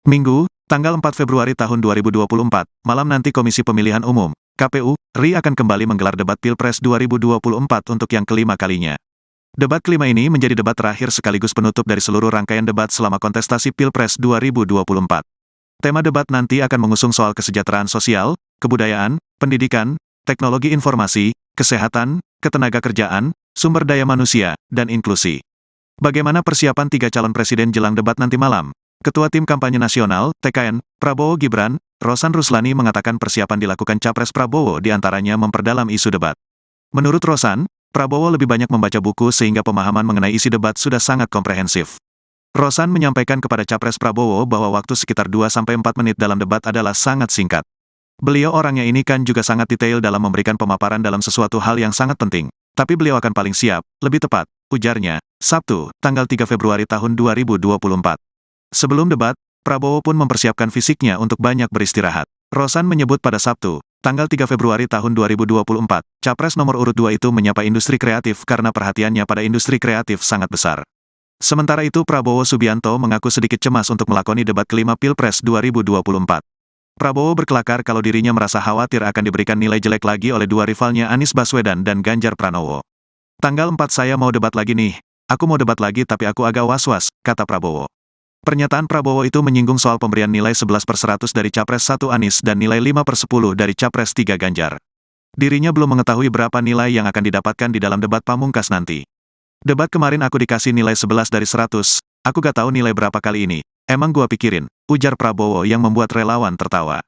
Minggu, tanggal 4 Februari tahun 2024, malam nanti Komisi Pemilihan Umum, KPU, RI akan kembali menggelar debat Pilpres 2024 untuk yang kelima kalinya. Debat kelima ini menjadi debat terakhir sekaligus penutup dari seluruh rangkaian debat selama kontestasi Pilpres 2024. Tema debat nanti akan mengusung soal kesejahteraan sosial, kebudayaan, pendidikan, teknologi informasi, kesehatan, ketenagakerjaan, sumber daya manusia, dan inklusi. Bagaimana persiapan tiga calon presiden jelang debat nanti malam? Ketua Tim Kampanye Nasional, TKN, Prabowo Gibran, Rosan Ruslani mengatakan persiapan dilakukan Capres Prabowo diantaranya memperdalam isu debat. Menurut Rosan, Prabowo lebih banyak membaca buku sehingga pemahaman mengenai isi debat sudah sangat komprehensif. Rosan menyampaikan kepada Capres Prabowo bahwa waktu sekitar 2-4 menit dalam debat adalah sangat singkat. Beliau orangnya ini kan juga sangat detail dalam memberikan pemaparan dalam sesuatu hal yang sangat penting. Tapi beliau akan paling siap, lebih tepat, ujarnya, Sabtu, tanggal 3 Februari tahun 2024. Sebelum debat, Prabowo pun mempersiapkan fisiknya untuk banyak beristirahat. Rosan menyebut pada Sabtu, tanggal 3 Februari tahun 2024, Capres nomor urut 2 itu menyapa industri kreatif karena perhatiannya pada industri kreatif sangat besar. Sementara itu Prabowo Subianto mengaku sedikit cemas untuk melakoni debat kelima Pilpres 2024. Prabowo berkelakar kalau dirinya merasa khawatir akan diberikan nilai jelek lagi oleh dua rivalnya Anies Baswedan dan Ganjar Pranowo. Tanggal 4 saya mau debat lagi nih, aku mau debat lagi tapi aku agak was-was, kata Prabowo. Pernyataan Prabowo itu menyinggung soal pemberian nilai 11/100 dari Capres 1 Anies dan nilai 5/10 dari Capres 3 Ganjar. Dirinya belum mengetahui berapa nilai yang akan didapatkan di dalam debat pamungkas nanti. Debat kemarin aku dikasih nilai 11 dari 100, aku gak tahu nilai berapa kali ini, emang gua pikirin, ujar Prabowo yang membuat relawan tertawa.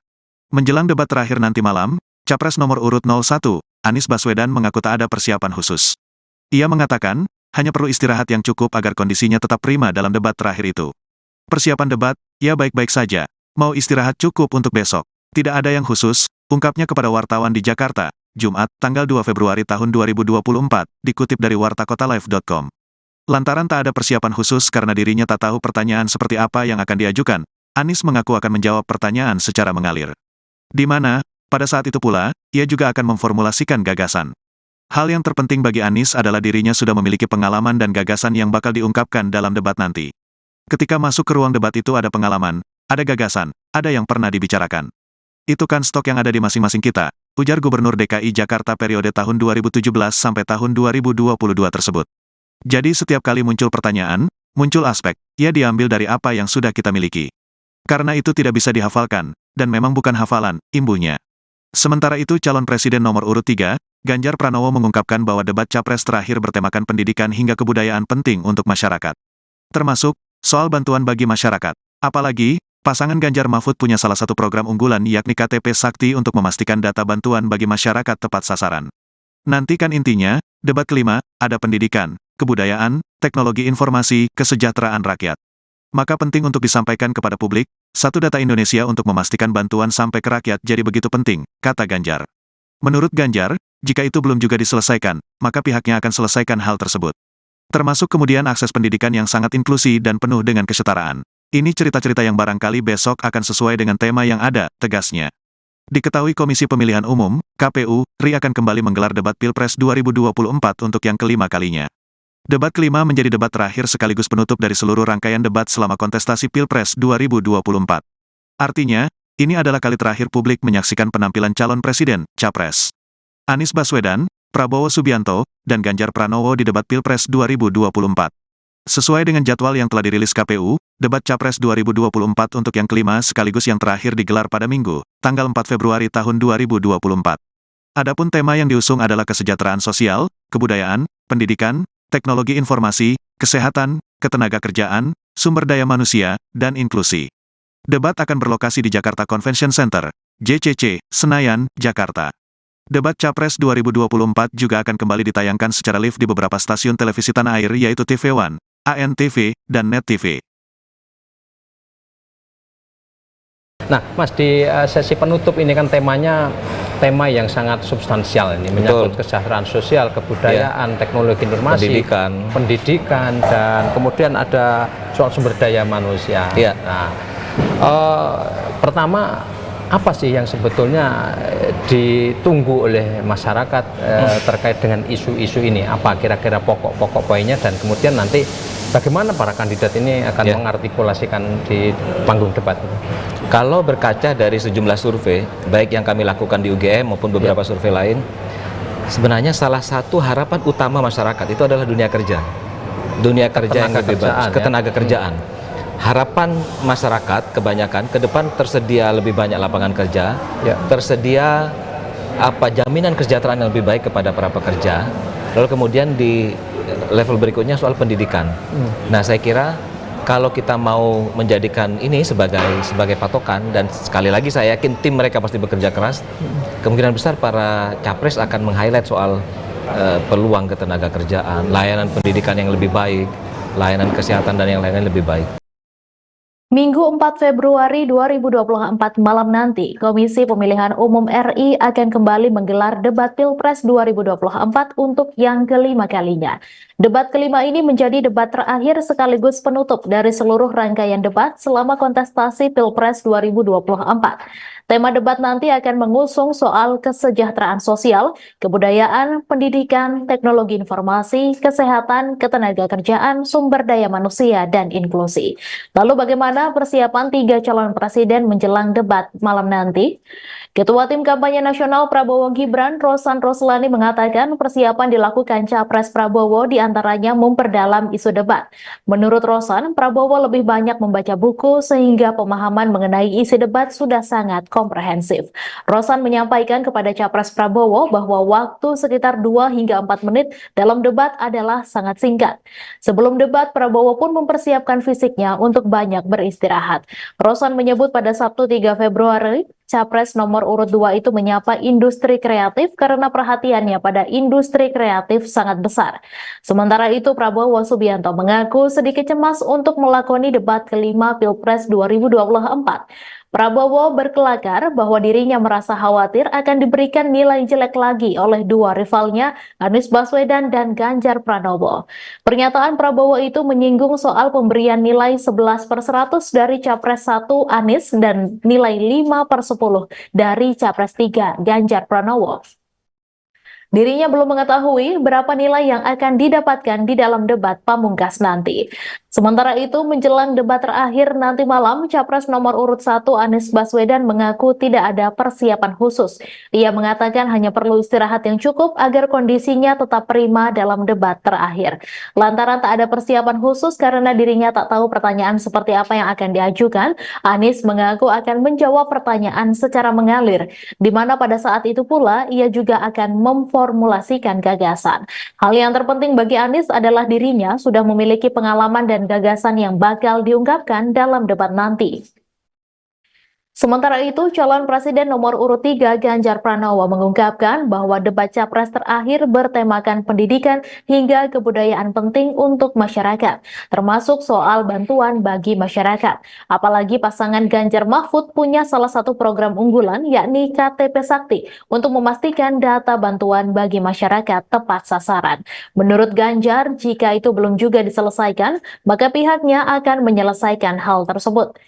Menjelang debat terakhir nanti malam, Capres nomor urut 01, Anies Baswedan mengaku tak ada persiapan khusus. Ia mengatakan, hanya perlu istirahat yang cukup agar kondisinya tetap prima dalam debat terakhir itu. Persiapan debat, ya baik-baik saja. Mau istirahat cukup untuk besok. Tidak ada yang khusus, ungkapnya kepada wartawan di Jakarta, Jumat, tanggal 2 Februari tahun 2024, dikutip dari wartakotalive.com. Lantaran tak ada persiapan khusus karena dirinya tak tahu pertanyaan seperti apa yang akan diajukan, Anies mengaku akan menjawab pertanyaan secara mengalir. Di mana, pada saat itu pula, ia juga akan memformulasikan gagasan. Hal yang terpenting bagi Anies adalah dirinya sudah memiliki pengalaman dan gagasan yang bakal diungkapkan dalam debat nanti. Ketika masuk ke ruang debat itu ada pengalaman, ada gagasan, ada yang pernah dibicarakan. Itu kan stok yang ada di masing-masing kita, ujar Gubernur DKI Jakarta periode tahun 2017 sampai tahun 2022 tersebut. Jadi setiap kali muncul pertanyaan, muncul aspek, ia diambil dari apa yang sudah kita miliki. Karena itu tidak bisa dihafalkan, dan memang bukan hafalan, imbuhnya. Sementara itu calon presiden nomor urut 3, Ganjar Pranowo mengungkapkan bahwa debat Capres terakhir bertemakan pendidikan hingga kebudayaan penting untuk masyarakat. Termasuk, soal bantuan bagi masyarakat. Apalagi, pasangan Ganjar Mahfud punya salah satu program unggulan yakni KTP Sakti untuk memastikan data bantuan bagi masyarakat tepat sasaran. Nanti kan intinya, debat kelima, ada pendidikan, kebudayaan, teknologi informasi, kesejahteraan rakyat. Maka penting untuk disampaikan kepada publik, satu data Indonesia untuk memastikan bantuan sampai ke rakyat jadi begitu penting, kata Ganjar. Menurut Ganjar, jika itu belum juga diselesaikan, maka pihaknya akan selesaikan hal tersebut. Termasuk kemudian akses pendidikan yang sangat inklusi dan penuh dengan kesetaraan. Ini cerita-cerita yang barangkali besok akan sesuai dengan tema yang ada, tegasnya. Diketahui Komisi Pemilihan Umum, KPU, RI akan kembali menggelar debat Pilpres 2024 untuk yang kelima kalinya. Debat kelima menjadi debat terakhir sekaligus penutup dari seluruh rangkaian debat selama kontestasi Pilpres 2024. Artinya, ini adalah kali terakhir publik menyaksikan penampilan calon presiden, Capres Anies Baswedan, Prabowo Subianto, dan Ganjar Pranowo di debat Pilpres 2024. Sesuai dengan jadwal yang telah dirilis KPU, debat Capres 2024 untuk yang kelima sekaligus yang terakhir digelar pada Minggu, tanggal 4 Februari tahun 2024. Adapun tema yang diusung adalah kesejahteraan sosial, kebudayaan, pendidikan, teknologi informasi, kesehatan, ketenagakerjaan, sumber daya manusia, dan inklusi. Debat akan berlokasi di Jakarta Convention Center, JCC, Senayan, Jakarta. Debat Capres 2024 juga akan kembali ditayangkan secara live di beberapa stasiun televisi tanah air yaitu TV One, ANTV, dan Net TV. Nah, Mas, di sesi penutup ini kan temanya tema yang sangat substansial ini, menyangkut kesejahteraan sosial, kebudayaan, teknologi informasi, pendidikan, dan kemudian ada soal sumber daya manusia. Nah, pertama, apa sih yang sebetulnya ditunggu oleh masyarakat terkait dengan isu-isu ini? Apa kira-kira pokok-pokok poinnya, dan kemudian nanti Bagaimana para kandidat ini akan mengartikulasikan di panggung debat? Kalau berkaca dari sejumlah survei, baik yang kami lakukan di UGM maupun beberapa survei lain, sebenarnya salah satu harapan utama masyarakat itu adalah dunia kerja. Dunia kerja yang lebih bagus, ketenaga kerjaan. Harapan masyarakat kebanyakan ke depan tersedia lebih banyak lapangan kerja, tersedia jaminan kesejahteraan yang lebih baik kepada para pekerja. Lalu kemudian di level berikutnya soal pendidikan. Nah, saya kira kalau kita mau menjadikan ini sebagai patokan, dan sekali lagi saya yakin tim mereka pasti bekerja keras, kemungkinan besar para capres akan meng-highlight soal peluang ketenaga kerjaan, layanan pendidikan yang lebih baik, layanan kesehatan dan yang lain-lain lebih baik. Minggu 4 Februari 2024 malam nanti, Komisi Pemilihan Umum RI akan kembali menggelar debat Pilpres 2024 untuk yang kelima kalinya. Debat kelima ini menjadi debat terakhir sekaligus penutup dari seluruh rangkaian debat selama kontestasi Pilpres 2024. Tema debat nanti akan mengusung soal kesejahteraan sosial, kebudayaan, pendidikan, teknologi informasi, kesehatan, ketenagakerjaan, sumber daya manusia, dan inklusi. Lalu bagaimana persiapan 3 calon presiden menjelang debat malam nanti? Ketua Tim Kampanye Nasional Prabowo Gibran, Rosan Roslani, mengatakan persiapan dilakukan Capres Prabowo diantaranya memperdalam isu debat. Menurut Rosan, Prabowo lebih banyak membaca buku sehingga pemahaman mengenai isi debat sudah sangat komprehensif. Rosan menyampaikan kepada Capres Prabowo bahwa waktu sekitar 2 hingga 4 menit dalam debat adalah sangat singkat. Sebelum debat, Prabowo pun mempersiapkan fisiknya untuk banyak beristirahat. Rosan menyebut pada Sabtu 3 Februari, Capres nomor urut 2 itu menyapa industri kreatif karena perhatiannya pada industri kreatif sangat besar. Sementara itu, Prabowo Subianto mengaku sedikit cemas untuk melakoni debat kelima Pilpres 2024. Prabowo berkelakar bahwa dirinya merasa khawatir akan diberikan nilai jelek lagi oleh dua rivalnya, Anies Baswedan dan Ganjar Pranowo. Pernyataan Prabowo itu menyinggung soal pemberian nilai 11/100 dari Capres 1 Anies dan nilai 5/10 dari Capres 3 Ganjar Pranowo. Dirinya belum mengetahui berapa nilai yang akan didapatkan di dalam debat pamungkas nanti. Sementara itu, menjelang debat terakhir nanti malam, Capres nomor urut 1 Anies Baswedan mengaku tidak ada persiapan khusus. Ia mengatakan hanya perlu istirahat yang cukup agar kondisinya tetap prima dalam debat terakhir. Lantaran tak ada persiapan khusus karena dirinya tak tahu pertanyaan seperti apa yang akan diajukan, Anies mengaku akan menjawab pertanyaan secara mengalir, di mana pada saat itu pula ia juga akan memformulasikan gagasan. Hal yang terpenting bagi Anies adalah dirinya sudah memiliki pengalaman dan gagasan yang bakal diungkapkan dalam debat nanti. Sementara itu, calon presiden nomor urut 3 Ganjar Pranowo mengungkapkan bahwa debat capres terakhir bertemakan pendidikan hingga kebudayaan penting untuk masyarakat, termasuk soal bantuan bagi masyarakat. Apalagi pasangan Ganjar Mahfud punya salah satu program unggulan, yakni KTP Sakti, untuk memastikan data bantuan bagi masyarakat tepat sasaran. Menurut Ganjar, jika itu belum juga diselesaikan, maka pihaknya akan menyelesaikan hal tersebut.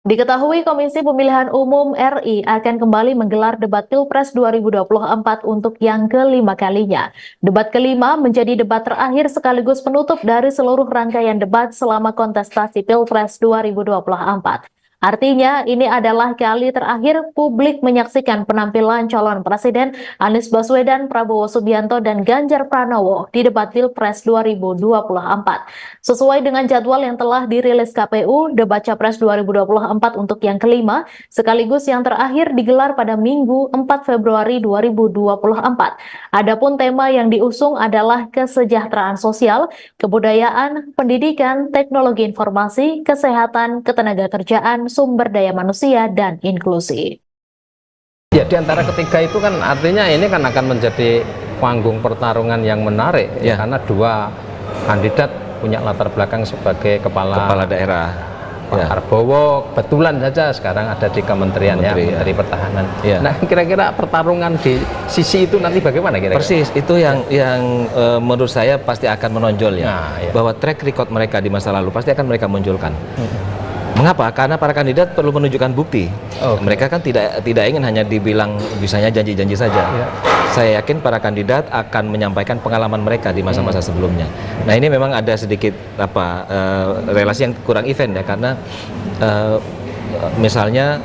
Diketahui Komisi Pemilihan Umum RI akan kembali menggelar debat Pilpres 2024 untuk yang kelima kalinya. Debat kelima menjadi debat terakhir sekaligus penutup dari seluruh rangkaian debat selama kontestasi Pilpres 2024. Artinya, ini adalah kali terakhir publik menyaksikan penampilan calon presiden Anies Baswedan, Prabowo Subianto, dan Ganjar Pranowo di debat Pilpres 2024. Sesuai dengan jadwal yang telah dirilis KPU, debat Capres 2024 untuk yang kelima, sekaligus yang terakhir digelar pada Minggu 4 Februari 2024. Adapun tema yang diusung adalah kesejahteraan sosial, kebudayaan, pendidikan, teknologi informasi, kesehatan, ketenagakerjaan, sumber daya manusia, dan inklusi. Ya, di antara ketiga itu kan artinya ini kan akan menjadi panggung pertarungan yang menarik, ya, karena dua kandidat punya latar belakang sebagai kepala daerah. Pak Prabowo kebetulan saja sekarang ada di kementerian Menteri Pertahanan. Ya. Nah, kira-kira pertarungan di sisi itu nanti bagaimana kira-kira? Persis, itu yang menurut saya pasti akan menonjol ya. Bahwa track record mereka di masa lalu pasti akan mereka munculkan. Mengapa? Karena para kandidat perlu menunjukkan bukti. Mereka kan tidak ingin hanya dibilang bisanya janji-janji saja. Saya yakin para kandidat akan menyampaikan pengalaman mereka di masa-masa sebelumnya. Nah, ini memang ada sedikit relasi yang kurang event ya, karena misalnya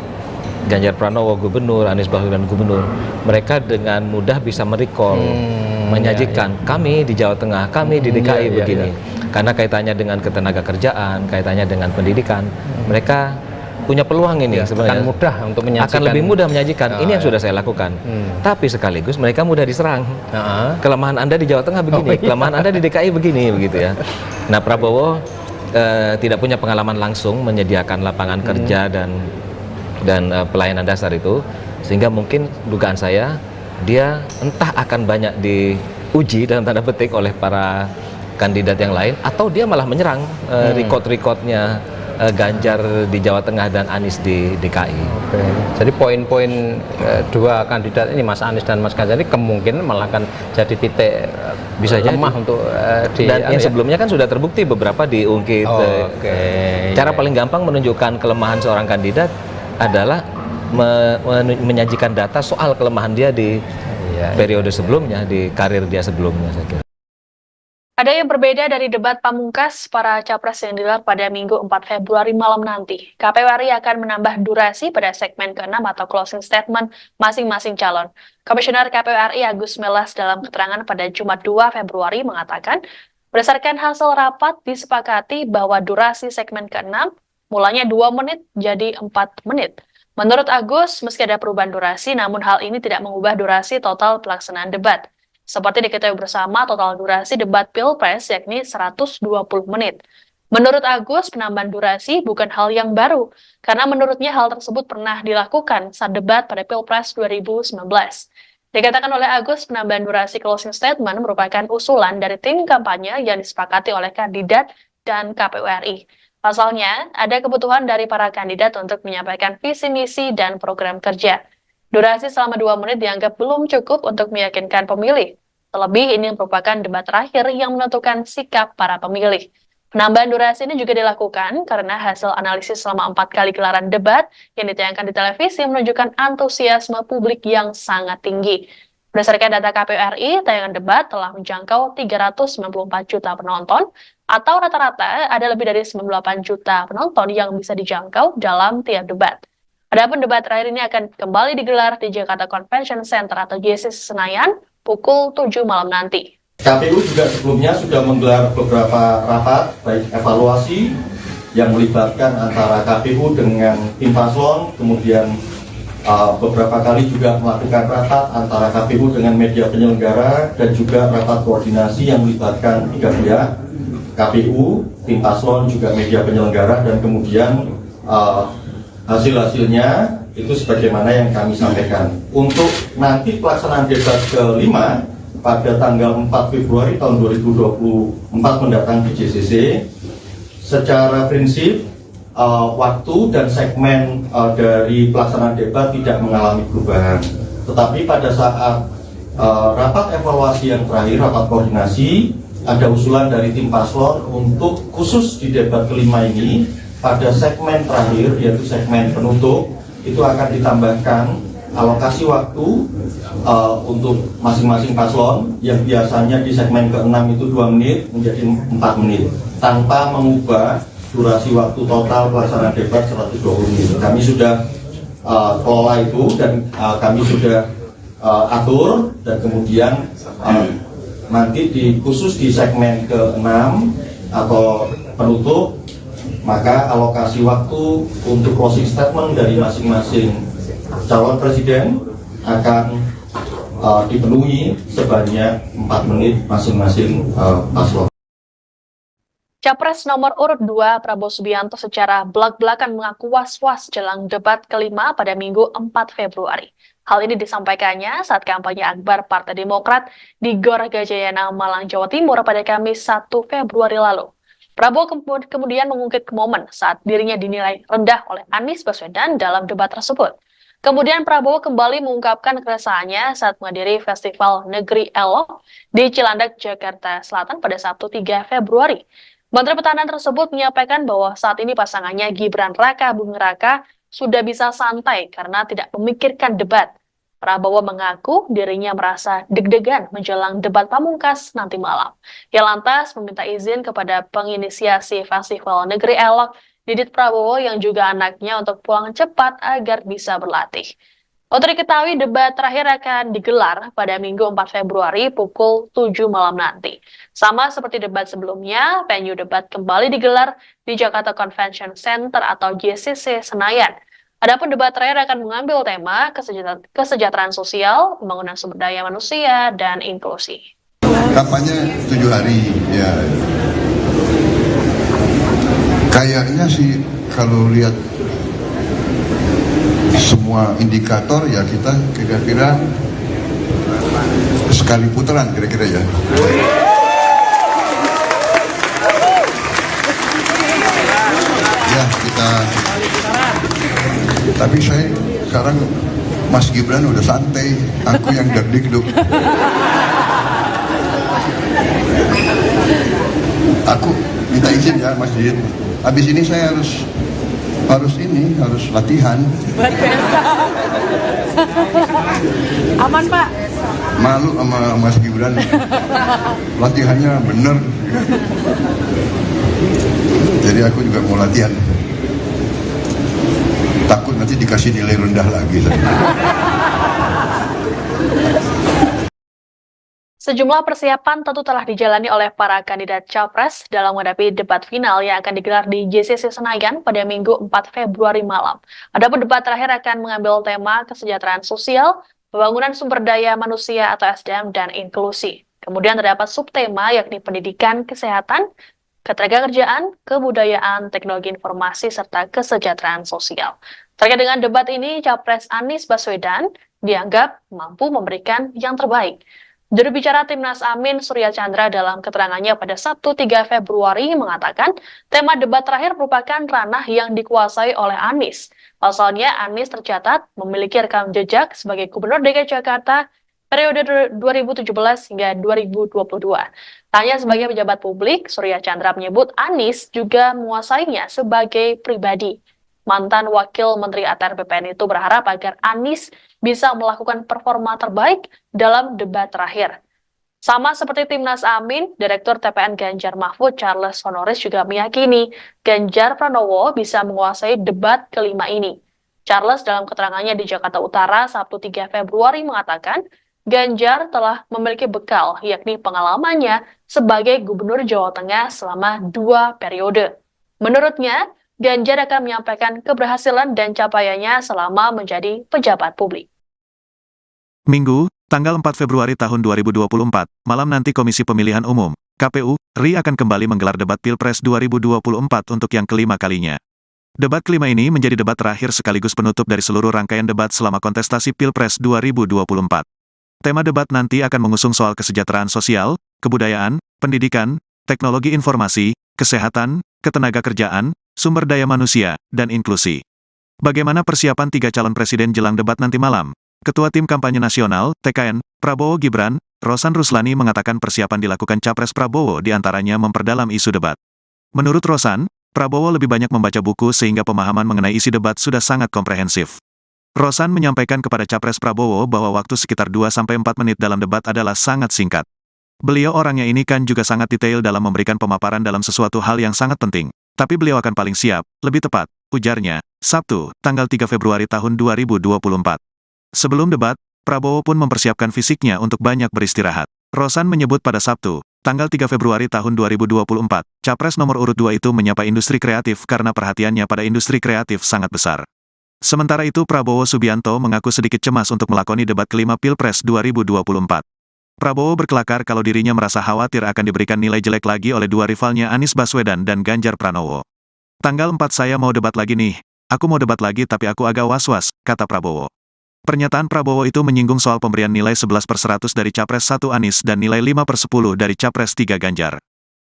Ganjar Pranowo gubernur, Anies Baswedan gubernur, mereka dengan mudah bisa merecall, menyajikan kami di Jawa Tengah, kami di DKI begini. Karena kaitannya dengan ketenaga kerjaan, kaitannya dengan pendidikan, mereka punya peluang ini sebenarnya. Akan mudah untuk menyajikan. Akan lebih mudah menyajikan. Ini yang sudah saya lakukan. Tapi sekaligus mereka mudah diserang. Kelemahan Anda di Jawa Tengah begini, kelemahan Anda di DKI begini, begitu ya. Nah, Prabowo tidak punya pengalaman langsung menyediakan lapangan kerja dan pelayanan dasar itu, sehingga mungkin dugaan saya dia entah akan banyak diuji dalam tanda petik oleh para kandidat yang lain, atau dia malah menyerang record-recordnya Ganjar di Jawa Tengah dan Anies di DKI. Jadi poin-poin dua kandidat ini, Mas Anies dan Mas Ganjar, ini kemungkinan malah akan jadi titik bisa lemah jadi untuk dan yang sebelumnya kan sudah terbukti beberapa diungkit. Cara paling gampang menunjukkan kelemahan seorang kandidat adalah menyajikan data soal kelemahan dia di periode sebelumnya, di karir dia sebelumnya, saya kira. Ada yang berbeda dari debat pamungkas para capres yang digelar pada Minggu 4 Februari malam nanti. KPU RI akan menambah durasi pada segmen ke-6 atau closing statement masing-masing calon. Komisioner KPU RI Agus Melas dalam keterangan pada Jumat 2 Februari mengatakan, berdasarkan hasil rapat disepakati bahwa durasi segmen ke-6 mulanya 2 menit jadi 4 menit. Menurut Agus, meski ada perubahan durasi, namun hal ini tidak mengubah durasi total pelaksanaan debat. Seperti diketahui bersama, total durasi debat Pilpres yakni 120 menit. Menurut Agus, penambahan durasi bukan hal yang baru, karena menurutnya hal tersebut pernah dilakukan saat debat pada Pilpres 2019. Dikatakan oleh Agus, penambahan durasi closing statement merupakan usulan dari tim kampanye yang disepakati oleh kandidat dan KPU RI. Pasalnya, ada kebutuhan dari para kandidat untuk menyampaikan visi misi dan program kerja. Durasi selama 2 menit dianggap belum cukup untuk meyakinkan pemilih. Terlebih ini merupakan debat terakhir yang menentukan sikap para pemilih. Penambahan durasi ini juga dilakukan karena hasil analisis selama 4 kali gelaran debat yang ditayangkan di televisi menunjukkan antusiasme publik yang sangat tinggi. Berdasarkan data KPU RI, tayangan debat telah menjangkau 394 juta penonton, atau rata-rata ada lebih dari 98 juta penonton yang bisa dijangkau dalam tiap debat. Adapun debat terakhir ini akan kembali digelar di Jakarta Convention Center atau JCC Senayan pukul 7 malam nanti. KPU juga sebelumnya sudah menggelar beberapa rapat, baik evaluasi yang melibatkan antara KPU dengan tim paslon, kemudian beberapa kali juga melakukan rapat antara KPU dengan media penyelenggara, dan juga rapat koordinasi yang melibatkan 3 pihak, KPU, tim paslon, juga media penyelenggara, dan kemudian hasil-hasilnya itu sebagaimana yang kami sampaikan. Untuk nanti pelaksanaan debat ke-5 pada tanggal 4 Februari tahun 2024 mendatang di JCC, secara prinsip waktu dan segmen dari pelaksanaan debat tidak mengalami perubahan. Tetapi pada saat rapat evaluasi yang terakhir, rapat koordinasi, ada usulan dari tim paslon untuk khusus di debat ke-5 ini, pada segmen terakhir, yaitu segmen penutup, itu akan ditambahkan alokasi waktu untuk masing-masing paslon, yang biasanya di segmen ke-6 itu 2 menit menjadi 4 menit, tanpa mengubah durasi waktu total pelaksanaan debat 120 menit. Kami sudah kelola itu, dan kami sudah atur, dan kemudian nanti khusus di segmen ke-6 atau penutup, maka alokasi waktu untuk closing statement dari masing-masing calon presiden akan dipenuhi sebanyak 4 menit masing-masing paslon. Capres nomor urut 2 Prabowo Subianto secara belak-belakan mengaku was-was jelang debat ke-5 pada Minggu 4 Februari. Hal ini disampaikannya saat kampanye akbar Partai Demokrat di Gor Gajayana, Malang, Jawa Timur pada Kamis 1 Februari lalu. Prabowo kemudian mengungkit momen saat dirinya dinilai rendah oleh Anies Baswedan dalam debat tersebut. Kemudian Prabowo kembali mengungkapkan keresahannya saat menghadiri Festival Negeri Elok di Cilandak, Jakarta Selatan pada Sabtu 3 Februari. Menteri Pertahanan tersebut menyampaikan bahwa saat ini pasangannya Gibran Raka Buming Raka sudah bisa santai karena tidak memikirkan debat. Prabowo mengaku dirinya merasa deg-degan menjelang debat pamungkas nanti malam. Ia lantas meminta izin kepada penginisiasi Festival Negeri Elok, Didit Prabowo yang juga anaknya untuk pulang cepat agar bisa berlatih. Untuk diketahui, debat terakhir akan digelar pada Minggu 4 Februari pukul 7 malam nanti. Sama seperti debat sebelumnya, venue debat kembali digelar di Jakarta Convention Center atau JCC Senayan. Adapun debat terakhir akan mengambil tema kesejahteraan sosial, pembangunan sumber daya manusia, dan inklusi. Kampanye 7 hari, ya. Kayaknya sih kalau lihat semua indikator ya kita kira-kira sekali putaran kira-kira ya. Ya kita. Tapi saya sekarang Mas Gibran udah santai, aku yang deg-deg. Aku minta izin ya Mas Didit. Habis ini saya harus latihan. Buat besok. Aman Pak? Malu sama Mas Gibran. Latihannya bener. Jadi aku juga mau latihan. Takut nanti dikasih nilai rendah lagi. Sejumlah persiapan tentu telah dijalani oleh para kandidat Capres dalam menghadapi debat final yang akan digelar di JCC Senayan pada Minggu 4 Februari malam. Adapun debat terakhir akan mengambil tema kesejahteraan sosial, pembangunan sumber daya manusia atau SDM, dan inklusi. Kemudian terdapat subtema yakni pendidikan, kesehatan, ketenagakerjaan, kebudayaan, teknologi informasi, serta kesejahteraan sosial. Terkait dengan debat ini, Capres Anies Baswedan dianggap mampu memberikan yang terbaik. Juru bicara Timnas Amin Surya Chandra dalam keterangannya pada Sabtu 3 Februari mengatakan tema debat terakhir merupakan ranah yang dikuasai oleh Anies. Pasalnya Anies tercatat memiliki rekam jejak sebagai Gubernur DKI Jakarta periode 2017 hingga 2022. Hanya sebagai pejabat publik, Surya Chandra menyebut Anies juga menguasainya sebagai pribadi. Mantan Wakil Menteri ATR BPN itu berharap agar Anies bisa melakukan performa terbaik dalam debat terakhir. Sama seperti Timnas Amin, Direktur TPN Ganjar Mahfud Charles Honoris juga meyakini Ganjar Pranowo bisa menguasai debat kelima ini. Charles dalam keterangannya di Jakarta Utara Sabtu 3 Februari mengatakan Ganjar telah memiliki bekal, yakni pengalamannya sebagai Gubernur Jawa Tengah selama 2 periode. Menurutnya, Ganjar akan menyampaikan keberhasilan dan capaiannya selama menjadi pejabat publik. Minggu, tanggal 4 Februari tahun 2024, malam nanti Komisi Pemilihan Umum, KPU, RI akan kembali menggelar debat Pilpres 2024 untuk yang kelima kalinya. Debat kelima ini menjadi debat terakhir sekaligus penutup dari seluruh rangkaian debat selama kontestasi Pilpres 2024. Tema debat nanti akan mengusung soal kesejahteraan sosial, kebudayaan, pendidikan, teknologi informasi, kesehatan, ketenagakerjaan, sumber daya manusia, dan inklusi. Bagaimana persiapan 3 calon presiden jelang debat nanti malam? Ketua Tim Kampanye Nasional, TKN, Prabowo Gibran, Rosan Ruslani mengatakan persiapan dilakukan Capres Prabowo diantaranya memperdalam isu debat. Menurut Rosan, Prabowo lebih banyak membaca buku sehingga pemahaman mengenai isi debat sudah sangat komprehensif. Rosan menyampaikan kepada Capres Prabowo bahwa waktu sekitar 2-4 menit dalam debat adalah sangat singkat. Beliau orangnya ini kan juga sangat detail dalam memberikan pemaparan dalam sesuatu hal yang sangat penting. Tapi beliau akan paling siap, lebih tepat, ujarnya, Sabtu, tanggal 3 Februari tahun 2024. Sebelum debat, Prabowo pun mempersiapkan fisiknya untuk banyak beristirahat. Rosan menyebut pada Sabtu, tanggal 3 Februari tahun 2024, Capres nomor urut 2 itu menyapa industri kreatif karena perhatiannya pada industri kreatif sangat besar. Sementara itu Prabowo Subianto mengaku sedikit cemas untuk melakoni debat kelima Pilpres 2024. Prabowo berkelakar kalau dirinya merasa khawatir akan diberikan nilai jelek lagi oleh dua rivalnya Anies Baswedan dan Ganjar Pranowo. Tanggal 4 saya mau debat lagi nih, aku mau debat lagi tapi aku agak was-was, kata Prabowo. Pernyataan Prabowo itu menyinggung soal pemberian nilai 11/100 dari Capres 1 Anies dan nilai 5/10 dari Capres 3 Ganjar.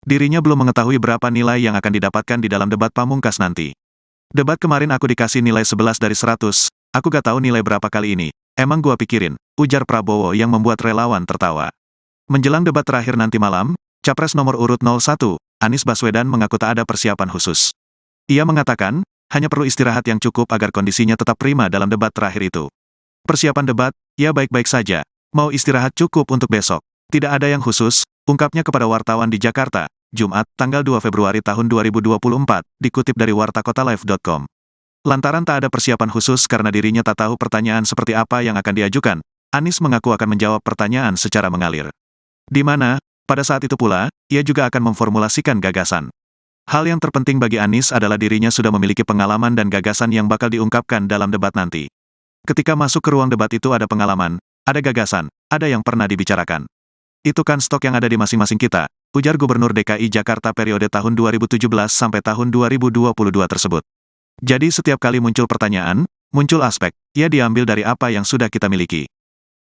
Dirinya belum mengetahui berapa nilai yang akan didapatkan di dalam debat pamungkas nanti. Debat kemarin aku dikasih nilai 11 dari 100, aku gak tahu nilai berapa kali ini. Emang gua pikirin, ujar Prabowo yang membuat relawan tertawa. Menjelang debat terakhir nanti malam, Capres nomor urut 01, Anies Baswedan mengaku tak ada persiapan khusus. Ia mengatakan, hanya perlu istirahat yang cukup agar kondisinya tetap prima dalam debat terakhir itu. Persiapan debat, ya baik-baik saja. Mau istirahat cukup untuk besok. Tidak ada yang khusus, ungkapnya kepada wartawan di Jakarta, Jumat, tanggal 2 Februari tahun 2024, dikutip dari wartakotalive.com. Lantaran tak ada persiapan khusus karena dirinya tak tahu pertanyaan seperti apa yang akan diajukan, Anies mengaku akan menjawab pertanyaan secara mengalir. Di mana, pada saat itu pula, ia juga akan memformulasikan gagasan. Hal yang terpenting bagi Anies adalah dirinya sudah memiliki pengalaman dan gagasan yang bakal diungkapkan dalam debat nanti. Ketika masuk ke ruang debat itu ada pengalaman, ada gagasan, ada yang pernah dibicarakan. Itu kan stok yang ada di masing-masing kita, ujar Gubernur DKI Jakarta periode tahun 2017 sampai tahun 2022 tersebut. Jadi setiap kali muncul pertanyaan, muncul aspek, ia diambil dari apa yang sudah kita miliki.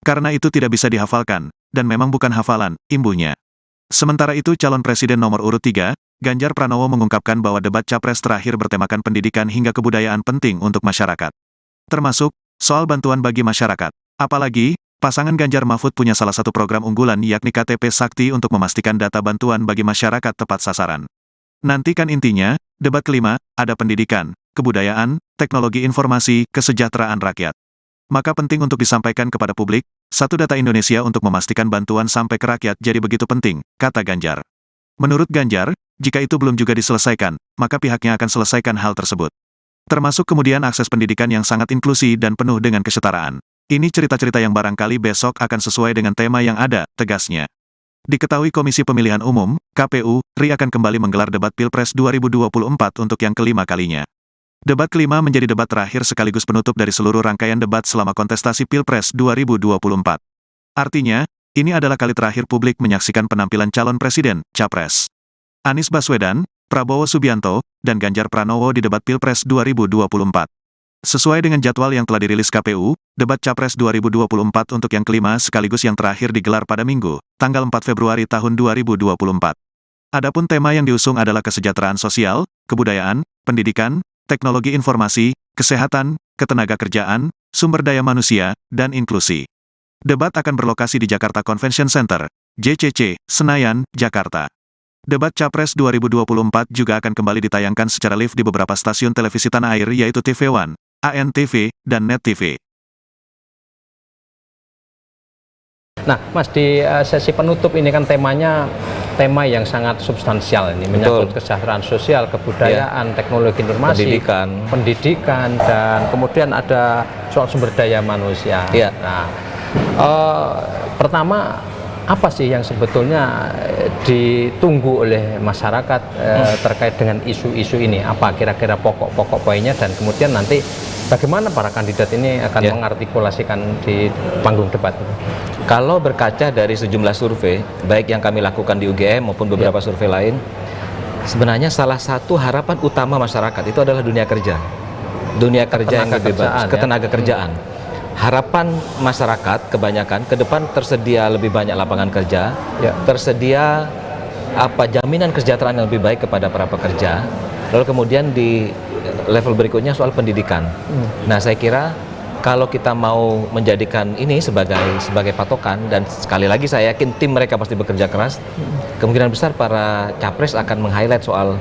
Karena itu tidak bisa dihafalkan, dan memang bukan hafalan, imbuhnya. Sementara itu calon presiden nomor urut 3, Ganjar Pranowo mengungkapkan bahwa debat capres terakhir bertemakan pendidikan hingga kebudayaan penting untuk masyarakat. Termasuk, soal bantuan bagi masyarakat. Apalagi, pasangan Ganjar Mahfud punya salah satu program unggulan yakni KTP Sakti untuk memastikan data bantuan bagi masyarakat tepat sasaran. Nantikan intinya, debat kelima, ada pendidikan, kebudayaan, teknologi informasi, kesejahteraan rakyat. Maka penting untuk disampaikan kepada publik, satu data Indonesia untuk memastikan bantuan sampai ke rakyat jadi begitu penting, kata Ganjar. Menurut Ganjar, jika itu belum juga diselesaikan, maka pihaknya akan selesaikan hal tersebut. Termasuk kemudian akses pendidikan yang sangat inklusi dan penuh dengan kesetaraan. Ini cerita-cerita yang barangkali besok akan sesuai dengan tema yang ada, tegasnya. Diketahui Komisi Pemilihan Umum, KPU, RI akan kembali menggelar debat Pilpres 2024 untuk yang kelima kalinya. Debat kelima menjadi debat terakhir sekaligus penutup dari seluruh rangkaian debat selama kontestasi Pilpres 2024. Artinya, ini adalah kali terakhir publik menyaksikan penampilan calon presiden, capres. Anies Baswedan, Prabowo Subianto, dan Ganjar Pranowo di debat Pilpres 2024. Sesuai dengan jadwal yang telah dirilis KPU, debat Capres 2024 untuk yang kelima sekaligus yang terakhir digelar pada Minggu, tanggal 4 Februari tahun 2024. Adapun tema yang diusung adalah kesejahteraan sosial, kebudayaan, pendidikan, teknologi informasi, kesehatan, ketenagakerjaan, sumber daya manusia, dan inklusi. Debat akan berlokasi di Jakarta Convention Center, JCC, Senayan, Jakarta. Debat Capres 2024 juga akan kembali ditayangkan secara live di beberapa stasiun televisi tanah air yaitu TV One, ANTV, dan Net TV. Nah, Mas, di sesi penutup ini kan temanya tema yang sangat substansial ini, menyangkut kesejahteraan sosial, kebudayaan, teknologi informasi, pendidikan, dan kemudian ada soal sumber daya manusia. Nah, pertama, apa sih yang sebetulnya ditunggu oleh masyarakat terkait dengan isu-isu ini? Apa kira-kira pokok-pokok poinnya, dan kemudian nanti bagaimana para kandidat ini akan mengartikulasikan di panggung debat itu? Kalau berkaca dari sejumlah survei, baik yang kami lakukan di UGM maupun beberapa survei lain, sebenarnya salah satu harapan utama masyarakat itu adalah dunia kerja. Dunia kerja yang lebih bagus, ketenaga kerjaan. Harapan masyarakat kebanyakan ke depan tersedia lebih banyak lapangan kerja, tersedia jaminan kesejahteraan yang lebih baik kepada para pekerja. Lalu kemudian di level berikutnya soal pendidikan. Nah, saya kira kalau kita mau menjadikan ini sebagai patokan, dan sekali lagi saya yakin tim mereka pasti bekerja keras, kemungkinan besar para capres akan meng-highlight soal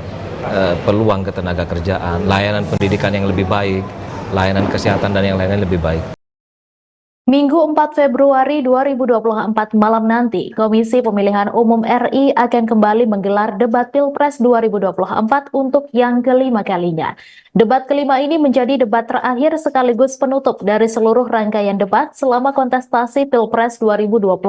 peluang ketenaga kerjaan, layanan pendidikan yang lebih baik, layanan kesehatan dan yang lainnya lebih baik. Minggu 4 Februari 2024 malam nanti, Komisi Pemilihan Umum RI akan kembali menggelar debat Pilpres 2024 untuk yang kelima kalinya. Debat kelima ini menjadi debat terakhir sekaligus penutup dari seluruh rangkaian debat selama kontestasi Pilpres 2024.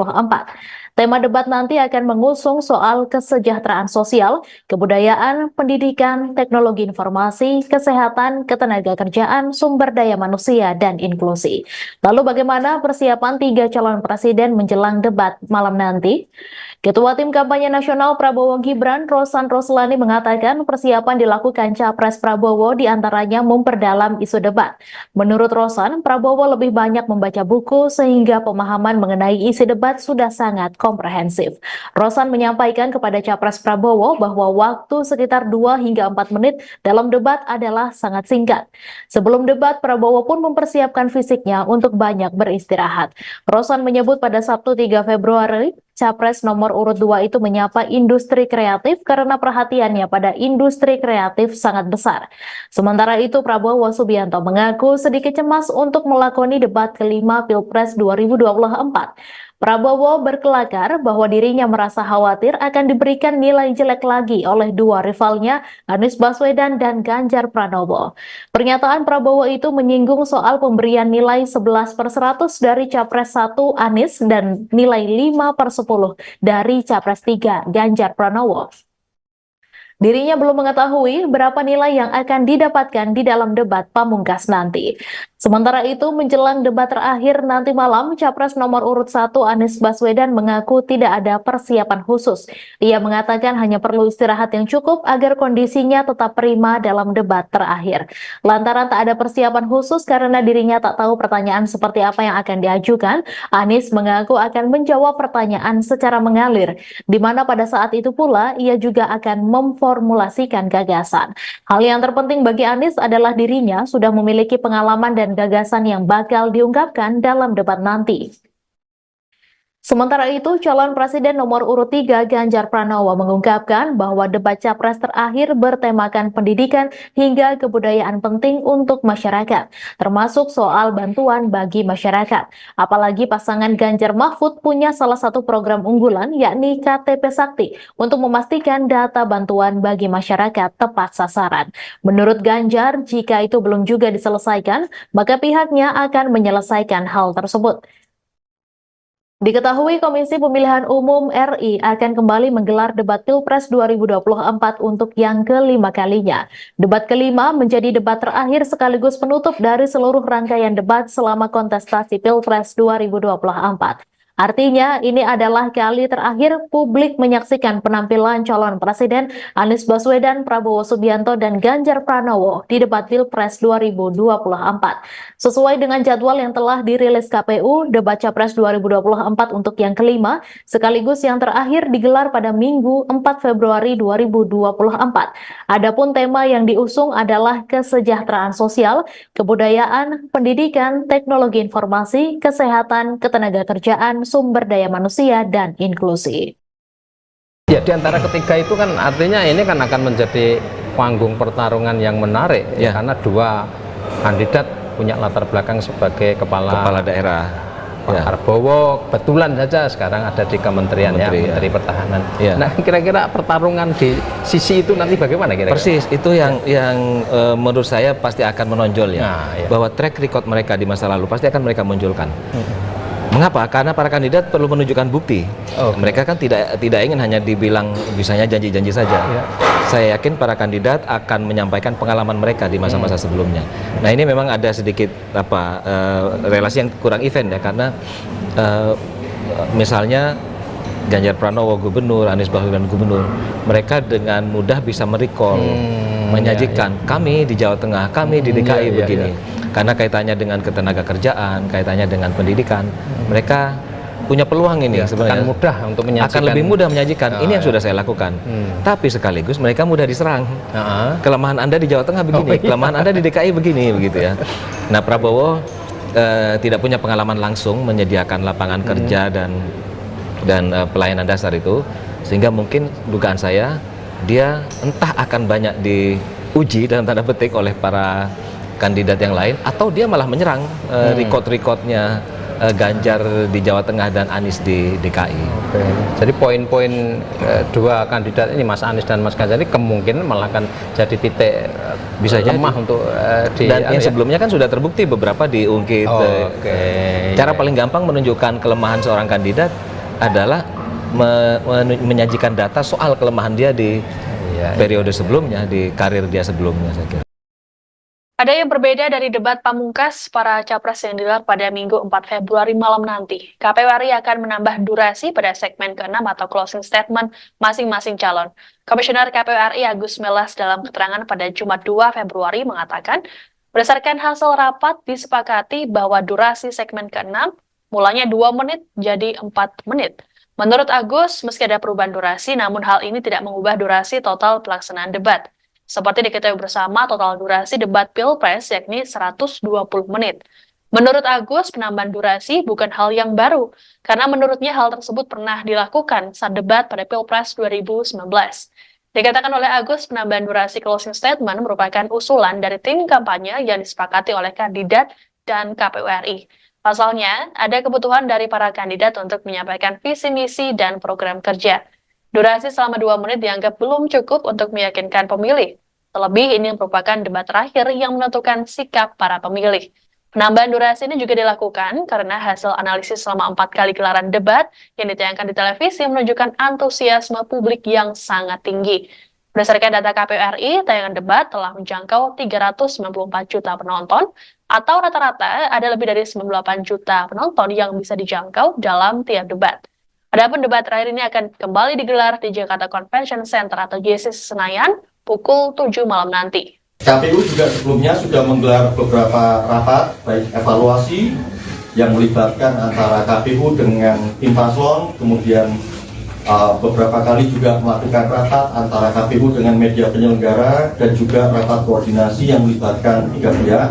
Tema debat nanti akan mengusung soal kesejahteraan sosial, kebudayaan, pendidikan, teknologi informasi, kesehatan, ketenagakerjaan, sumber daya manusia, dan inklusi. Lalu bagaimana persiapan 3 calon presiden menjelang debat malam nanti? Ketua Tim Kampanye Nasional Prabowo Gibran, Rosan Roslani, mengatakan persiapan dilakukan Capres Prabowo diantaranya memperdalam isu debat. Menurut Rosan, Prabowo lebih banyak membaca buku sehingga pemahaman mengenai isi debat sudah sangat komprehensif. Rosan menyampaikan kepada Capres Prabowo bahwa waktu sekitar 2 hingga 4 menit dalam debat adalah sangat singkat. Sebelum debat, Prabowo pun mempersiapkan fisiknya untuk banyak beristirahat. beristirahat. Rosan menyebut pada Sabtu 3 Februari, Capres nomor urut 2 itu menyapa industri kreatif karena perhatiannya pada industri kreatif sangat besar. Sementara itu, Prabowo Subianto mengaku sedikit cemas untuk melakoni debat kelima Pilpres 2024. Prabowo berkelakar bahwa dirinya merasa khawatir akan diberikan nilai jelek lagi oleh dua rivalnya, Anies Baswedan dan Ganjar Pranowo. Pernyataan Prabowo itu menyinggung soal pemberian nilai 11/100 dari Capres 1 Anies dan nilai 5/10 dari Capres 3 Ganjar Pranowo. Dirinya belum mengetahui berapa nilai yang akan didapatkan di dalam debat pamungkas nanti. Sementara itu, menjelang debat terakhir nanti malam, Capres nomor urut 1 Anies Baswedan mengaku tidak ada persiapan khusus. Ia mengatakan hanya perlu istirahat yang cukup agar kondisinya tetap prima dalam debat terakhir. Lantaran tak ada persiapan khusus karena dirinya tak tahu pertanyaan seperti apa yang akan diajukan, Anies mengaku akan menjawab pertanyaan secara mengalir, di mana pada saat itu pula ia juga akan memformulasikan gagasan. Hal yang terpenting bagi Anies adalah dirinya sudah memiliki pengalaman dan gagasan yang bakal diungkapkan dalam debat nanti. Sementara itu, calon presiden nomor urut 3 Ganjar Pranowo mengungkapkan bahwa debat capres terakhir bertemakan pendidikan hingga kebudayaan penting untuk masyarakat, termasuk soal bantuan bagi masyarakat. Apalagi pasangan Ganjar Mahfud punya salah satu program unggulan yakni KTP Sakti untuk memastikan data bantuan bagi masyarakat tepat sasaran. Menurut Ganjar, jika itu belum juga diselesaikan, maka pihaknya akan menyelesaikan hal tersebut. Diketahui Komisi Pemilihan Umum RI akan kembali menggelar debat Pilpres 2024 untuk yang kelima kalinya. Debat kelima menjadi debat terakhir sekaligus penutup dari seluruh rangkaian debat selama kontestasi Pilpres 2024. Artinya, ini adalah kali terakhir publik menyaksikan penampilan calon presiden Anies Baswedan, Prabowo Subianto, dan Ganjar Pranowo di debat Pilpres 2024. Sesuai dengan jadwal yang telah dirilis KPU, debat Capres 2024 untuk yang kelima, sekaligus yang terakhir digelar pada Minggu 4 Februari 2024. Adapun tema yang diusung adalah kesejahteraan sosial, kebudayaan, pendidikan, teknologi informasi, kesehatan, ketenagakerjaan, sumber daya manusia, dan inklusi. Ya, di antara ketiga itu kan artinya ini kan akan menjadi panggung pertarungan yang menarik ya, karena dua kandidat punya latar belakang sebagai kepala daerah. Pak Prabowo kebetulan saja sekarang ada di kementerian Menteri Pertahanan. Ya. Nah, kira-kira pertarungan di sisi itu nanti bagaimana kira-kira? Persis, itu yang menurut saya pasti akan menonjol ya. Nah, ya. Bahwa track record mereka di masa lalu pasti akan mereka munculkan. Mengapa? Karena para kandidat perlu menunjukkan bukti. Mereka kan tidak ingin hanya dibilang bisanya janji-janji saja. Saya yakin para kandidat akan menyampaikan pengalaman mereka di masa-masa sebelumnya. Nah, ini memang ada sedikit relasi yang kurang event ya, karena misalnya Ganjar Pranowo gubernur, Anies Baswedan gubernur, mereka dengan mudah bisa merecall, menyajikan kami di Jawa Tengah, kami di DKI begini. Karena kaitannya dengan ketenagakerjaan, kaitannya dengan pendidikan, mereka punya peluang ini sebenarnya. Akan mudah untuk menyajikan. Akan lebih mudah menyajikan. Ini yang sudah saya lakukan. Tapi sekaligus mereka mudah diserang. Kelemahan Anda di Jawa Tengah begini, kelemahan Anda di DKI begini, begitu ya. Nah, Prabowo tidak punya pengalaman langsung menyediakan lapangan kerja dan pelayanan dasar itu, sehingga mungkin dugaan saya dia entah akan banyak diuji dalam tanda petik oleh para kandidat yang lain, atau dia malah menyerang record-recordnya Ganjar di Jawa Tengah dan Anies di DKI. Jadi poin-poin dua kandidat ini, Mas Anies dan Mas Ganjar, ini kemungkinan malah akan jadi titik bisa lemah untuk dan yang sebelumnya kan sudah terbukti beberapa diungkit. Cara paling gampang menunjukkan kelemahan seorang kandidat adalah menyajikan data soal kelemahan dia di periode sebelumnya, di karir dia sebelumnya, saya kira. Ada yang berbeda dari debat pamungkas para capres yang digelar pada Minggu 4 Februari malam nanti. KPU RI akan menambah durasi pada segmen ke-6 atau closing statement masing-masing calon. Komisioner KPU RI Agus Melas dalam keterangan pada Jumat 2 Februari mengatakan, berdasarkan hasil rapat disepakati bahwa durasi segmen ke-6 mulanya 2 menit jadi 4 menit. Menurut Agus, meski ada perubahan durasi, namun hal ini tidak mengubah durasi total pelaksanaan debat. Seperti diketahui bersama, total durasi debat Pilpres yakni 120 menit. Menurut Agus, penambahan durasi bukan hal yang baru, karena menurutnya hal tersebut pernah dilakukan saat debat pada Pilpres 2019. Dikatakan oleh Agus, penambahan durasi closing statement merupakan usulan dari tim kampanye yang disepakati oleh kandidat dan KPU RI. Pasalnya, ada kebutuhan dari para kandidat untuk menyampaikan visi misi dan program kerja. Durasi selama 2 menit dianggap belum cukup untuk meyakinkan pemilih. Terlebih, ini merupakan debat terakhir yang menentukan sikap para pemilih. Penambahan durasi ini juga dilakukan karena hasil analisis selama 4 kali gelaran debat yang ditayangkan di televisi menunjukkan antusiasme publik yang sangat tinggi. Berdasarkan data KPU RI, tayangan debat telah menjangkau 394 juta penonton, atau rata-rata ada lebih dari 98 juta penonton yang bisa dijangkau dalam tiap debat. Adapun debat terakhir ini akan kembali digelar di Jakarta Convention Center atau JCC Senayan pukul 7 malam nanti. KPU juga sebelumnya sudah menggelar beberapa rapat, baik evaluasi yang melibatkan antara KPU dengan tim paslon, kemudian beberapa kali juga melakukan rapat antara KPU dengan media penyelenggara, dan juga rapat koordinasi yang melibatkan 3 pihak,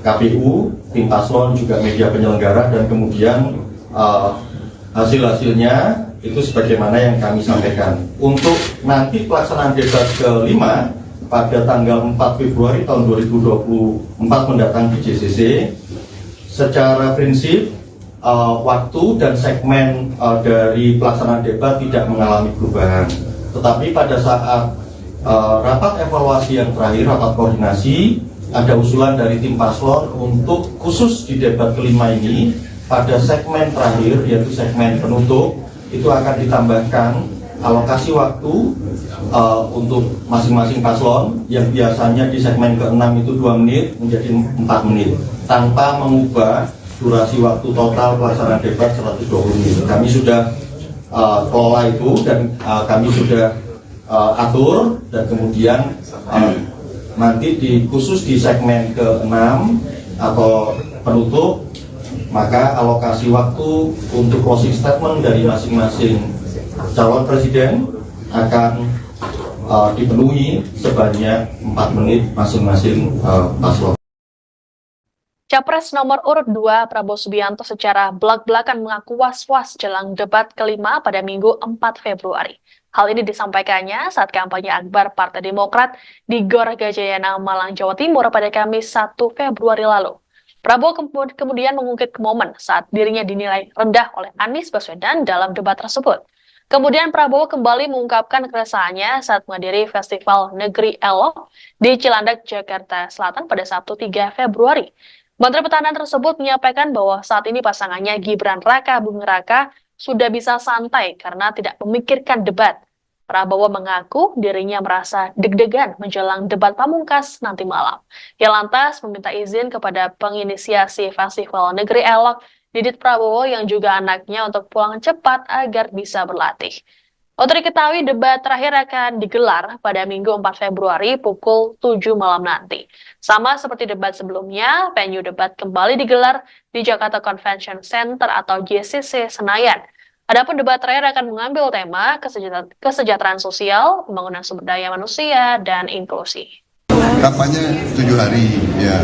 KPU, tim paslon, juga media penyelenggara, dan kemudian hasil-hasilnya itu sebagaimana yang kami sampaikan. Untuk nanti pelaksanaan debat kelima, pada tanggal 4 Februari tahun 2024 mendatang di JCC, secara prinsip waktu dan segmen dari pelaksanaan debat tidak mengalami perubahan. Tetapi pada saat rapat evaluasi yang terakhir, rapat koordinasi, ada usulan dari tim paslon untuk khusus di debat kelima ini, pada segmen terakhir, yaitu segmen penutup, itu akan ditambahkan alokasi waktu untuk masing-masing paslon yang biasanya di segmen ke-6 itu 2 menit menjadi 4 menit tanpa mengubah durasi waktu total pelaksanaan debat 120 menit. Kami sudah kelola itu dan kami sudah atur, dan kemudian nanti khusus di segmen ke-6 atau penutup, maka alokasi waktu untuk closing statement dari masing-masing calon presiden akan dipenuhi sebanyak 4 menit masing-masing paslon. Capres nomor urut 2 Prabowo Subianto secara belak-belakan mengaku was-was jelang debat kelima pada Minggu 4 Februari. Hal ini disampaikannya saat kampanye akbar Partai Demokrat di Gor Gajayana, Malang, Jawa Timur pada Kamis 1 Februari lalu. Prabowo kemudian mengungkit momen saat dirinya dinilai rendah oleh Anies Baswedan dalam debat tersebut. Kemudian Prabowo kembali mengungkapkan keresahannya saat menghadiri Festival Negeri Elok di Cilandak, Jakarta Selatan pada Sabtu 3 Februari. Menteri Pertahanan tersebut menyampaikan bahwa saat ini pasangannya Gibran Raka Buming Raka sudah bisa santai karena tidak memikirkan debat. Prabowo mengaku dirinya merasa deg-degan menjelang debat pamungkas nanti malam. Ia lantas meminta izin kepada penginisiasi Festival Negeri Elok, Didit Prabowo yang juga anaknya, untuk pulang cepat agar bisa berlatih. Untuk diketahui, debat terakhir akan digelar pada Minggu 4 Februari pukul 7 malam nanti. Sama seperti debat sebelumnya, venue debat kembali digelar di Jakarta Convention Center atau JCC Senayan. Adapun debat terakhir akan mengambil tema kesejahteraan sosial, pembangunan sumber daya manusia, dan inklusi. Kampanye 7 hari, ya.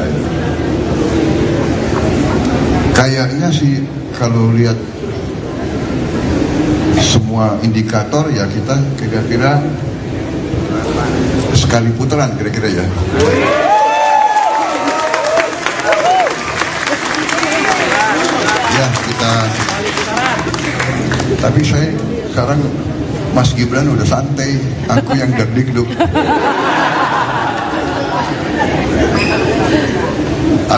Kayaknya sih kalau lihat semua indikator ya kita kira-kira sekali putaran kira-kira ya. Ya kita. Tapi saya sekarang Mas Gibran udah santai, aku yang deg-deg.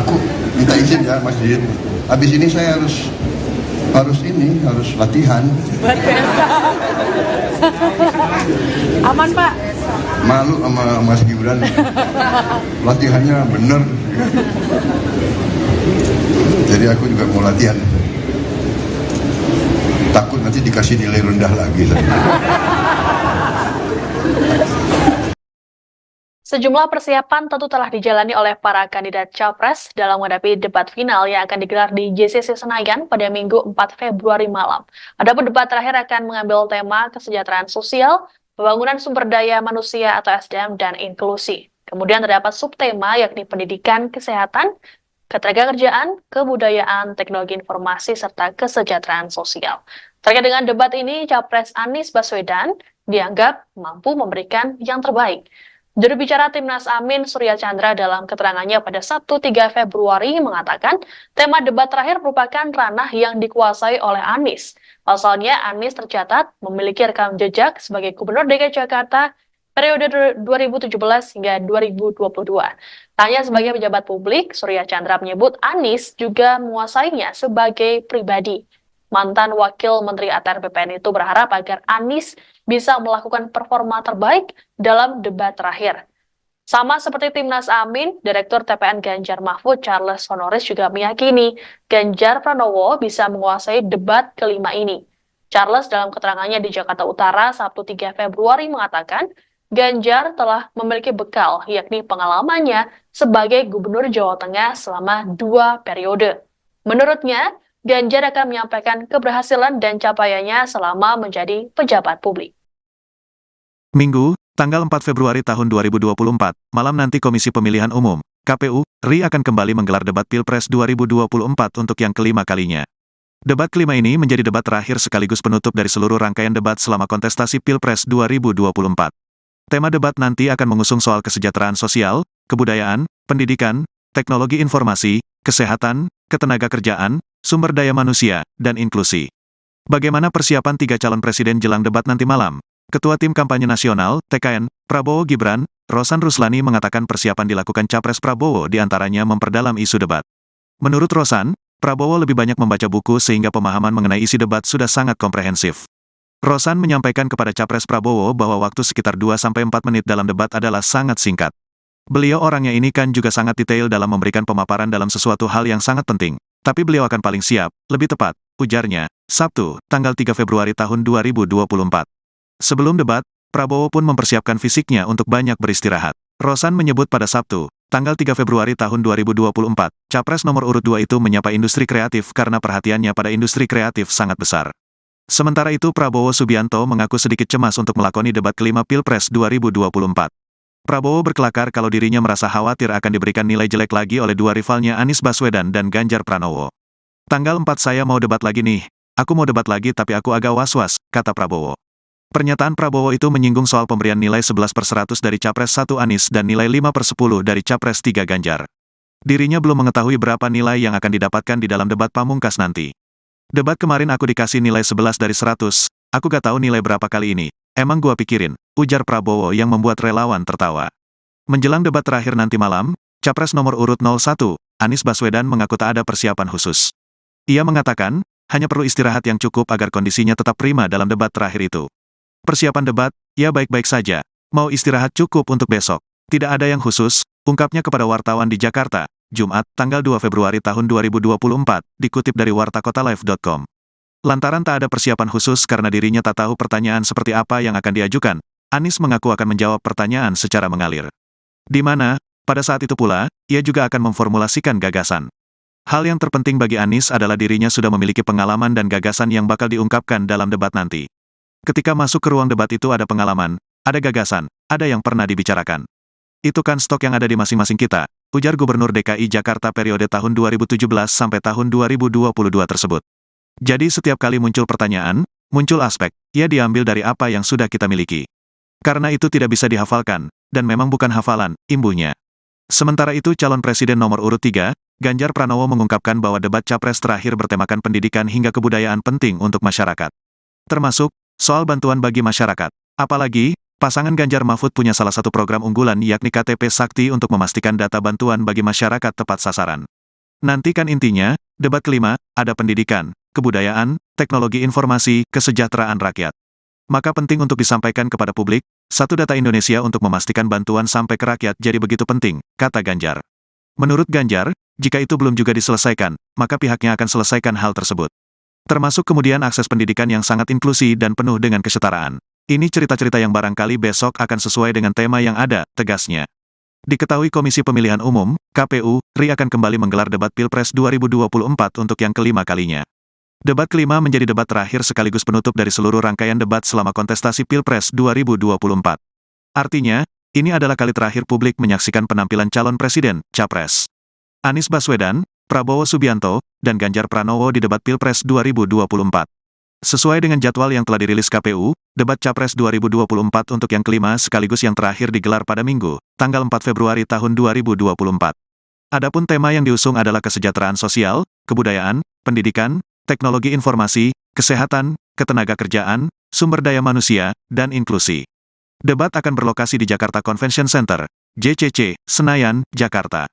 Aku minta izin ya Mas Didit. Habis ini saya harus latihan. Luar biasa. Aman Pak? Malu sama Mas Gibran. Latihannya bener. Jadi aku juga mau latihan. Takut nanti dikasih nilai rendah lagi. Sejumlah persiapan tentu telah dijalani oleh para kandidat capres dalam menghadapi debat final yang akan digelar di JCC Senayan pada Minggu 4 Februari malam. Adapun debat terakhir akan mengambil tema kesejahteraan sosial, pembangunan sumber daya manusia atau SDM, dan inklusi. Kemudian terdapat subtema yakni pendidikan, kesehatan, ketenagakerjaan, kebudayaan, teknologi informasi, serta kesejahteraan sosial. Terkait dengan debat ini, Capres Anies Baswedan dianggap mampu memberikan yang terbaik. Juru bicara Timnas Amin Surya Chandra dalam keterangannya pada Sabtu 3 Februari mengatakan tema debat terakhir merupakan ranah yang dikuasai oleh Anies. Pasalnya, Anies tercatat memiliki rekam jejak sebagai Gubernur DKI Jakarta periode 2017 hingga 2022. Tanya sebagai pejabat publik, Surya Chandra menyebut Anies juga menguasainya sebagai pribadi. Mantan Wakil Menteri ATR BPN itu berharap agar Anies bisa melakukan performa terbaik dalam debat terakhir. Sama seperti Timnas Amin, Direktur TPN Ganjar Mahfud Charles Honoris juga meyakini Ganjar Pranowo bisa menguasai debat kelima ini. Charles dalam keterangannya di Jakarta Utara Sabtu 3 Februari mengatakan Ganjar telah memiliki bekal, yakni pengalamannya sebagai Gubernur Jawa Tengah selama 2 periode. Menurutnya, Ganjar akan menyampaikan keberhasilan dan capaiannya selama menjadi pejabat publik. Minggu, tanggal 4 Februari tahun 2024, malam nanti Komisi Pemilihan Umum, KPU, RI akan kembali menggelar debat Pilpres 2024 untuk yang kelima kalinya. Debat kelima ini menjadi debat terakhir sekaligus penutup dari seluruh rangkaian debat selama kontestasi Pilpres 2024. Tema debat nanti akan mengusung soal kesejahteraan sosial, kebudayaan, pendidikan, teknologi informasi, kesehatan, ketenagakerjaan, sumber daya manusia, dan inklusi. Bagaimana persiapan 3 calon presiden jelang debat nanti malam? Ketua Tim Kampanye Nasional, TKN, Prabowo Gibran, Rosan Ruslani mengatakan persiapan dilakukan Capres Prabowo diantaranya memperdalam isu debat. Menurut Rosan, Prabowo lebih banyak membaca buku sehingga pemahaman mengenai isi debat sudah sangat komprehensif. Rosan menyampaikan kepada Capres Prabowo bahwa waktu sekitar 2-4 menit dalam debat adalah sangat singkat. Beliau orangnya ini kan juga sangat detail dalam memberikan pemaparan dalam sesuatu hal yang sangat penting. Tapi beliau akan paling siap, lebih tepat, ujarnya, Sabtu, tanggal 3 Februari tahun 2024. Sebelum debat, Prabowo pun mempersiapkan fisiknya untuk banyak beristirahat. Rosan menyebut pada Sabtu, tanggal 3 Februari tahun 2024, Capres nomor urut 2 itu menyapa industri kreatif karena perhatiannya pada industri kreatif sangat besar. Sementara itu Prabowo Subianto mengaku sedikit cemas untuk melakoni debat kelima Pilpres 2024. Prabowo berkelakar kalau dirinya merasa khawatir akan diberikan nilai jelek lagi oleh dua rivalnya Anies Baswedan dan Ganjar Pranowo. Tanggal 4 saya mau debat lagi nih, aku mau debat lagi tapi aku agak was-was, kata Prabowo. Pernyataan Prabowo itu menyinggung soal pemberian nilai 11/100 dari Capres 1 Anies dan nilai 5/10 dari Capres 3 Ganjar. Dirinya belum mengetahui berapa nilai yang akan didapatkan di dalam debat pamungkas nanti. Debat kemarin aku dikasih nilai 11 dari 100, aku gak tahu nilai berapa kali ini. Emang gua pikirin, ujar Prabowo yang membuat relawan tertawa. Menjelang debat terakhir nanti malam, Capres nomor urut 01, Anies Baswedan mengaku tak ada persiapan khusus. Ia mengatakan, hanya perlu istirahat yang cukup agar kondisinya tetap prima dalam debat terakhir itu. Persiapan debat, ya baik-baik saja, mau istirahat cukup untuk besok. Tidak ada yang khusus, ungkapnya kepada wartawan di Jakarta, Jumat, tanggal 2 Februari tahun 2024, dikutip dari wartakotalive.com. Lantaran tak ada persiapan khusus karena dirinya tak tahu pertanyaan seperti apa yang akan diajukan, Anies mengaku akan menjawab pertanyaan secara mengalir. Di mana, pada saat itu pula, ia juga akan memformulasikan gagasan. Hal yang terpenting bagi Anies adalah dirinya sudah memiliki pengalaman dan gagasan yang bakal diungkapkan dalam debat nanti. Ketika masuk ke ruang debat itu ada pengalaman, ada gagasan, ada yang pernah dibicarakan. Itu kan stok yang ada di masing-masing kita, ujar Gubernur DKI Jakarta periode tahun 2017 sampai tahun 2022 tersebut. Jadi setiap kali muncul pertanyaan, muncul aspek, ia diambil dari apa yang sudah kita miliki. Karena itu tidak bisa dihafalkan, dan memang bukan hafalan, imbuhnya. Sementara itu calon presiden nomor urut 3, Ganjar Pranowo mengungkapkan bahwa debat Capres terakhir bertemakan pendidikan hingga kebudayaan penting untuk masyarakat. Termasuk, soal bantuan bagi masyarakat. Apalagi, pasangan Ganjar Mahfud punya salah satu program unggulan yakni KTP Sakti untuk memastikan data bantuan bagi masyarakat tepat sasaran. Nanti kan intinya, debat kelima, ada pendidikan, kebudayaan, teknologi informasi, kesejahteraan rakyat. Maka penting untuk disampaikan kepada publik, satu data Indonesia untuk memastikan bantuan sampai ke rakyat jadi begitu penting, kata Ganjar. Menurut Ganjar, jika itu belum juga diselesaikan, maka pihaknya akan selesaikan hal tersebut. Termasuk kemudian akses pendidikan yang sangat inklusi dan penuh dengan kesetaraan. Ini cerita-cerita yang barangkali besok akan sesuai dengan tema yang ada, tegasnya. Diketahui Komisi Pemilihan Umum, KPU, RI akan kembali menggelar debat Pilpres 2024 untuk yang kelima kalinya. Debat kelima menjadi debat terakhir sekaligus penutup dari seluruh rangkaian debat selama kontestasi Pilpres 2024. Artinya, ini adalah kali terakhir publik menyaksikan penampilan calon presiden, Capres. Anies Baswedan, Prabowo Subianto, dan Ganjar Pranowo di debat Pilpres 2024. Sesuai dengan jadwal yang telah dirilis KPU, debat Capres 2024 untuk yang kelima sekaligus yang terakhir digelar pada Minggu, tanggal 4 Februari tahun 2024. Adapun tema yang diusung adalah kesejahteraan sosial, kebudayaan, pendidikan, teknologi informasi, kesehatan, ketenagakerjaan, sumber daya manusia, dan inklusi. Debat akan berlokasi di Jakarta Convention Center, JCC, Senayan, Jakarta.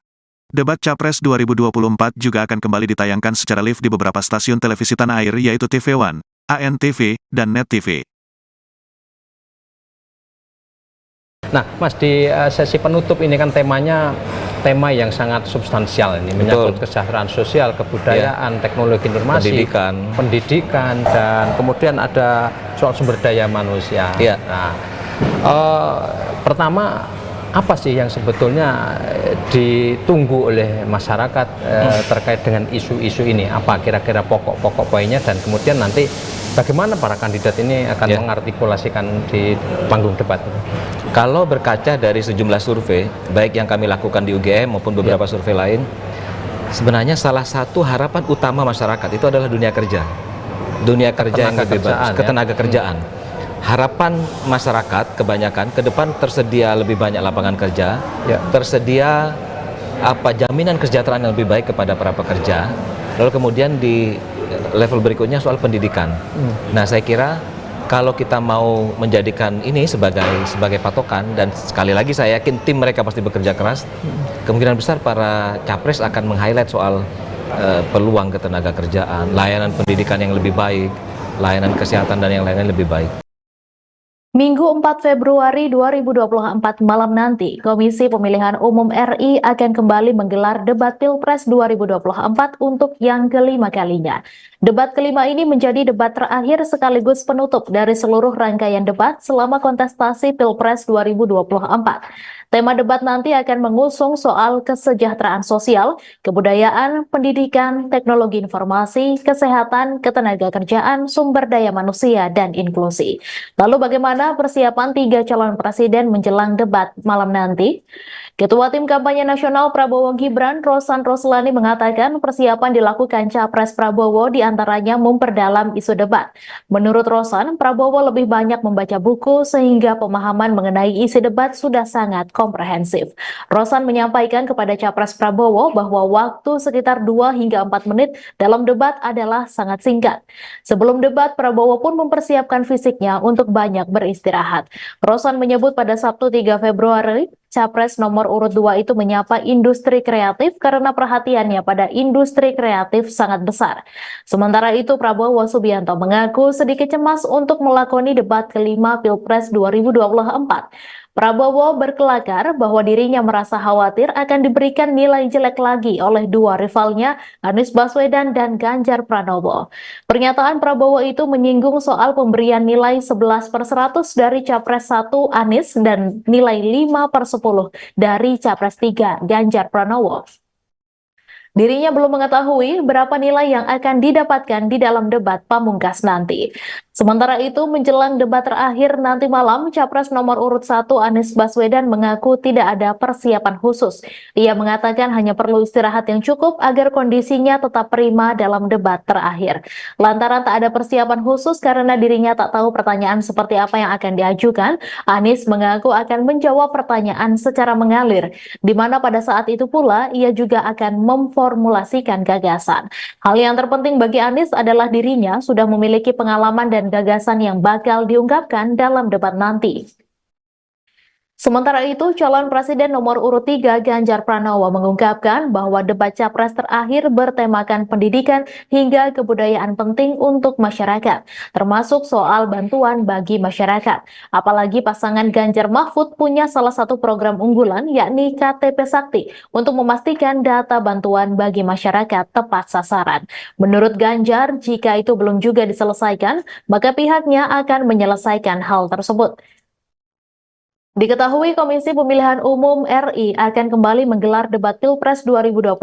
Debat Capres 2024 juga akan kembali ditayangkan secara live di beberapa stasiun televisi tanah air yaitu TV One, ANTV, dan Net TV. Nah, Mas, di sesi penutup ini kan temanya tema yang sangat substansial ini, menyangkut kesejahteraan sosial, kebudayaan, teknologi informasi, pendidikan, dan kemudian ada soal sumber daya manusia. Nah, pertama, apa sih yang sebetulnya ditunggu oleh masyarakat terkait dengan isu-isu ini? Apa kira-kira pokok-pokok poinnya, dan kemudian nanti bagaimana para kandidat ini akan mengartikulasikan di panggung debat? Kalau berkaca dari sejumlah survei, baik yang kami lakukan di UGM maupun beberapa survei lain, sebenarnya salah satu harapan utama masyarakat itu adalah dunia kerja. Dunia kerja yang lebih bagus, ketenaga kerjaan. Harapan masyarakat kebanyakan ke depan tersedia lebih banyak lapangan kerja, tersedia jaminan kesejahteraan yang lebih baik kepada para pekerja. Lalu kemudian di level berikutnya soal pendidikan. Nah, saya kira kalau kita mau menjadikan ini sebagai patokan, dan sekali lagi saya yakin tim mereka pasti bekerja keras, kemungkinan besar para capres akan meng-highlight soal peluang ketenaga kerjaan, layanan pendidikan yang lebih baik, layanan kesehatan, dan yang lainnya lebih baik. Minggu 4 Februari 2024 malam nanti, Komisi Pemilihan Umum RI akan kembali menggelar debat Pilpres 2024 untuk yang kelima kalinya. Debat kelima ini menjadi debat terakhir sekaligus penutup dari seluruh rangkaian debat selama kontestasi Pilpres 2024. Tema debat nanti akan mengusung soal kesejahteraan sosial, kebudayaan, pendidikan, teknologi informasi, kesehatan, ketenagakerjaan, sumber daya manusia, dan inklusi. Lalu bagaimana persiapan 3 calon presiden menjelang debat malam nanti? Ketua Tim Kampanye Nasional Prabowo Gibran, Rosan Roslani, mengatakan persiapan dilakukan Capres Prabowo diantaranya memperdalam isu debat. Menurut Rosan, Prabowo lebih banyak membaca buku sehingga pemahaman mengenai isi debat sudah sangat komprehensif. Rosan menyampaikan kepada Capres Prabowo bahwa waktu sekitar 2 hingga 4 menit dalam debat adalah sangat singkat. Sebelum debat, Prabowo pun mempersiapkan fisiknya untuk banyak beristirahat. Rosan menyebut pada Sabtu 3 Februari, Capres nomor urut 2 itu menyapa industri kreatif karena perhatiannya pada industri kreatif sangat besar. Sementara itu, Prabowo Subianto mengaku sedikit cemas untuk melakoni debat kelima Pilpres 2024. Prabowo berkelakar bahwa dirinya merasa khawatir akan diberikan nilai jelek lagi oleh dua rivalnya, Anies Baswedan dan Ganjar Pranowo. Pernyataan Prabowo itu menyinggung soal pemberian nilai 11/100 dari Capres 1 Anies dan nilai 5/10 dari Capres 3 Ganjar Pranowo. Dirinya belum mengetahui berapa nilai yang akan didapatkan di dalam debat pamungkas nanti. Sementara itu, menjelang debat terakhir nanti malam, Capres nomor urut 1 Anies Baswedan mengaku tidak ada persiapan khusus. Ia mengatakan hanya perlu istirahat yang cukup agar kondisinya tetap prima dalam debat terakhir. Lantaran tak ada persiapan khusus karena dirinya tak tahu pertanyaan seperti apa yang akan diajukan, Anies mengaku akan menjawab pertanyaan secara mengalir, di mana pada saat itu pula ia juga akan memformulasikan gagasan. Hal yang terpenting bagi Anies adalah dirinya sudah memiliki pengalaman dan gagasan yang bakal diungkapkan dalam debat nanti. Sementara itu, calon presiden nomor urut 3 Ganjar Pranowo mengungkapkan bahwa debat Capres terakhir bertemakan pendidikan hingga kebudayaan penting untuk masyarakat, termasuk soal bantuan bagi masyarakat. Apalagi pasangan Ganjar Mahfud punya salah satu program unggulan, yakni KTP Sakti, untuk memastikan data bantuan bagi masyarakat tepat sasaran. Menurut Ganjar, jika itu belum juga diselesaikan, maka pihaknya akan menyelesaikan hal tersebut. Diketahui Komisi Pemilihan Umum RI akan kembali menggelar debat Pilpres 2024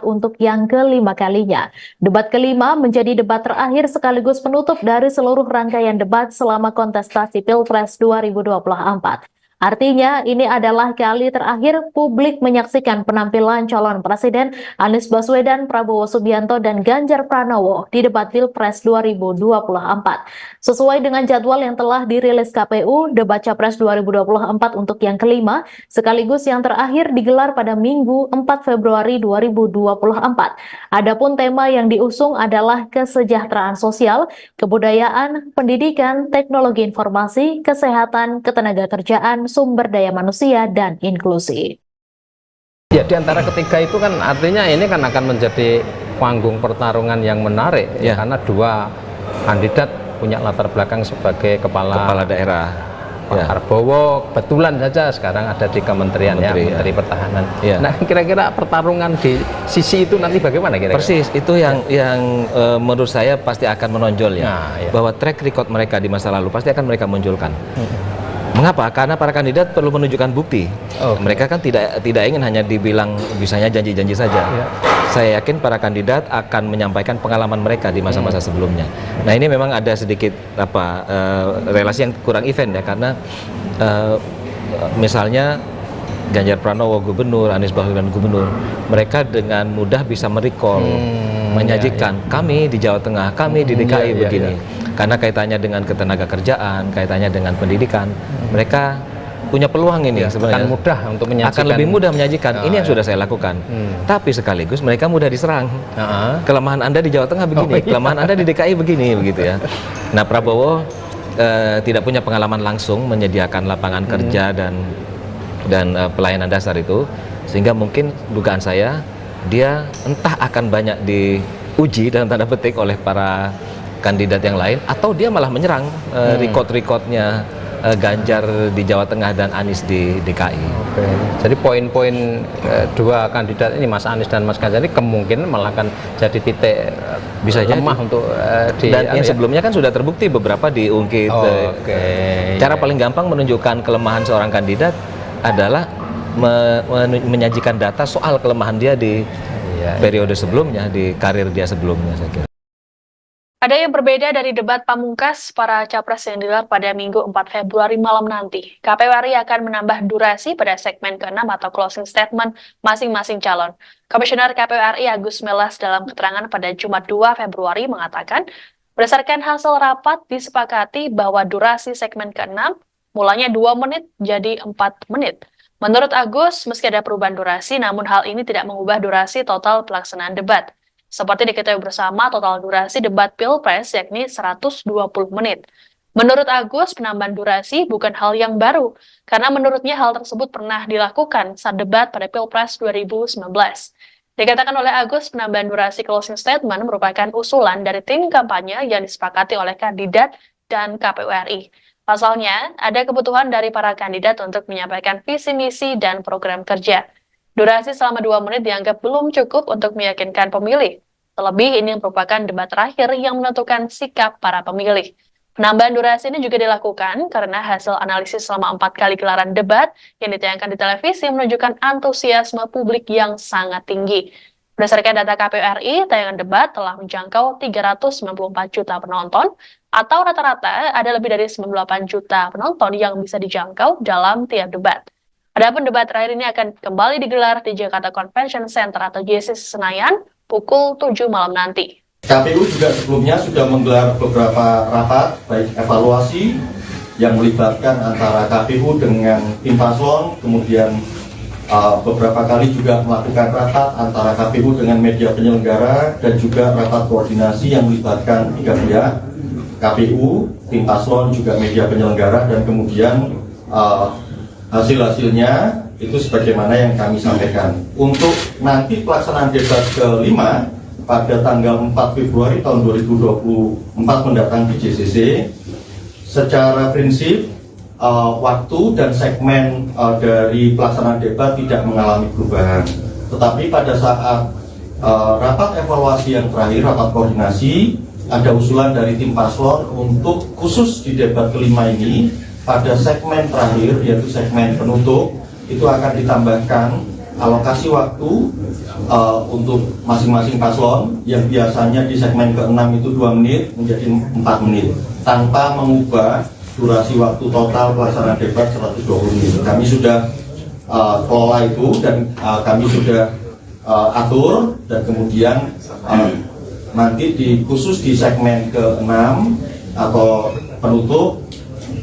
untuk yang kelima kalinya. Debat kelima menjadi debat terakhir sekaligus penutup dari seluruh rangkaian debat selama kontestasi Pilpres 2024. Artinya, ini adalah kali terakhir publik menyaksikan penampilan calon Presiden Anies Baswedan, Prabowo Subianto, dan Ganjar Pranowo di debat Pilpres 2024. Sesuai dengan jadwal yang telah dirilis KPU, debat Capres 2024 untuk yang kelima, sekaligus yang terakhir digelar pada Minggu 4 Februari 2024. Adapun tema yang diusung adalah kesejahteraan sosial, kebudayaan, pendidikan, teknologi informasi, kesehatan, ketenagakerjaan, sumber daya manusia, dan inklusi. Ya, di antara ketiga itu kan artinya ini kan akan menjadi panggung pertarungan yang menarik ya, karena dua kandidat punya latar belakang sebagai kepala daerah. Pak Prabowo kebetulan saja sekarang ada di kementerian Menteri Pertahanan. Ya. Nah, kira-kira pertarungan di sisi itu nanti bagaimana kira-kira? Persis, itu yang menurut saya pasti akan menonjol ya. Bahwa track record mereka di masa lalu pasti akan mereka munculkan. Mengapa? Karena para kandidat perlu menunjukkan bukti. Mereka kan tidak ingin hanya dibilang bisanya janji-janji saja. Saya yakin para kandidat akan menyampaikan pengalaman mereka di masa-masa sebelumnya. Nah, ini memang ada sedikit relasi yang kurang event ya, karena misalnya Ganjar Pranowo gubernur, Anies Baswedan gubernur, mereka dengan mudah bisa merecall, menyajikan kami di Jawa Tengah, kami di DKI begini. Karena kaitannya dengan ketenagakerjaan, kaitannya dengan pendidikan, mereka punya peluang ini sebenarnya. Akan mudah untuk menyajikan. Akan lebih mudah menyajikan. Ini yang sudah saya lakukan. Tapi sekaligus mereka mudah diserang. Kelemahan Anda di Jawa Tengah begini, kelemahan Anda di DKI begini, begitu ya. Nah, Prabowo tidak punya pengalaman langsung menyediakan lapangan kerja dan pelayanan dasar itu, sehingga mungkin dugaan saya dia entah akan banyak diuji dalam tanda petik oleh para kandidat yang lain, atau dia malah menyerang record-recordnya Ganjar di Jawa Tengah dan Anies di DKI. Jadi poin-poin dua kandidat ini, Mas Anies dan Mas Ganjar, ini kemungkinan malah akan jadi titik bisa lemah jadi. Untuk dan yang sebelumnya kan sudah terbukti beberapa diungkit. Cara paling gampang menunjukkan kelemahan seorang kandidat adalah menyajikan data soal kelemahan dia di periode sebelumnya, di karir dia sebelumnya, saya kira. Ada yang berbeda dari debat pamungkas para capres yang digelar pada Minggu 4 Februari malam nanti. KPU RI akan menambah durasi pada segmen ke-6 atau closing statement masing-masing calon. Komisioner KPU RI Agus Melas dalam keterangan pada Jumat 2 Februari mengatakan, berdasarkan hasil rapat disepakati bahwa durasi segmen ke-6 mulanya 2 menit jadi 4 menit. Menurut Agus, meski ada perubahan durasi, namun hal ini tidak mengubah durasi total pelaksanaan debat. Seperti diketahui bersama, total durasi debat Pilpres yakni 120 menit. Menurut Agus, penambahan durasi bukan hal yang baru, karena menurutnya hal tersebut pernah dilakukan saat debat pada Pilpres 2019. Dikatakan oleh Agus, penambahan durasi closing statement merupakan usulan dari tim kampanye yang disepakati oleh kandidat dan KPU RI. Pasalnya, ada kebutuhan dari para kandidat untuk menyampaikan visi misi dan program kerja. Durasi selama 2 menit dianggap belum cukup untuk meyakinkan pemilih. Terlebih, ini merupakan debat terakhir yang menentukan sikap para pemilih. Penambahan durasi ini juga dilakukan karena hasil analisis selama 4 kali gelaran debat yang ditayangkan di televisi menunjukkan antusiasme publik yang sangat tinggi. Berdasarkan data KPU RI, tayangan debat telah menjangkau 394 juta penonton, atau rata-rata ada lebih dari 98 juta penonton yang bisa dijangkau dalam tiap debat. Adapun debat terakhir ini akan kembali digelar di Jakarta Convention Center atau JCC Senayan pukul 7 malam nanti. KPU juga sebelumnya sudah menggelar beberapa rapat, baik evaluasi yang melibatkan antara KPU dengan tim paslon, kemudian beberapa kali juga melakukan rapat antara KPU dengan media penyelenggara, dan juga rapat koordinasi yang melibatkan 3 pihak, KPU, tim paslon, juga media penyelenggara, dan kemudian hasil-hasilnya itu sebagaimana yang kami sampaikan. Untuk nanti pelaksanaan debat kelima pada tanggal 4 Februari tahun 2024 mendatang di JCC, secara prinsip waktu dan segmen dari pelaksanaan debat tidak mengalami perubahan. Tetapi pada saat rapat evaluasi yang terakhir, rapat koordinasi, ada usulan dari tim paslon untuk khusus di debat kelima ini, pada segmen terakhir, yaitu segmen penutup, itu akan ditambahkan alokasi waktu untuk masing-masing paslon, yang biasanya di segmen ke-6 itu 2 menit menjadi 4 menit, tanpa mengubah durasi waktu total pelaksanaan debat 120 menit. Kami sudah kelola itu dan kami sudah atur, dan kemudian nanti khusus di segmen ke-6 atau penutup,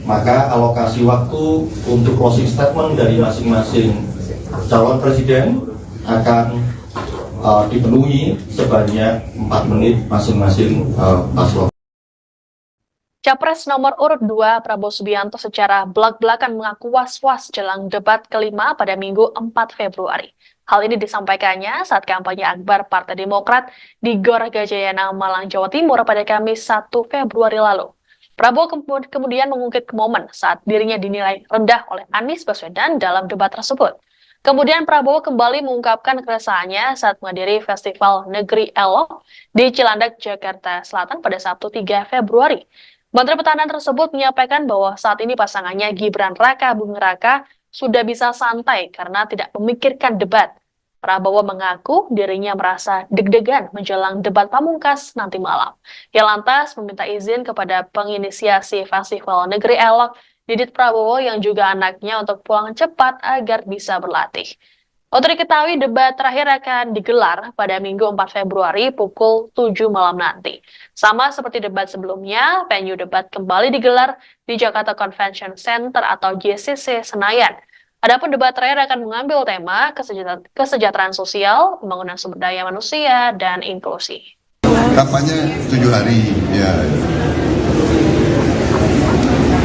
maka alokasi waktu untuk closing statement dari masing-masing calon presiden akan dipenuhi sebanyak 4 menit masing-masing paslon. Capres nomor urut 2 Prabowo Subianto secara belak-belakan mengaku was-was jelang debat kelima pada Minggu 4 Februari. Hal ini disampaikannya saat kampanye akbar Partai Demokrat di Gor Gajayana, Malang, Jawa Timur pada Kamis 1 Februari lalu. Prabowo kemudian mengungkit momen saat dirinya dinilai rendah oleh Anies Baswedan dalam debat tersebut. Kemudian Prabowo kembali mengungkapkan keresahannya saat menghadiri Festival Negeri Elok di Cilandak, Jakarta Selatan pada Sabtu 3 Februari. Menteri Pertahanan tersebut menyampaikan bahwa saat ini pasangannya Gibran Raka Buming Raka sudah bisa santai karena tidak memikirkan debat. Prabowo mengaku dirinya merasa deg-degan menjelang debat pamungkas nanti malam. Ia lantas meminta izin kepada penginisiasi Festival Negeri Elok, Didit Prabowo yang juga anaknya, untuk pulang cepat agar bisa berlatih. Untuk diketahui, debat terakhir akan digelar pada Minggu 4 Februari pukul 7 malam nanti. Sama seperti debat sebelumnya, venue debat kembali digelar di Jakarta Convention Center atau JCC Senayan. Adapun debat terakhir akan mengambil tema kesejahteraan sosial, pembangunan sumber daya manusia, dan inklusi. Kampanye 7 hari, ya.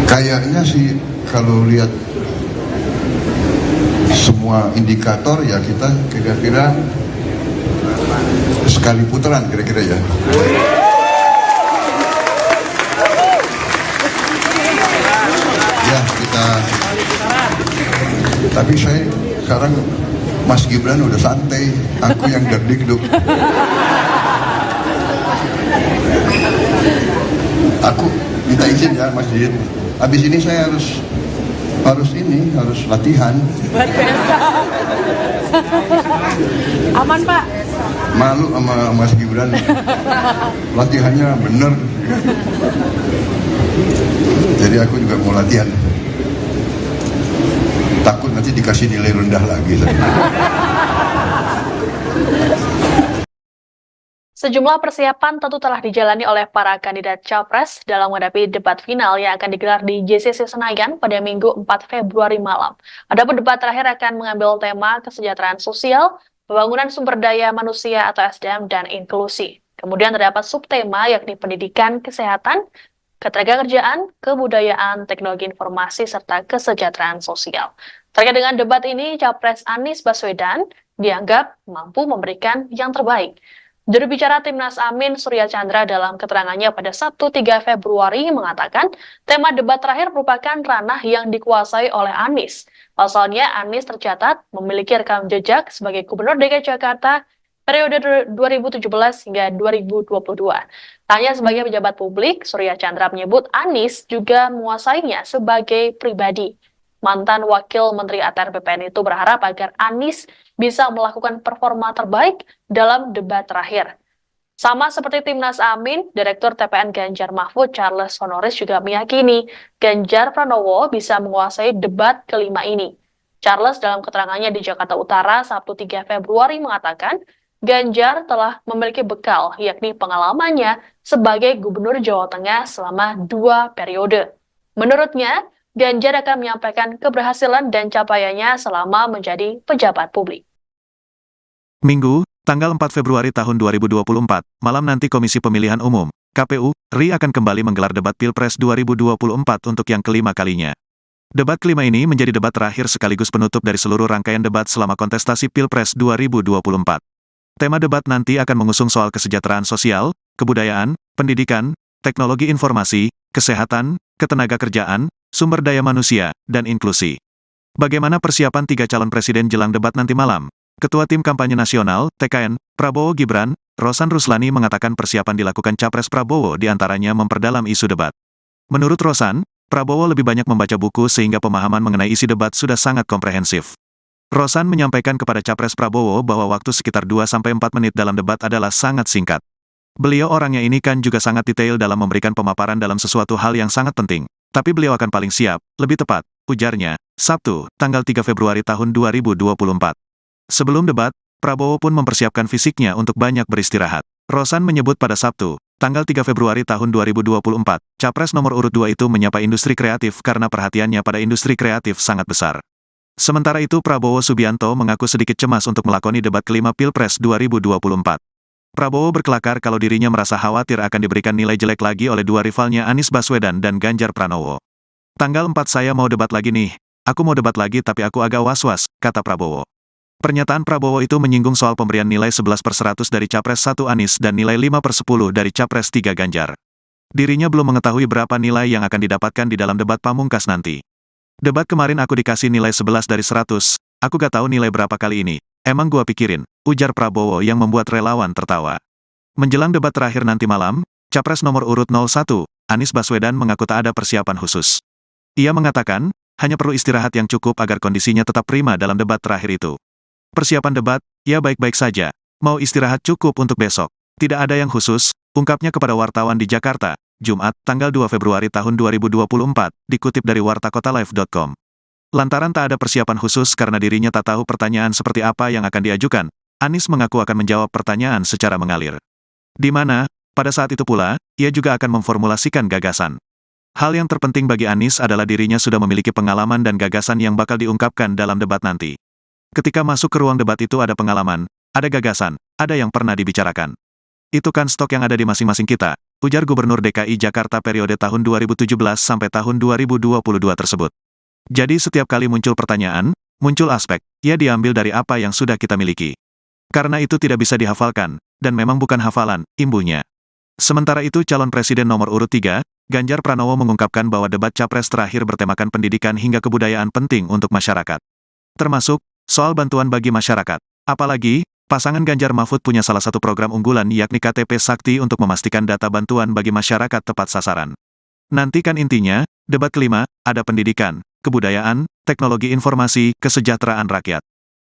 Kayaknya sih kalau lihat semua indikator ya kita kira-kira sekali putaran kira-kira ya. Ya kita. Tapi saya sekarang Mas Gibran udah santai, aku yang deg-deg. Aku minta izin ya Mas Didit. Habis ini saya harus latihan. Luar biasa. Aman Pak. Malu sama Mas Gibran. Latihannya bener. Jadi aku juga mau latihan. Takut nanti dikasih nilai rendah lagi. Sejumlah persiapan tentu telah dijalani oleh para kandidat capres dalam menghadapi debat final yang akan digelar di JCC Senayan pada Minggu 4 Februari malam. Adapun debat terakhir akan mengambil tema kesejahteraan sosial, pembangunan sumber daya manusia atau SDM, dan inklusi. Kemudian terdapat subtema yakni pendidikan, kesehatan, ketenagakerjaan, kebudayaan, teknologi informasi, serta kesejahteraan sosial. Terkait dengan debat ini, Capres Anies Baswedan dianggap mampu memberikan yang terbaik. Juru bicara Timnas Amin Surya Chandra dalam keterangannya pada Sabtu 3 Februari mengatakan tema debat terakhir merupakan ranah yang dikuasai oleh Anies. Pasalnya, Anies tercatat memiliki rekam jejak sebagai Gubernur DKI Jakarta periode 2017 hingga 2022. Tanya sebagai pejabat publik, Surya Chandra menyebut Anies juga menguasainya sebagai pribadi. Mantan Wakil Menteri ATR BPN itu berharap agar Anies bisa melakukan performa terbaik dalam debat terakhir. Sama seperti Timnas Amin, Direktur TPN Ganjar Mahfud Charles Honoris juga meyakini Ganjar Pranowo bisa menguasai debat kelima ini. Charles dalam keterangannya di Jakarta Utara Sabtu 3 Februari mengatakan Ganjar telah memiliki bekal, yakni pengalamannya sebagai Gubernur Jawa Tengah selama 2 periode. Menurutnya, Ganjar akan menyampaikan keberhasilan dan capaiannya selama menjadi pejabat publik. Minggu, tanggal 4 Februari tahun 2024, malam nanti Komisi Pemilihan Umum, KPU, RI akan kembali menggelar debat Pilpres 2024 untuk yang kelima kalinya. Debat kelima ini menjadi debat terakhir sekaligus penutup dari seluruh rangkaian debat selama kontestasi Pilpres 2024. Tema debat nanti akan mengusung soal kesejahteraan sosial, kebudayaan, pendidikan, teknologi informasi, kesehatan, ketenagakerjaan, sumber daya manusia, dan inklusi. Bagaimana persiapan 3 calon presiden jelang debat nanti malam? Ketua Tim Kampanye Nasional, TKN, Prabowo Gibran, Rosan Ruslani mengatakan persiapan dilakukan Capres Prabowo diantaranya memperdalam isu debat. Menurut Rosan, Prabowo lebih banyak membaca buku sehingga pemahaman mengenai isi debat sudah sangat komprehensif. Rosan menyampaikan kepada Capres Prabowo bahwa waktu sekitar 2-4 menit dalam debat adalah sangat singkat. Beliau orangnya ini kan juga sangat detail dalam memberikan pemaparan dalam sesuatu hal yang sangat penting. Tapi beliau akan paling siap, lebih tepat, ujarnya, Sabtu, tanggal 3 Februari tahun 2024. Sebelum debat, Prabowo pun mempersiapkan fisiknya untuk banyak beristirahat. Rosan menyebut pada Sabtu, tanggal 3 Februari tahun 2024, Capres nomor urut 2 itu menyapa industri kreatif karena perhatiannya pada industri kreatif sangat besar. Sementara itu Prabowo Subianto mengaku sedikit cemas untuk melakoni debat kelima Pilpres 2024. Prabowo berkelakar kalau dirinya merasa khawatir akan diberikan nilai jelek lagi oleh dua rivalnya Anies Baswedan dan Ganjar Pranowo. Tanggal 4 saya mau debat lagi nih, aku mau debat lagi tapi aku agak was-was, kata Prabowo. Pernyataan Prabowo itu menyinggung soal pemberian nilai 11/100 dari Capres 1 Anies dan nilai 5/10 dari Capres 3 Ganjar. Dirinya belum mengetahui berapa nilai yang akan didapatkan di dalam debat pamungkas nanti. Debat kemarin aku dikasih nilai 11 dari 100, aku gak tahu nilai berapa kali ini. Emang gua pikirin, ujar Prabowo yang membuat relawan tertawa. Menjelang debat terakhir nanti malam, Capres nomor urut 01, Anies Baswedan mengaku tak ada persiapan khusus. Ia mengatakan, hanya perlu istirahat yang cukup agar kondisinya tetap prima dalam debat terakhir itu. Persiapan debat, ya baik-baik saja. Mau istirahat cukup untuk besok. Tidak ada yang khusus, ungkapnya kepada wartawan di Jakarta, Jumat, tanggal 2 Februari tahun 2024, dikutip dari wartakotalive.com. Lantaran tak ada persiapan khusus karena dirinya tak tahu pertanyaan seperti apa yang akan diajukan, Anies mengaku akan menjawab pertanyaan secara mengalir. Di mana, pada saat itu pula, ia juga akan memformulasikan gagasan. Hal yang terpenting bagi Anies adalah dirinya sudah memiliki pengalaman dan gagasan yang bakal diungkapkan dalam debat nanti. Ketika masuk ke ruang debat itu ada pengalaman, ada gagasan, ada yang pernah dibicarakan. Itu kan stok yang ada di masing-masing kita, ujar Gubernur DKI Jakarta periode tahun 2017 sampai tahun 2022 tersebut. Jadi setiap kali muncul pertanyaan, muncul aspek, ia diambil dari apa yang sudah kita miliki. Karena itu tidak bisa dihafalkan, dan memang bukan hafalan, imbuhnya. Sementara itu calon presiden nomor urut 3, Ganjar Pranowo mengungkapkan bahwa debat Capres terakhir bertemakan pendidikan hingga kebudayaan penting untuk masyarakat. Termasuk, soal bantuan bagi masyarakat. Apalagi, pasangan Ganjar Mahfud punya salah satu program unggulan yakni KTP Sakti untuk memastikan data bantuan bagi masyarakat tepat sasaran. Nantikan intinya, debat kelima, ada pendidikan, kebudayaan, teknologi informasi, kesejahteraan rakyat.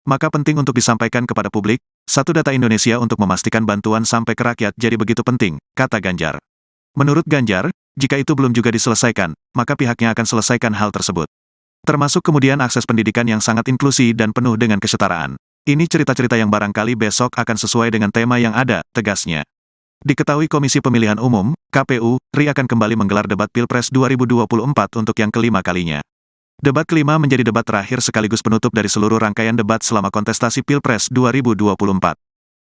Maka penting untuk disampaikan kepada publik, satu data Indonesia untuk memastikan bantuan sampai ke rakyat jadi begitu penting, kata Ganjar. Menurut Ganjar, jika itu belum juga diselesaikan, maka pihaknya akan selesaikan hal tersebut. Termasuk kemudian akses pendidikan yang sangat inklusi dan penuh dengan kesetaraan. Ini cerita-cerita yang barangkali besok akan sesuai dengan tema yang ada, tegasnya. Diketahui Komisi Pemilihan Umum, KPU, RI akan kembali menggelar debat Pilpres 2024 untuk yang kelima kalinya. Debat kelima menjadi debat terakhir sekaligus penutup dari seluruh rangkaian debat selama kontestasi Pilpres 2024.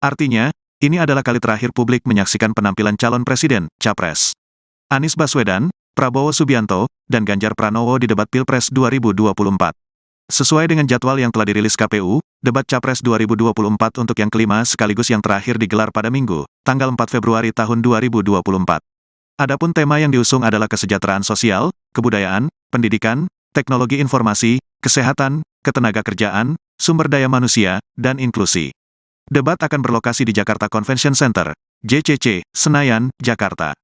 Artinya, ini adalah kali terakhir publik menyaksikan penampilan calon presiden, Capres. Anies Baswedan, Prabowo Subianto, dan Ganjar Pranowo di debat Pilpres 2024. Sesuai dengan jadwal yang telah dirilis KPU, debat Capres 2024 untuk yang kelima sekaligus yang terakhir digelar pada Minggu, tanggal 4 Februari tahun 2024. Adapun tema yang diusung adalah kesejahteraan sosial, kebudayaan, pendidikan, teknologi informasi, kesehatan, ketenagakerjaan, sumber daya manusia, dan inklusi. Debat akan berlokasi di Jakarta Convention Center, JCC, Senayan, Jakarta.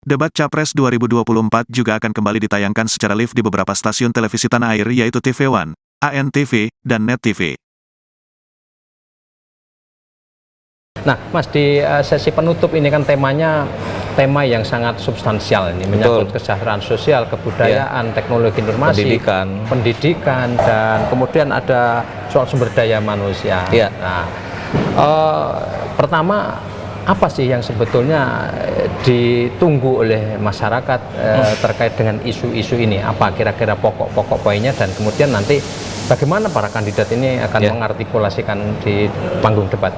Debat Capres 2024 juga akan kembali ditayangkan secara live di beberapa stasiun televisi tanah air yaitu TV One, ANTV, dan Net TV. Nah, Mas, di sesi penutup ini kan temanya tema yang sangat substansial ini, menyangkut kesejahteraan sosial, kebudayaan, teknologi informasi, pendidikan, dan kemudian ada soal sumber daya manusia. Nah, pertama, apa sih yang sebetulnya ditunggu oleh masyarakat terkait dengan isu-isu ini? Apa kira-kira pokok-pokok poinnya, dan kemudian nanti bagaimana para kandidat ini akan mengartikulasikan di panggung debat?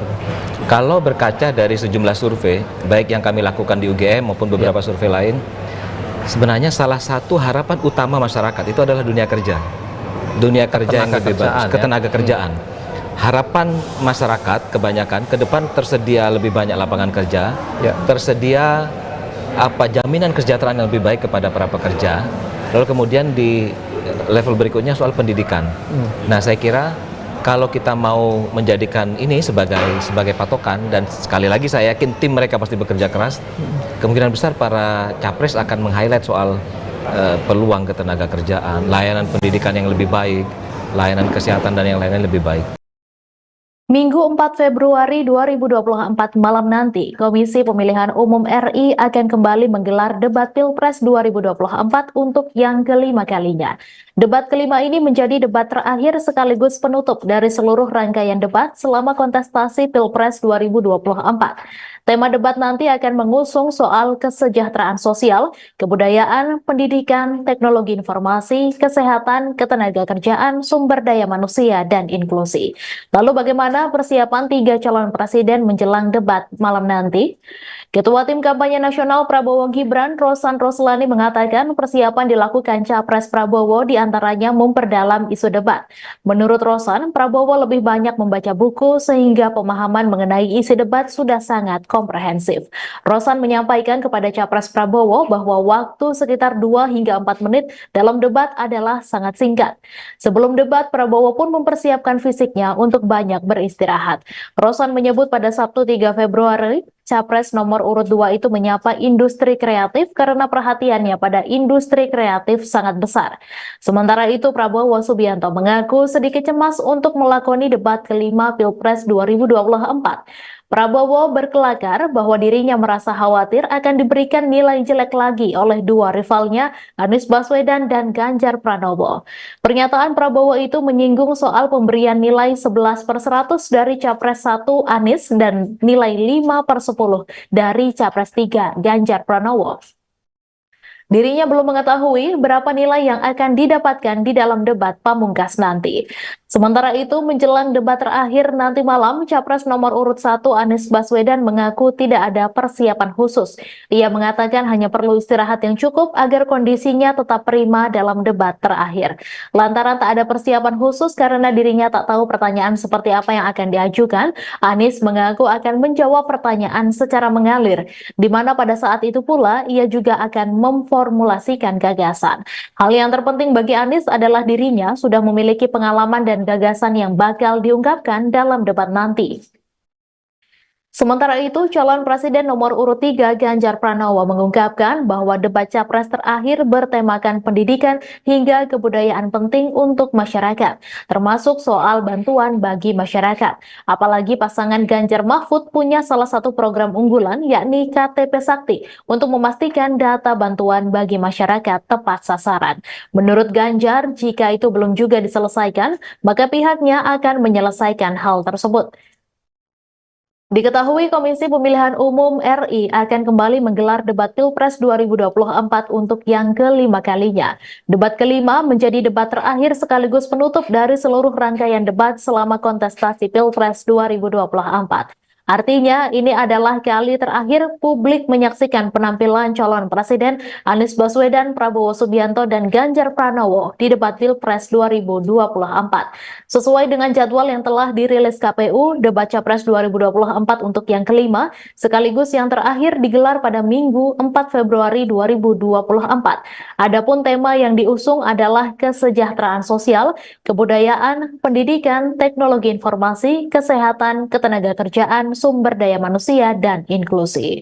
Kalau berkaca dari sejumlah survei, baik yang kami lakukan di UGM maupun beberapa survei lain, sebenarnya salah satu harapan utama masyarakat itu adalah dunia kerja. Dunia kerja yang lebih bagus, ketenaga kerjaan. Harapan masyarakat kebanyakan ke depan tersedia lebih banyak lapangan kerja, tersedia jaminan kesejahteraan yang lebih baik kepada para pekerja. Lalu kemudian di level berikutnya soal pendidikan. Nah, saya kira kalau kita mau menjadikan ini sebagai patokan, dan sekali lagi saya yakin tim mereka pasti bekerja keras, kemungkinan besar para capres akan meng-highlight soal peluang ketenaga kerjaan, layanan pendidikan yang lebih baik, layanan kesehatan dan yang lainnya lebih baik. Minggu 4 Februari 2024 malam nanti, Komisi Pemilihan Umum RI akan kembali menggelar debat Pilpres 2024 untuk yang kelima kalinya. Debat kelima ini menjadi debat terakhir sekaligus penutup dari seluruh rangkaian debat selama kontestasi Pilpres 2024. Tema debat nanti akan mengusung soal kesejahteraan sosial, kebudayaan, pendidikan, teknologi informasi, kesehatan, ketenagakerjaan, sumber daya manusia, dan inklusi. Lalu bagaimana persiapan 3 calon presiden menjelang debat malam nanti? Ketua Tim Kampanye Nasional Prabowo Gibran, Rosan Roslani mengatakan persiapan dilakukan Capres Prabowo diantaranya memperdalam isu debat. Menurut Rosan, Prabowo lebih banyak membaca buku sehingga pemahaman mengenai isi debat sudah sangat komprehensif. Rosan menyampaikan kepada Capres Prabowo bahwa waktu sekitar 2 hingga 4 menit dalam debat adalah sangat singkat. Sebelum debat, Prabowo pun mempersiapkan fisiknya untuk banyak beristirahat. Rosan menyebut pada Sabtu 3 Februari, Capres nomor urut 2 itu menyapa industri kreatif karena perhatiannya pada industri kreatif sangat besar. Sementara itu, Prabowo Subianto mengaku sedikit cemas untuk melakoni debat kelima Pilpres 2024. Prabowo berkelakar bahwa dirinya merasa khawatir akan diberikan nilai jelek lagi oleh dua rivalnya, Anies Baswedan dan Ganjar Pranowo. Pernyataan Prabowo itu menyinggung soal pemberian nilai 11/100 dari Capres 1 Anies dan nilai 5/10 dari Capres 3 Ganjar Pranowo. Dirinya belum mengetahui berapa nilai yang akan didapatkan di dalam debat pamungkas nanti. Sementara itu, menjelang debat terakhir nanti malam, Capres nomor urut 1 Anies Baswedan mengaku tidak ada persiapan khusus. Ia mengatakan hanya perlu istirahat yang cukup agar kondisinya tetap prima dalam debat terakhir. Lantaran tak ada persiapan khusus karena dirinya tak tahu pertanyaan seperti apa yang akan diajukan, Anies mengaku akan menjawab pertanyaan secara mengalir, di mana pada saat itu pula ia juga akan memformulasikan gagasan. Hal yang terpenting bagi Anies adalah dirinya sudah memiliki pengalaman dan gagasan yang bakal diungkapkan dalam debat nanti. Sementara itu, calon presiden nomor urut 3 Ganjar Pranowo mengungkapkan bahwa debat capres terakhir bertemakan pendidikan hingga kebudayaan penting untuk masyarakat, termasuk soal bantuan bagi masyarakat. Apalagi pasangan Ganjar Mahfud punya salah satu program unggulan yakni KTP Sakti untuk memastikan data bantuan bagi masyarakat tepat sasaran. Menurut Ganjar, jika itu belum juga diselesaikan, maka pihaknya akan menyelesaikan hal tersebut. Diketahui Komisi Pemilihan Umum RI akan kembali menggelar debat Pilpres 2024 untuk yang kelima kalinya. Debat kelima menjadi debat terakhir sekaligus penutup dari seluruh rangkaian debat selama kontestasi Pilpres 2024. Artinya, ini adalah kali terakhir publik menyaksikan penampilan calon presiden Anies Baswedan, Prabowo Subianto, dan Ganjar Pranowo di debat Pilpres 2024. Sesuai dengan jadwal yang telah dirilis KPU, debat Capres 2024 untuk yang kelima, sekaligus yang terakhir digelar pada Minggu 4 Februari 2024. Adapun tema yang diusung adalah kesejahteraan sosial, kebudayaan, pendidikan, teknologi informasi, kesehatan, ketenagakerjaan, sumber daya manusia, dan inklusi.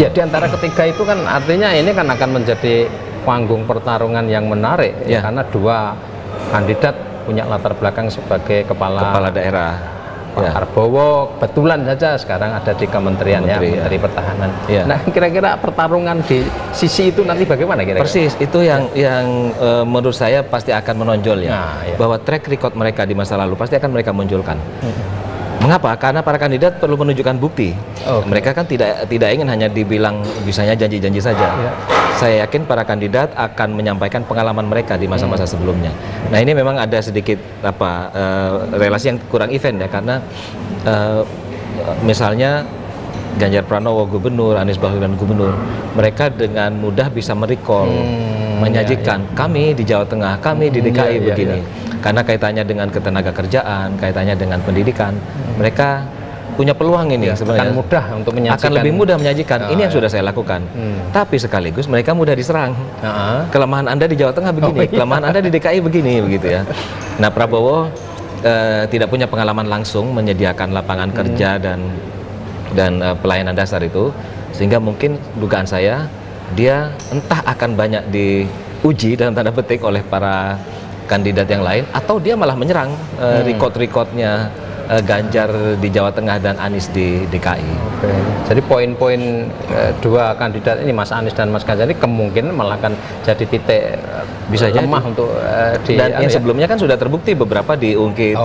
Ya, di antara ketiga itu kan artinya ini kan akan menjadi panggung pertarungan yang menarik ya, karena dua kandidat punya latar belakang sebagai kepala daerah. Pak Prabowo kebetulan saja sekarang ada di kementerian Menteri Pertahanan. Ya. Nah, kira-kira pertarungan di sisi itu nanti bagaimana kira-kira? Persis, itu yang menurut saya pasti akan menonjol ya. Bahwa track record mereka di masa lalu pasti akan mereka munculkan. Mengapa? Karena para kandidat perlu menunjukkan bukti. Mereka kan tidak ingin hanya dibilang bisanya janji-janji saja. Saya yakin para kandidat akan menyampaikan pengalaman mereka di masa-masa sebelumnya. Nah, ini memang ada sedikit relasi yang kurang event ya, karena misalnya Ganjar Pranowo gubernur, Anies Baswedan gubernur, mereka dengan mudah bisa merecall, menyajikan kami di Jawa Tengah, kami di DKI begini. Karena kaitannya dengan ketenagakerjaan, kaitannya dengan pendidikan, mereka punya peluang ini sebenarnya. Akan mudah untuk menyajikan. Akan lebih mudah menyajikan. Ini yang sudah saya lakukan. Tapi sekaligus mereka mudah diserang. Kelemahan Anda di Jawa Tengah begini, kelemahan Anda di DKI begini, begitu ya. Nah, Prabowo tidak punya pengalaman langsung menyediakan lapangan kerja dan pelayanan dasar itu, sehingga mungkin dugaan saya dia entah akan banyak diuji dalam tanda petik oleh para kandidat yang lain, atau dia malah menyerang record-recordnya Ganjar di Jawa Tengah dan Anies di DKI. Oke. Jadi poin-poin dua kandidat ini, Mas Anies dan Mas Ganjar, ini kemungkinan malah akan jadi titik bisa lemah jadi untuk dan yang sebelumnya kan sudah terbukti beberapa diungkit.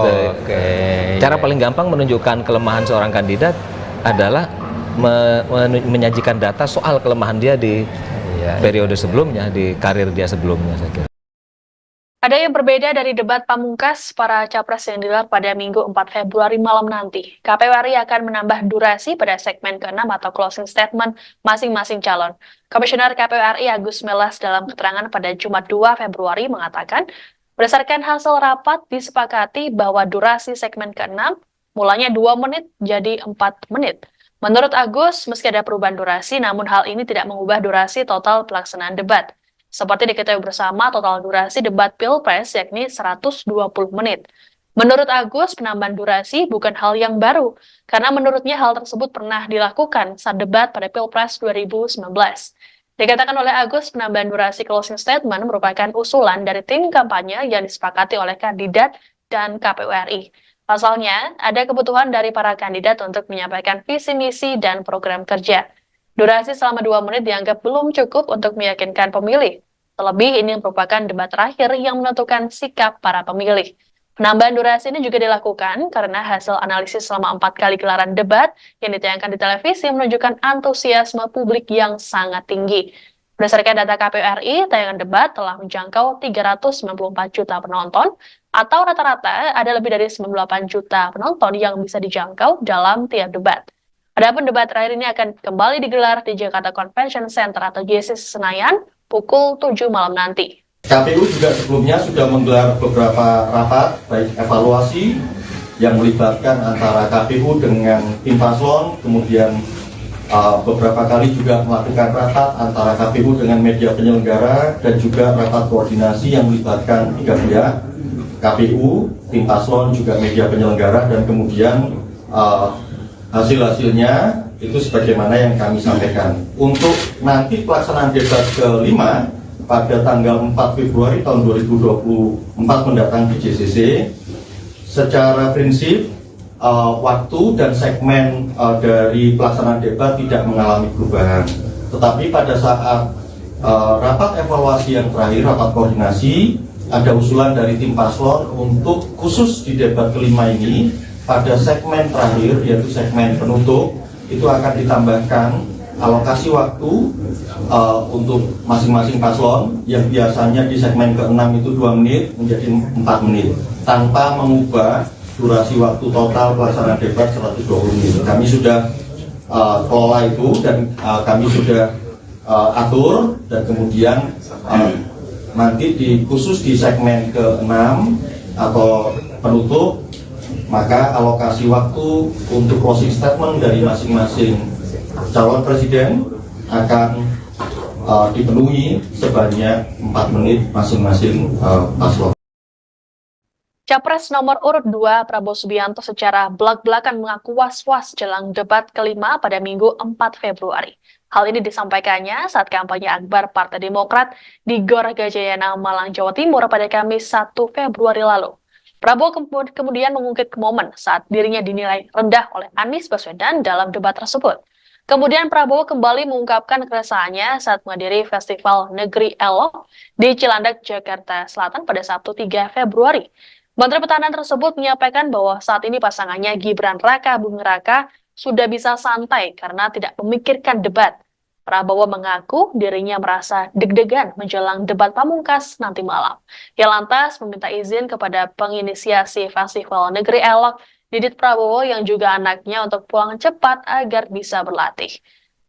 Cara paling gampang menunjukkan kelemahan seorang kandidat adalah menyajikan data soal kelemahan dia di periode sebelumnya, di karir dia sebelumnya, saya kira. Ada yang berbeda dari debat pamungkas para capres yang digelar pada Minggu 4 Februari malam nanti. KPU RI akan menambah durasi pada segmen ke-6 atau closing statement masing-masing calon. Komisioner KPU RI Agus Melas dalam keterangan pada Jumat 2 Februari mengatakan, berdasarkan hasil rapat disepakati bahwa durasi segmen ke-6 mulanya 2 menit jadi 4 menit. Menurut Agus, meski ada perubahan durasi, namun hal ini tidak mengubah durasi total pelaksanaan debat. Seperti diketahui bersama, total durasi debat Pilpres yakni 120 menit. Menurut Agus, penambahan durasi bukan hal yang baru, karena menurutnya hal tersebut pernah dilakukan saat debat pada Pilpres 2019. Dikatakan oleh Agus, penambahan durasi closing statement merupakan usulan dari tim kampanye yang disepakati oleh kandidat dan KPU RI. Pasalnya, ada kebutuhan dari para kandidat untuk menyampaikan visi misi dan program kerja. Durasi selama 2 menit dianggap belum cukup untuk meyakinkan pemilih. Terlebih, ini merupakan debat terakhir yang menentukan sikap para pemilih. Penambahan durasi ini juga dilakukan karena hasil analisis selama 4 kali gelaran debat yang ditayangkan di televisi menunjukkan antusiasme publik yang sangat tinggi. Berdasarkan data KPU RI, tayangan debat telah menjangkau 394 juta penonton, atau rata-rata ada lebih dari 98 juta penonton yang bisa dijangkau dalam tiap debat. Adapun debat terakhir ini akan kembali digelar di Jakarta Convention Center atau JCC Senayan pukul 7 malam nanti. KPU juga sebelumnya sudah menggelar beberapa rapat, baik evaluasi yang melibatkan antara KPU dengan tim paslon, kemudian beberapa kali juga melakukan rapat antara KPU dengan media penyelenggara, dan juga rapat koordinasi yang melibatkan 3 pihak, KPU, tim paslon, juga media penyelenggara, dan kemudian hasil-hasilnya itu sebagaimana yang kami sampaikan. Untuk nanti pelaksanaan debat ke-5 pada tanggal 4 Februari tahun 2024 mendatang di JCC, secara prinsip waktu dan segmen dari pelaksanaan debat tidak mengalami perubahan. Tetapi pada saat rapat evaluasi yang terakhir, rapat koordinasi, ada usulan dari tim paslon untuk khusus di debat ke-5 ini, pada segmen terakhir, yaitu segmen penutup, itu akan ditambahkan alokasi waktu untuk masing-masing paslon yang biasanya di segmen ke-6 itu 2 menit menjadi 4 menit tanpa mengubah durasi waktu total pelaksanaan debat 120 menit. Kami sudah kelola itu dan kami sudah atur, dan kemudian nanti khusus di segmen ke-6 atau penutup, maka alokasi waktu untuk closing statement dari masing-masing calon presiden akan dipenuhi sebanyak 4 menit masing-masing paslon. Capres nomor urut 2 Prabowo Subianto secara belak-belakan mengaku was-was jelang debat ke-5 pada Minggu 4 Februari. Hal ini disampaikannya saat kampanye akbar Partai Demokrat di Gor Gajayana, Malang, Jawa Timur pada Kamis 1 Februari lalu. Prabowo kemudian mengungkit momen saat dirinya dinilai rendah oleh Anies Baswedan dalam debat tersebut. Kemudian Prabowo kembali mengungkapkan keresahannya saat menghadiri Festival Negeri Elok di Cilandak, Jakarta Selatan pada Sabtu 3 Februari. Menteri Pertahanan tersebut menyampaikan bahwa saat ini pasangannya Gibran Raka Buming Raka sudah bisa santai karena tidak memikirkan debat. Prabowo mengaku dirinya merasa deg-degan menjelang debat pamungkas nanti malam. Ia lantas meminta izin kepada penginisiasi Festival Negeri Elok, Didit Prabowo yang juga anaknya, untuk pulang cepat agar bisa berlatih.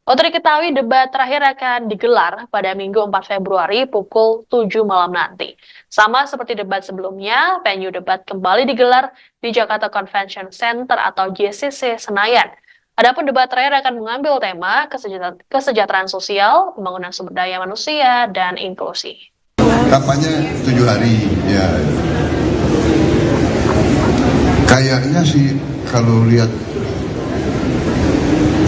Untuk diketahui, debat terakhir akan digelar pada Minggu 4 Februari pukul 7 malam nanti. Sama seperti debat sebelumnya, venue debat kembali digelar di Jakarta Convention Center atau JCC Senayan. Adapun debat terakhir akan mengambil tema kesejahteraan sosial, pembangunan sumber daya manusia, dan inklusi. Kampanye 7 hari, ya. Kayaknya sih kalau lihat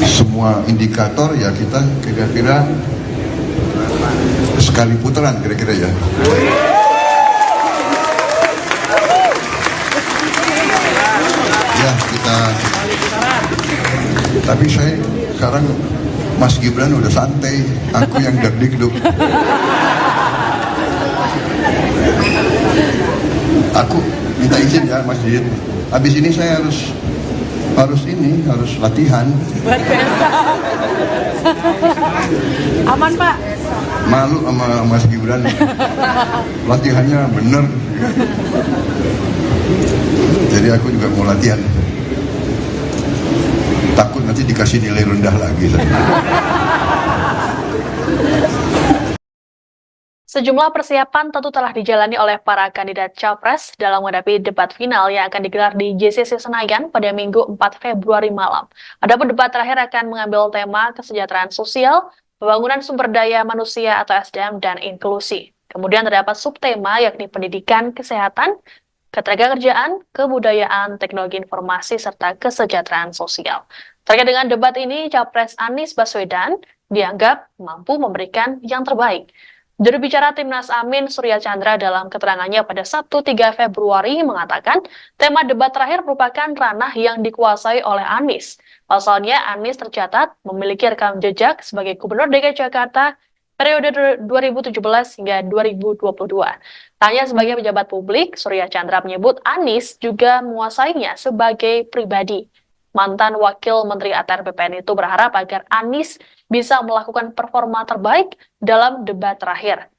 semua indikator ya kita kira-kira sekali putaran kira-kira ya. Ya. Tapi saya sekarang Mas Gibran udah santai, aku yang deg-deg. Aku minta izin ya Mas Did. Habis ini saya harus latihan. Luar biasa. Aman Pak. Malu sama Mas Gibran. Latihannya bener. Jadi aku juga mau latihan. Takut nanti dikasih nilai rendah lagi. Sejumlah persiapan tentu telah dijalani oleh para kandidat capres dalam menghadapi debat final yang akan digelar di JCC Senayan pada Minggu 4 Februari malam. Adapun debat terakhir akan mengambil tema kesejahteraan sosial, pembangunan sumber daya manusia atau SDM, dan inklusi. Kemudian terdapat subtema yakni pendidikan, kesehatan, ketenagakerjaan, kebudayaan, teknologi informasi, serta kesejahteraan sosial. Terkait dengan debat ini, Capres Anies Baswedan dianggap mampu memberikan yang terbaik. Juru bicara Timnas Amin Surya Chandra dalam keterangannya pada Sabtu 3 Februari mengatakan tema debat terakhir merupakan ranah yang dikuasai oleh Anies. Pasalnya Anies tercatat memiliki rekam jejak sebagai Gubernur DKI Jakarta periode 2017 hingga 2022. Tanya sebagai pejabat publik, Surya Chandra menyebut Anies juga menguasainya sebagai pribadi. Mantan Wakil Menteri ATR BPN itu berharap agar Anies bisa melakukan performa terbaik dalam debat terakhir.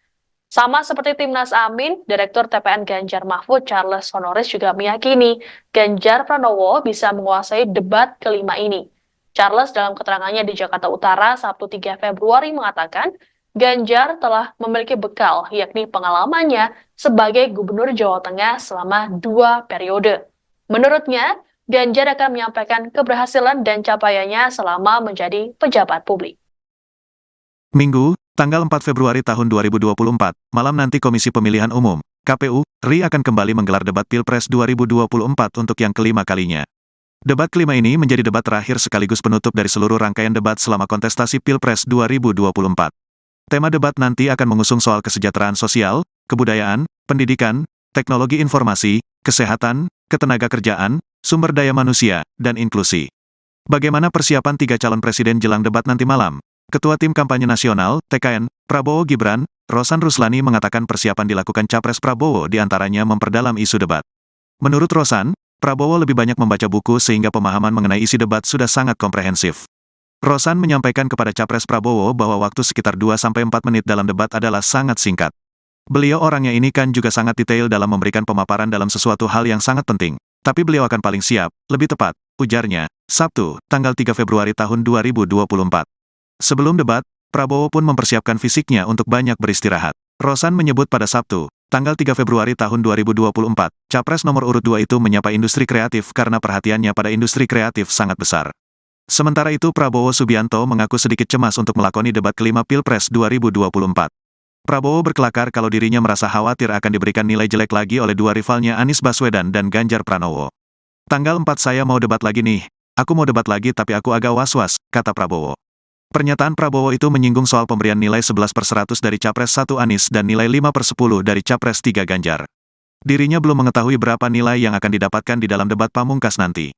Sama seperti Timnas Amin, Direktur TPN Ganjar Mahfud Charles Honoris juga meyakini Ganjar Pranowo bisa menguasai debat kelima ini. Charles dalam keterangannya di Jakarta Utara Sabtu 3 Februari mengatakan Ganjar telah memiliki bekal, yakni pengalamannya sebagai Gubernur Jawa Tengah selama 2 periode. Menurutnya, Ganjar akan menyampaikan keberhasilan dan capaiannya selama menjadi pejabat publik. Minggu, tanggal 4 Februari tahun 2024, malam nanti Komisi Pemilihan Umum, KPU, RI akan kembali menggelar debat Pilpres 2024 untuk yang kelima kalinya. Debat kelima ini menjadi debat terakhir sekaligus penutup dari seluruh rangkaian debat selama kontestasi Pilpres 2024. Tema debat nanti akan mengusung soal kesejahteraan sosial, kebudayaan, pendidikan, teknologi informasi, kesehatan, ketenagakerjaan, sumber daya manusia, dan inklusi. Bagaimana persiapan 3 calon presiden jelang debat nanti malam? Ketua Tim Kampanye Nasional, TKN, Prabowo Gibran, Rosan Ruslani mengatakan persiapan dilakukan Capres Prabowo diantaranya memperdalam isu debat. Menurut Rosan, Prabowo lebih banyak membaca buku sehingga pemahaman mengenai isi debat sudah sangat komprehensif. Rosan menyampaikan kepada Capres Prabowo bahwa waktu sekitar 2-4 menit dalam debat adalah sangat singkat. Beliau orangnya ini kan juga sangat detail dalam memberikan pemaparan dalam sesuatu hal yang sangat penting. Tapi beliau akan paling siap, lebih tepat, ujarnya, Sabtu, tanggal 3 Februari tahun 2024. Sebelum debat, Prabowo pun mempersiapkan fisiknya untuk banyak beristirahat. Rosan menyebut pada Sabtu, tanggal 3 Februari tahun 2024, Capres nomor urut 2 itu menyapa industri kreatif karena perhatiannya pada industri kreatif sangat besar. Sementara itu Prabowo Subianto mengaku sedikit cemas untuk melakoni debat kelima Pilpres 2024. Prabowo berkelakar kalau dirinya merasa khawatir akan diberikan nilai jelek lagi oleh dua rivalnya Anies Baswedan dan Ganjar Pranowo. Tanggal 4 saya mau debat lagi nih. Aku mau debat lagi tapi aku agak was-was, kata Prabowo. Pernyataan Prabowo itu menyinggung soal pemberian nilai 11/100 dari Capres 1 Anies dan nilai 5/10 dari Capres 3 Ganjar. Dirinya belum mengetahui berapa nilai yang akan didapatkan di dalam debat pamungkas nanti.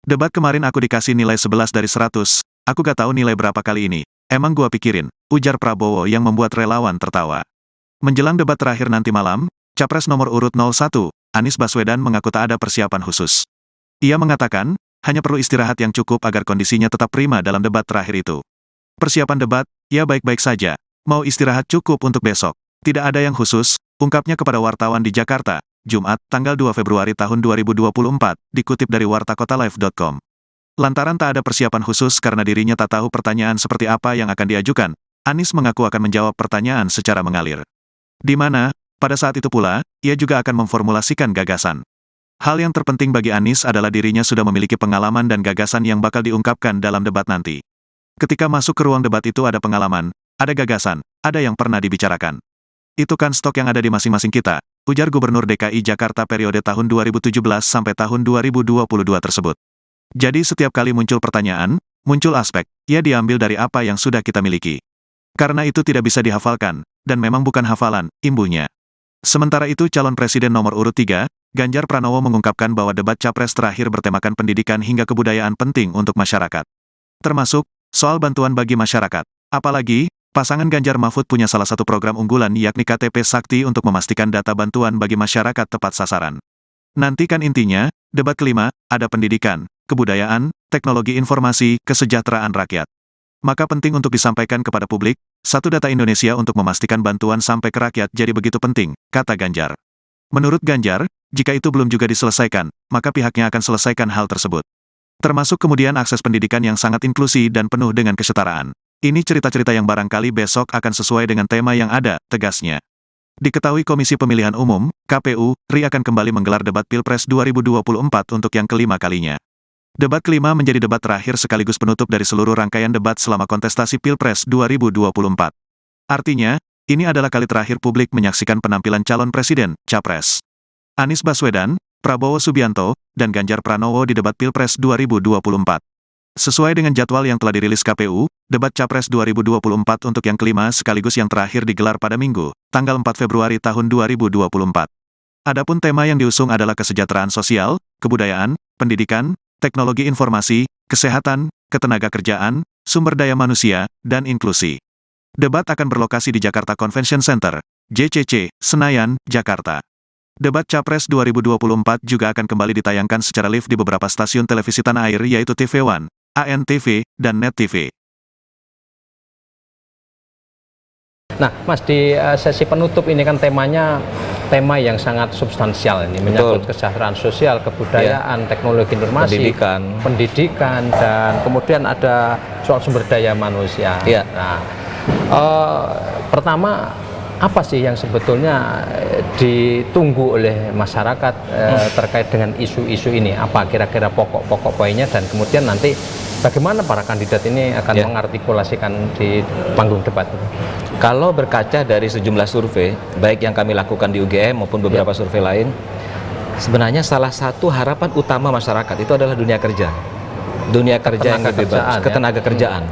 Debat kemarin aku dikasih nilai 11 dari 100, aku gak tahu nilai berapa kali ini. Emang gua pikirin, ujar Prabowo yang membuat relawan tertawa. Menjelang debat terakhir nanti malam, Capres nomor urut 01, Anies Baswedan mengaku tak ada persiapan khusus. Ia mengatakan, hanya perlu istirahat yang cukup agar kondisinya tetap prima dalam debat terakhir itu. Persiapan debat, ya baik-baik saja, mau istirahat cukup untuk besok. Tidak ada yang khusus, ungkapnya kepada wartawan di Jakarta, Jumat, tanggal 2 Februari tahun 2024, dikutip dari wartakotalive.com. Lantaran tak ada persiapan khusus karena dirinya tak tahu pertanyaan seperti apa yang akan diajukan, Anies mengaku akan menjawab pertanyaan secara mengalir. Di mana, pada saat itu pula, ia juga akan memformulasikan gagasan. Hal yang terpenting bagi Anies adalah dirinya sudah memiliki pengalaman dan gagasan yang bakal diungkapkan dalam debat nanti. Ketika masuk ke ruang debat itu ada pengalaman, ada gagasan, ada yang pernah dibicarakan. Itu kan stok yang ada di masing-masing kita, ujar Gubernur DKI Jakarta periode tahun 2017 sampai tahun 2022 tersebut. Jadi setiap kali muncul pertanyaan, muncul aspek, ia diambil dari apa yang sudah kita miliki. Karena itu tidak bisa dihafalkan, dan memang bukan hafalan, imbuhnya. Sementara itu calon presiden nomor urut 3, Ganjar Pranowo mengungkapkan bahwa debat Capres terakhir bertemakan pendidikan hingga kebudayaan penting untuk masyarakat. Termasuk, soal bantuan bagi masyarakat. Apalagi, pasangan Ganjar Mahfud punya salah satu program unggulan yakni KTP Sakti untuk memastikan data bantuan bagi masyarakat tepat sasaran. Nantikan intinya, debat kelima, ada pendidikan, kebudayaan, teknologi informasi, kesejahteraan rakyat. Maka penting untuk disampaikan kepada publik, satu data Indonesia untuk memastikan bantuan sampai ke rakyat jadi begitu penting, kata Ganjar. Menurut Ganjar, jika itu belum juga diselesaikan, maka pihaknya akan selesaikan hal tersebut. Termasuk kemudian akses pendidikan yang sangat inklusi dan penuh dengan kesetaraan. Ini cerita-cerita yang barangkali besok akan sesuai dengan tema yang ada, tegasnya. Diketahui Komisi Pemilihan Umum, KPU, RI akan kembali menggelar debat Pilpres 2024 untuk yang kelima kalinya. Debat kelima menjadi debat terakhir sekaligus penutup dari seluruh rangkaian debat selama kontestasi Pilpres 2024. Artinya, ini adalah kali terakhir publik menyaksikan penampilan calon presiden, Capres. Anies Baswedan, Prabowo Subianto, dan Ganjar Pranowo di debat Pilpres 2024. Sesuai dengan jadwal yang telah dirilis KPU, debat Capres 2024 untuk yang kelima sekaligus yang terakhir digelar pada Minggu, tanggal 4 Februari tahun 2024. Adapun tema yang diusung adalah kesejahteraan sosial, kebudayaan, pendidikan, teknologi informasi, kesehatan, ketenagakerjaan, sumber daya manusia, dan inklusi. Debat akan berlokasi di Jakarta Convention Center, JCC, Senayan, Jakarta. Debat Capres 2024 juga akan kembali ditayangkan secara live di beberapa stasiun televisi tanah air yaitu TV One, ANTV, dan Net TV. Nah, Mas, di sesi penutup ini kan temanya tema yang sangat substansial ini, menyangkut kesejahteraan sosial, kebudayaan, teknologi informasi, pendidikan, dan kemudian ada soal sumber daya manusia. Nah, pertama, apa sih yang sebetulnya ditunggu oleh masyarakat terkait dengan isu-isu ini? Apa kira-kira pokok-pokok poinnya, dan kemudian nanti bagaimana para kandidat ini akan mengartikulasikan di panggung debat? Kalau berkaca dari sejumlah survei, baik yang kami lakukan di UGM maupun beberapa survei lain, sebenarnya salah satu harapan utama masyarakat itu adalah dunia kerja. Dunia kerja yang lebih bagus, ketenaga kerjaan.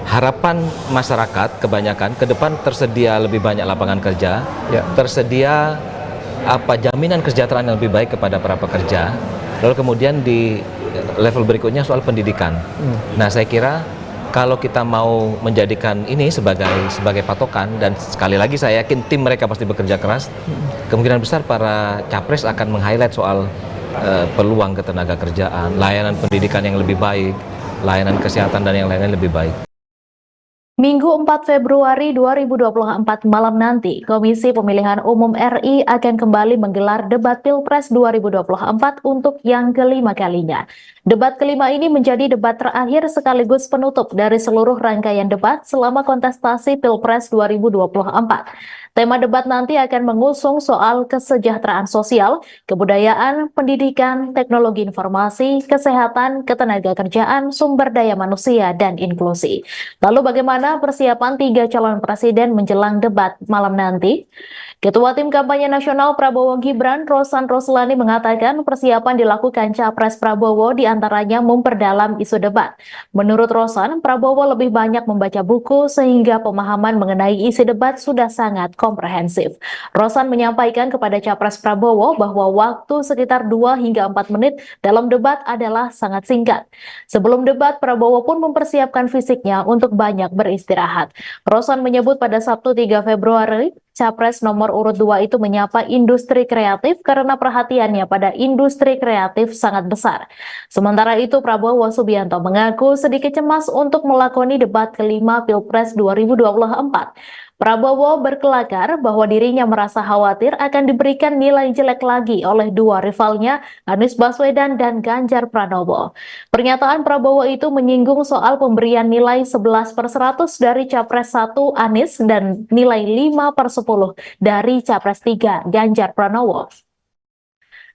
Harapan masyarakat kebanyakan ke depan tersedia lebih banyak lapangan kerja, tersedia jaminan kesejahteraan yang lebih baik kepada para pekerja. Lalu kemudian di level berikutnya soal pendidikan. Nah, saya kira kalau kita mau menjadikan ini sebagai patokan, dan sekali lagi saya yakin tim mereka pasti bekerja keras, kemungkinan besar para capres akan meng-highlight soal peluang ketenaga kerjaan, layanan pendidikan yang lebih baik, layanan kesehatan, dan yang lainnya lebih baik. Minggu 4 Februari 2024 malam nanti, Komisi Pemilihan Umum RI akan kembali menggelar debat Pilpres 2024 untuk yang kelima kalinya. Debat kelima ini menjadi debat terakhir sekaligus penutup dari seluruh rangkaian debat selama kontestasi Pilpres 2024. Tema debat nanti akan mengusung soal kesejahteraan sosial, kebudayaan, pendidikan, teknologi informasi, kesehatan, ketenagakerjaan, sumber daya manusia, dan inklusi. Lalu bagaimana persiapan 3 calon presiden menjelang debat malam nanti? Ketua Tim Kampanye Nasional Prabowo Gibran, Rosan Roslani, mengatakan persiapan dilakukan Capres Prabowo diantaranya memperdalam isu debat. Menurut Rosan, Prabowo lebih banyak membaca buku sehingga pemahaman mengenai isi debat sudah sangat komprehensif. Rosan menyampaikan kepada Capres Prabowo bahwa waktu sekitar 2 hingga 4 menit dalam debat adalah sangat singkat. Sebelum debat, Prabowo pun mempersiapkan fisiknya untuk banyak beristirahat. Rosan menyebut pada Sabtu 3 Februari, Capres nomor urut 2 itu menyapa industri kreatif karena perhatiannya pada industri kreatif sangat besar. Sementara itu, Prabowo Subianto mengaku sedikit cemas untuk melakoni debat kelima Pilpres 2024. Prabowo berkelakar bahwa dirinya merasa khawatir akan diberikan nilai jelek lagi oleh dua rivalnya, Anies Baswedan dan Ganjar Pranowo. Pernyataan Prabowo itu menyinggung soal pemberian nilai 11/100 dari Capres 1 Anies dan nilai 5/10 dari Capres 3 Ganjar Pranowo.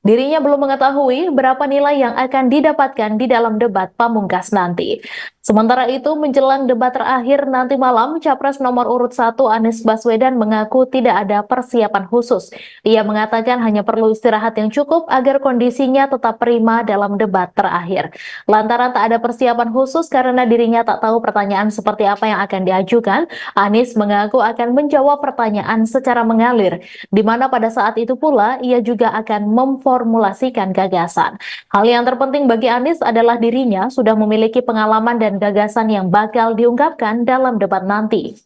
Dirinya belum mengetahui berapa nilai yang akan didapatkan di dalam debat pamungkas nanti. Sementara itu, menjelang debat terakhir nanti malam, Capres nomor urut 1 Anies Baswedan mengaku tidak ada persiapan khusus. Ia mengatakan hanya perlu istirahat yang cukup agar kondisinya tetap prima dalam debat terakhir. Lantaran tak ada persiapan khusus karena dirinya tak tahu pertanyaan seperti apa yang akan diajukan, Anies mengaku akan menjawab pertanyaan secara mengalir, di mana pada saat itu pula ia juga akan memformulasikan gagasan. Hal yang terpenting bagi Anies adalah dirinya sudah memiliki pengalaman dan gagasan yang bakal diungkapkan dalam debat nanti.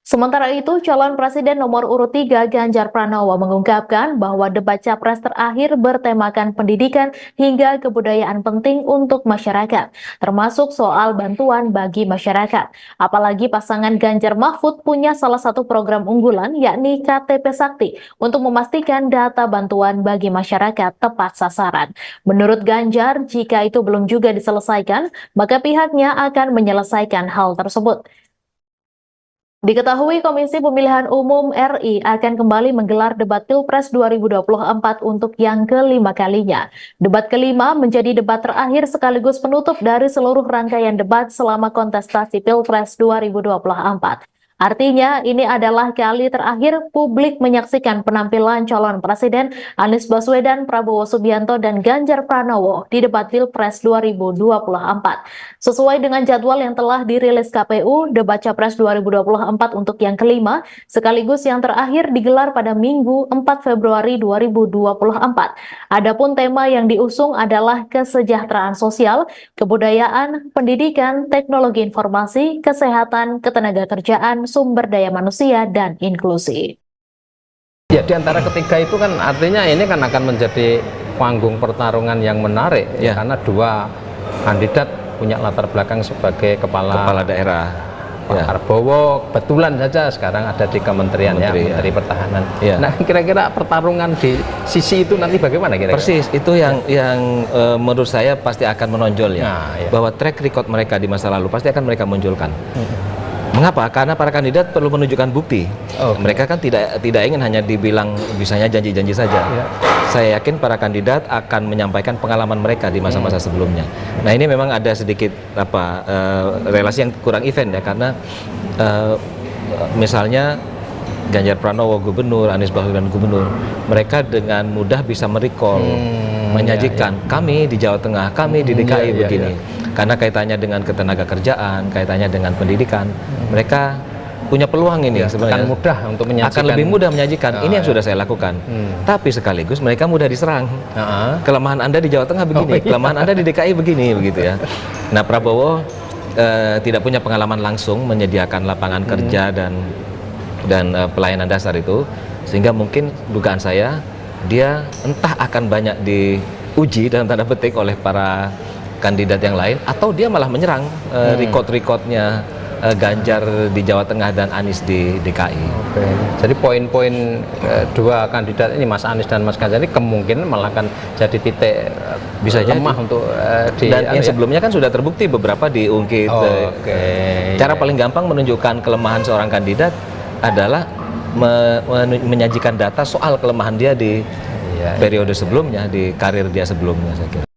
Sementara itu, calon presiden nomor urut 3 Ganjar Pranowo mengungkapkan bahwa debat capres terakhir bertemakan pendidikan hingga kebudayaan penting untuk masyarakat, termasuk soal bantuan bagi masyarakat. Apalagi pasangan Ganjar Mahfud punya salah satu program unggulan, yakni KTP Sakti, untuk memastikan data bantuan bagi masyarakat tepat sasaran. Menurut Ganjar, jika itu belum juga diselesaikan, maka pihaknya akan menyelesaikan hal tersebut. Diketahui Komisi Pemilihan Umum RI akan kembali menggelar debat Pilpres 2024 untuk yang kelima kalinya. Debat kelima menjadi debat terakhir sekaligus penutup dari seluruh rangkaian debat selama kontestasi Pilpres 2024. Artinya, ini adalah kali terakhir publik menyaksikan penampilan calon presiden Anies Baswedan, Prabowo Subianto, dan Ganjar Pranowo di debat Pilpres 2024. Sesuai dengan jadwal yang telah dirilis KPU, debat Capres 2024 untuk yang kelima, sekaligus yang terakhir digelar pada Minggu 4 Februari 2024. Adapun tema yang diusung adalah kesejahteraan sosial, kebudayaan, pendidikan, teknologi informasi, kesehatan, ketenagakerjaan, sumber daya manusia, dan inklusi. Ya, di antara ketiga itu kan artinya ini kan akan menjadi panggung pertarungan yang menarik ya, karena dua kandidat punya latar belakang sebagai kepala daerah. Pak Prabowo kebetulan saja sekarang ada di kementerian Menteri Pertahanan. Ya. Nah, kira-kira pertarungan di sisi itu nanti bagaimana kira-kira? Persis, itu yang menurut saya pasti akan menonjol ya. Nah, bahwa track record mereka di masa lalu pasti akan mereka munculkan. Mengapa? Karena para kandidat perlu menunjukkan bukti. Mereka kan tidak ingin hanya dibilang bisanya janji-janji saja. Saya yakin para kandidat akan menyampaikan pengalaman mereka di masa-masa sebelumnya. Nah, ini memang ada sedikit relasi yang kurang event ya, karena misalnya Ganjar Pranowo gubernur, Anies Baswedan gubernur, mereka dengan mudah bisa merecall, menyajikan kami di Jawa Tengah, kami di DKI begini. Karena kaitannya dengan ketenagakerjaan, kaitannya dengan pendidikan, mereka punya peluang ini sebenarnya. Akan mudah untuk menyajikan. Akan lebih mudah menyajikan. Ini yang sudah saya lakukan. Tapi sekaligus mereka mudah diserang. Kelemahan Anda di Jawa Tengah begini, kelemahan Anda di DKI begini, begitu ya. Nah, Prabowo tidak punya pengalaman langsung menyediakan lapangan kerja dan pelayanan dasar itu, sehingga mungkin dugaan saya dia entah akan banyak diuji dalam tanda petik oleh para kandidat yang lain, atau dia malah menyerang record-recordnya Ganjar di Jawa Tengah dan Anies di DKI. Jadi poin-poin dua kandidat ini, Mas Anies dan Mas Ganjar, ini kemungkinan malah akan jadi titik bisa lemah untuk dan yang sebelumnya kan sudah terbukti beberapa diungkit. Cara paling gampang menunjukkan kelemahan seorang kandidat adalah menyajikan data soal kelemahan dia di periode sebelumnya, di karir dia sebelumnya, saya kira.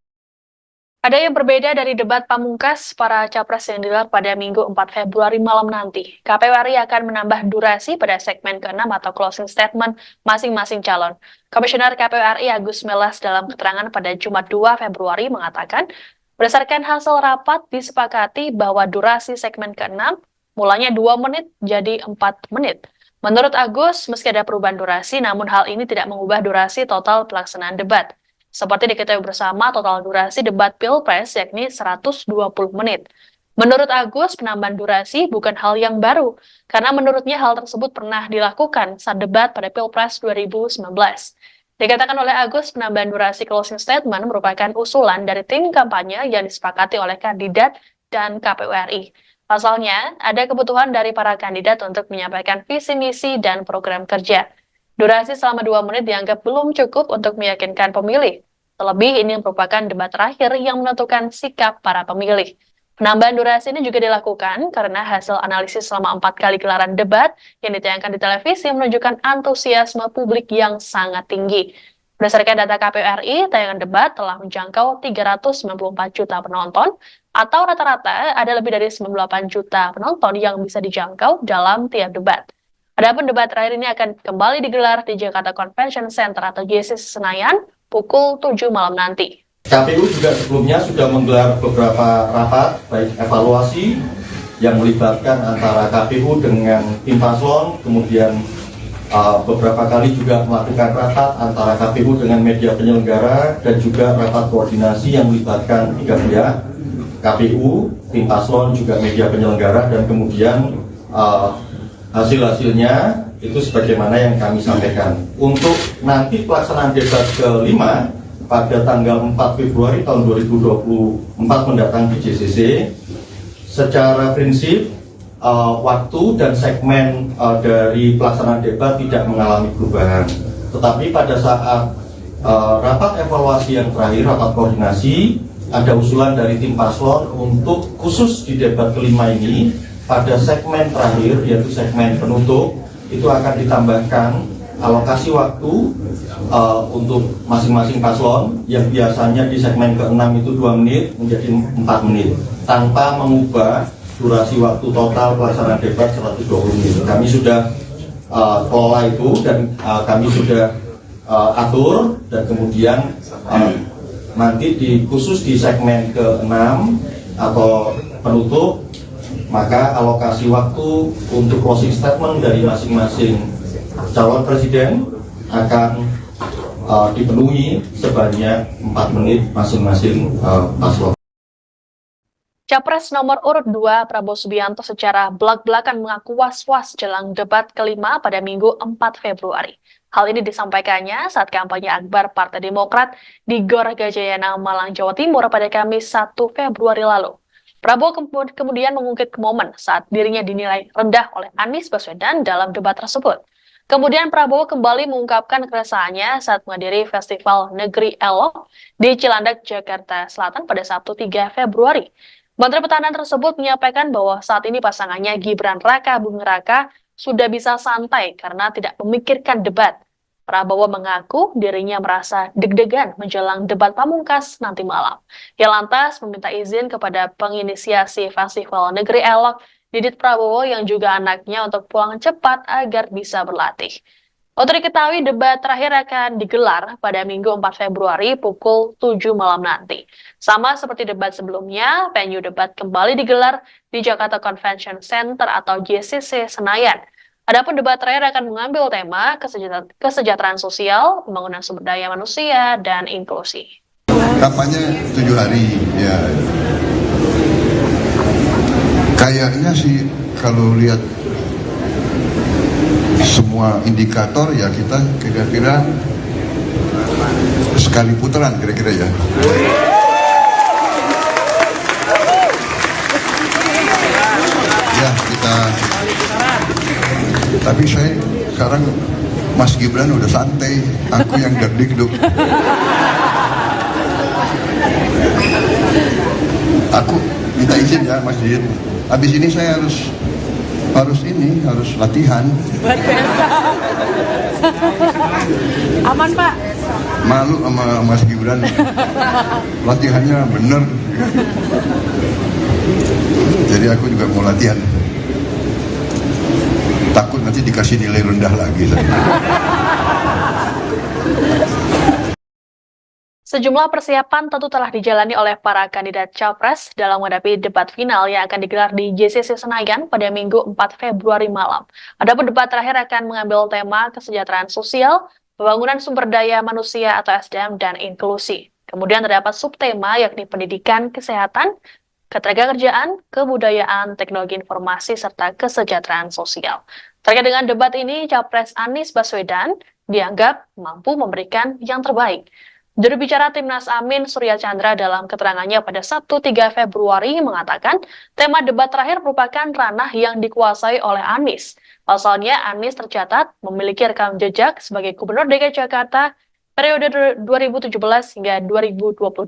Ada yang berbeda dari debat pamungkas para capres yang digelar pada Minggu 4 Februari malam nanti. KPU RI akan menambah durasi pada segmen ke-6 atau closing statement masing-masing calon. Komisioner KPU RI Agus Melas dalam keterangan pada Jumat 2 Februari mengatakan, berdasarkan hasil rapat disepakati bahwa durasi segmen ke-6 mulanya 2 menit jadi 4 menit. Menurut Agus, meski ada perubahan durasi, namun hal ini tidak mengubah durasi total pelaksanaan debat. Seperti diketahui bersama, total durasi debat Pilpres yakni 120 menit. Menurut Agus, penambahan durasi bukan hal yang baru, karena menurutnya hal tersebut pernah dilakukan saat debat pada Pilpres 2019. Dikatakan oleh Agus, penambahan durasi closing statement merupakan usulan dari tim kampanye yang disepakati oleh kandidat dan KPU RI. Pasalnya, ada kebutuhan dari para kandidat untuk menyampaikan visi misi dan program kerja. Durasi selama 2 menit dianggap belum cukup untuk meyakinkan pemilih. Terlebih ini merupakan debat terakhir yang menentukan sikap para pemilih. Penambahan durasi ini juga dilakukan karena hasil analisis selama 4 kali gelaran debat yang ditayangkan di televisi menunjukkan antusiasme publik yang sangat tinggi. Berdasarkan data KPU RI, tayangan debat telah menjangkau 394 juta penonton, atau rata-rata ada lebih dari 98 juta penonton yang bisa dijangkau dalam tiap debat. Adapun debat terakhir ini akan kembali digelar di Jakarta Convention Center atau JCC Senayan pukul 7 malam nanti. KPU juga sebelumnya sudah menggelar beberapa rapat, baik evaluasi yang melibatkan antara KPU dengan tim paslon, kemudian beberapa kali juga melakukan rapat antara KPU dengan media penyelenggara dan juga rapat koordinasi yang melibatkan tiga pihak, KPU, tim paslon, juga media penyelenggara, dan kemudian hasil-hasilnya itu sebagaimana yang kami sampaikan. Untuk nanti pelaksanaan debat kelima pada tanggal 4 Februari tahun 2024 mendatang di JCC, secara prinsip waktu dan segmen dari pelaksanaan debat tidak mengalami perubahan. Tetapi pada saat rapat evaluasi yang terakhir, rapat koordinasi, ada usulan dari tim paslon untuk khusus di debat kelima ini pada segmen terakhir, yaitu segmen penutup, itu akan ditambahkan alokasi waktu untuk masing-masing paslon yang biasanya di segmen ke-6 itu 2 menit menjadi 4 menit tanpa mengubah durasi waktu total pelaksanaan debat 120 menit. Kami sudah kelola itu dan kami sudah atur, dan kemudian nanti khusus di segmen ke-6 atau penutup, maka alokasi waktu untuk closing statement dari masing-masing calon presiden akan dipenuhi sebanyak 4 menit masing-masing paslon. Capres nomor urut 2 Prabowo Subianto secara belak-belakan mengaku was-was jelang debat kelima pada Minggu 4 Februari. Hal ini disampaikannya saat kampanye akbar Partai Demokrat di Gor Gajayana, Malang, Jawa Timur pada Kamis 1 Februari lalu. Prabowo kemudian mengungkit momen saat dirinya dinilai rendah oleh Anies Baswedan dalam debat tersebut. Kemudian Prabowo kembali mengungkapkan keresahannya saat menghadiri Festival Negeri Elok di Cilandak, Jakarta Selatan pada Sabtu 3 Februari. Menteri Pertahanan tersebut menyampaikan bahwa saat ini pasangannya Gibran Raka Buming Raka sudah bisa santai karena tidak memikirkan debat. Prabowo mengaku dirinya merasa deg-degan menjelang debat pamungkas nanti malam. Ia lantas meminta izin kepada penginisiasi Festival Negeri Elok, Didit Prabowo yang juga anaknya, untuk pulang cepat agar bisa berlatih. Untuk diketahui, debat terakhir akan digelar pada Minggu 4 Februari pukul 7 malam nanti. Sama seperti debat sebelumnya, venue debat kembali digelar di Jakarta Convention Center atau JCC Senayan. Adapun debat terakhir akan mengambil tema kesejahteraan sosial, pembangunan sumber daya manusia, dan inklusi. Kampanye 7 hari, ya. Kayaknya sih kalau lihat semua indikator ya kita kira-kira sekali putaran kira-kira ya. Ya kita. Tapi saya sekarang Mas Gibran udah santai, aku yang deg-deg. Aku minta izin ya Mas Did. Habis ini saya harus latihan. Luar biasa. Aman Pak. Malu sama Mas Gibran. Latihannya bener. Jadi aku juga mau latihan. Takut nanti dikasih nilai rendah lagi. Sejumlah persiapan tentu telah dijalani oleh para kandidat capres dalam menghadapi debat final yang akan digelar di JCC Senayan pada Minggu 4 Februari malam. Adapun debat terakhir akan mengambil tema kesejahteraan sosial, pembangunan sumber daya manusia atau SDM, dan inklusi. Kemudian terdapat subtema yakni pendidikan, kesehatan, ketenagakerjaan, kebudayaan, teknologi informasi, serta kesejahteraan sosial. Terkait dengan debat ini, Capres Anies Baswedan dianggap mampu memberikan yang terbaik. Juru bicara Timnas Amin Surya Chandra dalam keterangannya pada Sabtu 3 Februari mengatakan tema debat terakhir merupakan ranah yang dikuasai oleh Anies. Pasalnya Anies tercatat memiliki rekam jejak sebagai Gubernur DKI Jakarta periode 2017 hingga 2022.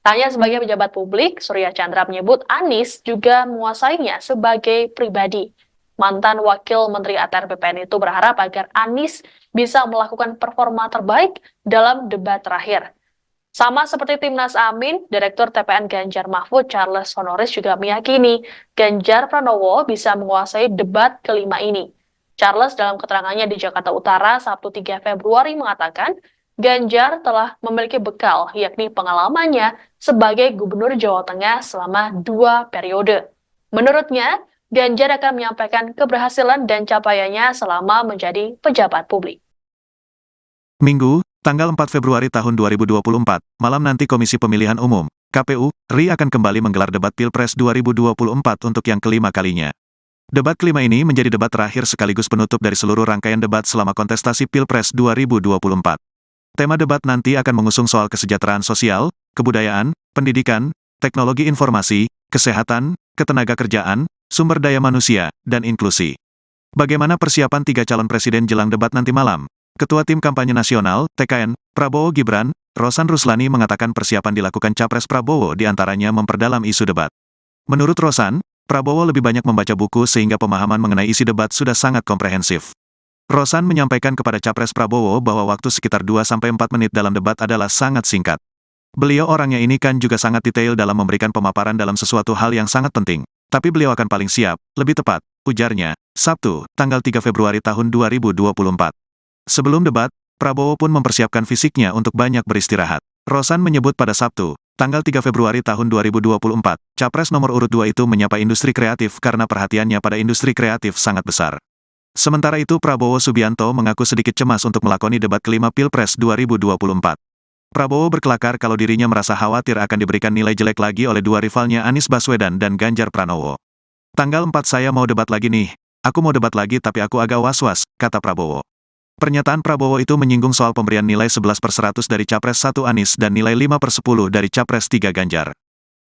Tanya sebagai pejabat publik, Surya Chandra menyebut Anies juga menguasainya sebagai pribadi. Mantan Wakil Menteri ATR BPN itu berharap agar Anies bisa melakukan performa terbaik dalam debat terakhir. Sama seperti Timnas Amin, Direktur TPN Ganjar Mahfud Charles Honoris juga meyakini Ganjar Pranowo bisa menguasai debat kelima ini. Charles dalam keterangannya di Jakarta Utara Sabtu 3 Februari mengatakan Ganjar telah memiliki bekal, yakni pengalamannya sebagai Gubernur Jawa Tengah selama 2 periode. Menurutnya, Ganjar akan menyampaikan keberhasilan dan capaiannya selama menjadi pejabat publik. Minggu, tanggal 4 Februari tahun 2024, malam nanti Komisi Pemilihan Umum, KPU, RI akan kembali menggelar debat Pilpres 2024 untuk yang kelima kalinya. Debat kelima ini menjadi debat terakhir sekaligus penutup dari seluruh rangkaian debat selama kontestasi Pilpres 2024. Tema debat nanti akan mengusung soal kesejahteraan sosial, kebudayaan, pendidikan, teknologi informasi, kesehatan, ketenagakerjaan, sumber daya manusia, dan inklusi. Bagaimana persiapan 3 calon presiden jelang debat nanti malam? Ketua Tim Kampanye Nasional, TKN, Prabowo Gibran, Rosan Ruslani mengatakan persiapan dilakukan Capres Prabowo diantaranya memperdalam isu debat. Menurut Rosan, Prabowo lebih banyak membaca buku sehingga pemahaman mengenai isi debat sudah sangat komprehensif. Rosan menyampaikan kepada Capres Prabowo bahwa waktu sekitar 2-4 menit dalam debat adalah sangat singkat. Beliau orangnya ini kan juga sangat detail dalam memberikan pemaparan dalam sesuatu hal yang sangat penting. Tapi beliau akan paling siap, lebih tepat, ujarnya, Sabtu, tanggal 3 Februari tahun 2024. Sebelum debat, Prabowo pun mempersiapkan fisiknya untuk banyak beristirahat. Rosan menyebut pada Sabtu, tanggal 3 Februari tahun 2024, Capres nomor urut 2 itu menyapa industri kreatif karena perhatiannya pada industri kreatif sangat besar. Sementara itu Prabowo Subianto mengaku sedikit cemas untuk melakoni debat kelima Pilpres 2024. Prabowo berkelakar kalau dirinya merasa khawatir akan diberikan nilai jelek lagi oleh dua rivalnya Anies Baswedan dan Ganjar Pranowo. Tanggal 4 saya mau debat lagi nih, aku mau debat lagi tapi aku agak was-was, kata Prabowo. Pernyataan Prabowo itu menyinggung soal pemberian nilai 11/100 dari Capres 1 Anies dan nilai 5/10 dari Capres 3 Ganjar.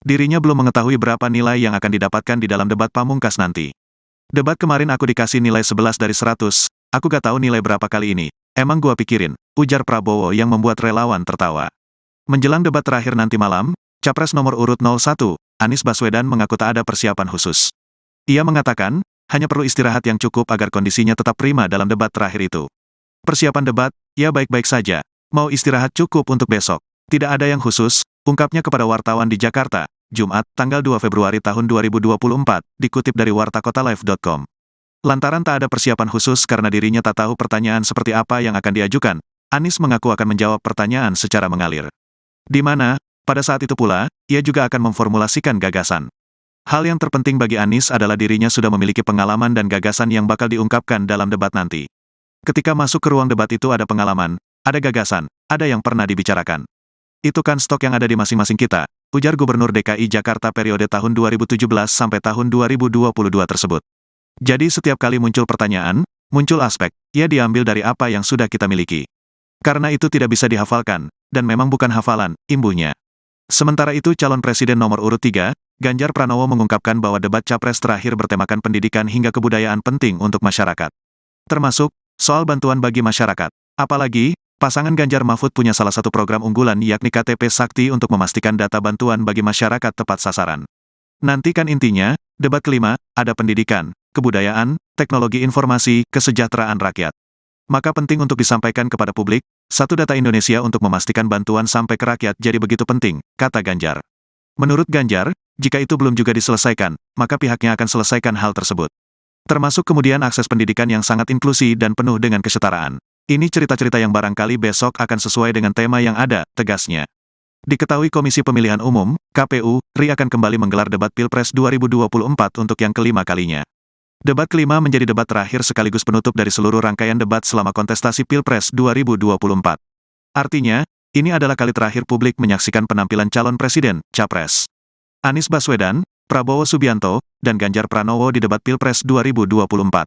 Dirinya belum mengetahui berapa nilai yang akan didapatkan di dalam debat pamungkas nanti. Debat kemarin aku dikasih nilai 11/100, aku gak tahu nilai berapa kali ini, emang gua pikirin, ujar Prabowo yang membuat relawan tertawa. Menjelang debat terakhir nanti malam, Capres nomor urut 01, Anies Baswedan mengaku tak ada persiapan khusus. Ia mengatakan, hanya perlu istirahat yang cukup agar kondisinya tetap prima dalam debat terakhir itu. Persiapan debat, ya baik-baik saja. Mau istirahat cukup untuk besok. Tidak ada yang khusus, ungkapnya kepada wartawan di Jakarta, Jumat, tanggal 2 Februari tahun 2024, dikutip dari wartakotalive.com. Lantaran tak ada persiapan khusus karena dirinya tak tahu pertanyaan seperti apa yang akan diajukan, Anies mengaku akan menjawab pertanyaan secara mengalir. Di mana, pada saat itu pula, ia juga akan memformulasikan gagasan. Hal yang terpenting bagi Anies adalah dirinya sudah memiliki pengalaman dan gagasan yang bakal diungkapkan dalam debat nanti. Ketika masuk ke ruang debat itu ada pengalaman, ada gagasan, ada yang pernah dibicarakan. Itu kan stok yang ada di masing-masing kita, ujar Gubernur DKI Jakarta periode tahun 2017 sampai tahun 2022 tersebut. Jadi setiap kali muncul pertanyaan, muncul aspek, ia diambil dari apa yang sudah kita miliki. Karena itu tidak bisa dihafalkan, dan memang bukan hafalan, imbuhnya. Sementara itu calon presiden nomor urut 3, Ganjar Pranowo mengungkapkan bahwa debat Capres terakhir bertemakan pendidikan hingga kebudayaan penting untuk masyarakat. Termasuk, soal bantuan bagi masyarakat. Apalagi, pasangan Ganjar Mahfud punya salah satu program unggulan yakni KTP Sakti untuk memastikan data bantuan bagi masyarakat tepat sasaran. Nanti kan intinya, debat kelima, ada pendidikan, kebudayaan, teknologi informasi, kesejahteraan rakyat. Maka penting untuk disampaikan kepada publik, satu data Indonesia untuk memastikan bantuan sampai ke rakyat jadi begitu penting, kata Ganjar. Menurut Ganjar, jika itu belum juga diselesaikan, maka pihaknya akan selesaikan hal tersebut. Termasuk kemudian akses pendidikan yang sangat inklusi dan penuh dengan kesetaraan. Ini cerita-cerita yang barangkali besok akan sesuai dengan tema yang ada, tegasnya. Diketahui Komisi Pemilihan Umum, KPU, RI akan kembali menggelar debat Pilpres 2024 untuk yang kelima kalinya. Debat kelima menjadi debat terakhir sekaligus penutup dari seluruh rangkaian debat selama kontestasi Pilpres 2024. Artinya, ini adalah kali terakhir publik menyaksikan penampilan calon presiden, Capres. Anies Baswedan, Prabowo Subianto, dan Ganjar Pranowo di debat Pilpres 2024.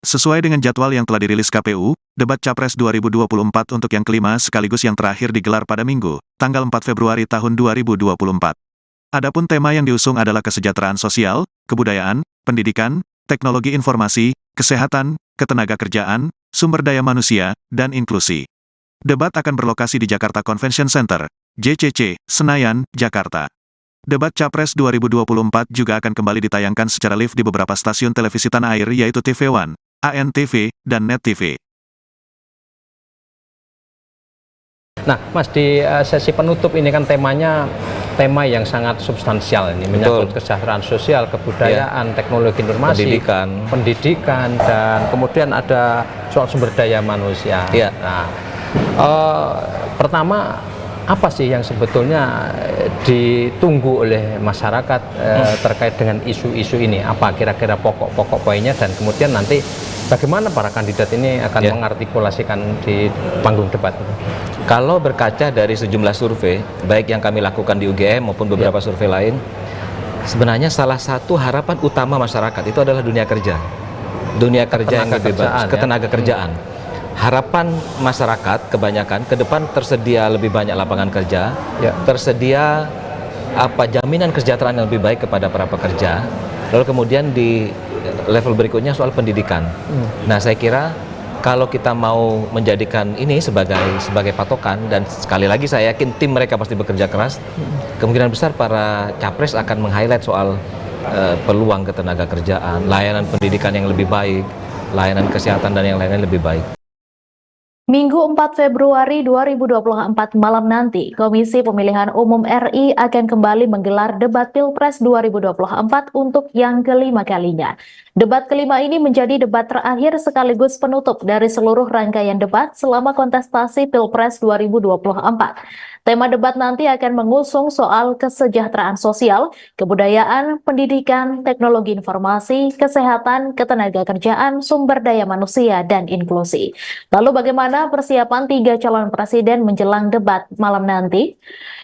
Sesuai dengan jadwal yang telah dirilis KPU, debat Capres 2024 untuk yang kelima sekaligus yang terakhir digelar pada Minggu, tanggal 4 Februari tahun 2024. Adapun tema yang diusung adalah kesejahteraan sosial, kebudayaan, pendidikan, teknologi informasi, kesehatan, ketenagakerjaan, sumber daya manusia, dan inklusi. Debat akan berlokasi di Jakarta Convention Center, JCC, Senayan, Jakarta. Debat Capres 2024 juga akan kembali ditayangkan secara live di beberapa stasiun televisi tanah air yaitu TV One, ANTV, dan Net TV. Nah, Mas, di sesi penutup ini kan temanya tema yang sangat substansial ini, menyangkut kesejahteraan sosial, kebudayaan, teknologi informasi, pendidikan, dan kemudian ada soal sumber daya manusia. Nah, pertama apa sih yang sebetulnya ditunggu oleh masyarakat terkait dengan isu-isu ini? Apa kira-kira pokok-pokok poinnya, dan kemudian nanti bagaimana para kandidat ini akan mengartikulasikan di panggung debat itu? Kalau berkaca dari sejumlah survei, baik yang kami lakukan di UGM maupun beberapa survei lain, sebenarnya salah satu harapan utama masyarakat itu adalah dunia kerja. Dunia kerja yang lebih bagus, ketenaga kerjaan. Harapan masyarakat kebanyakan ke depan tersedia lebih banyak lapangan kerja, tersedia jaminan kesejahteraan yang lebih baik kepada para pekerja. Lalu kemudian di level berikutnya soal pendidikan. Nah, saya kira kalau kita mau menjadikan ini sebagai patokan, dan sekali lagi saya yakin tim mereka pasti bekerja keras, kemungkinan besar para capres akan meng-highlight soal peluang ketenaga kerjaan, layanan pendidikan yang lebih baik, layanan kesehatan dan yang lain-lain lebih baik. Minggu 4 Februari 2024 malam nanti, Komisi Pemilihan Umum RI akan kembali menggelar debat Pilpres 2024 untuk yang kelima kalinya. Debat kelima ini menjadi debat terakhir sekaligus penutup dari seluruh rangkaian debat selama kontestasi Pilpres 2024. Tema debat nanti akan mengusung soal kesejahteraan sosial, kebudayaan, pendidikan, teknologi informasi, kesehatan, ketenagakerjaan, sumber daya manusia, dan inklusi. Lalu bagaimana persiapan 3 calon presiden menjelang debat malam nanti?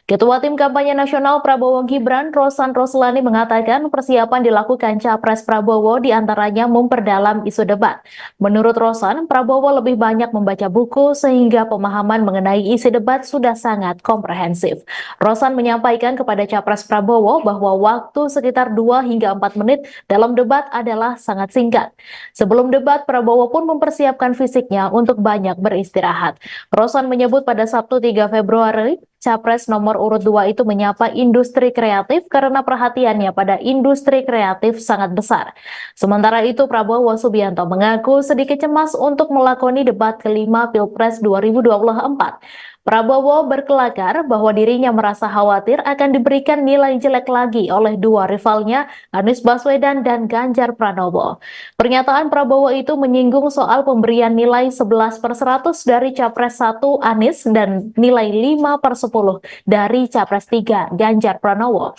Ketua Tim Kampanye Nasional Prabowo Gibran, Rosan Roslani, mengatakan persiapan dilakukan Capres Prabowo diantaranya memperdalam isu debat. Menurut Rosan, Prabowo lebih banyak membaca buku sehingga pemahaman mengenai isi debat sudah sangat komprehensif. Rosan menyampaikan kepada Capres Prabowo bahwa waktu sekitar 2 hingga 4 menit dalam debat adalah sangat singkat. Sebelum debat, Prabowo pun mempersiapkan fisiknya untuk banyak beristirahat. Rosan menyebut pada Sabtu 3 Februari, Capres nomor urut 2 itu menyapa industri kreatif karena perhatiannya pada industri kreatif sangat besar. Sementara itu, Prabowo Subianto mengaku sedikit cemas untuk melakoni debat kelima Pilpres 2024. Prabowo berkelakar bahwa dirinya merasa khawatir akan diberikan nilai jelek lagi oleh dua rivalnya, Anies Baswedan dan Ganjar Pranowo. Pernyataan Prabowo itu menyinggung soal pemberian nilai 11/100 dari Capres 1 Anies dan nilai 5/10 dari Capres 3 Ganjar Pranowo.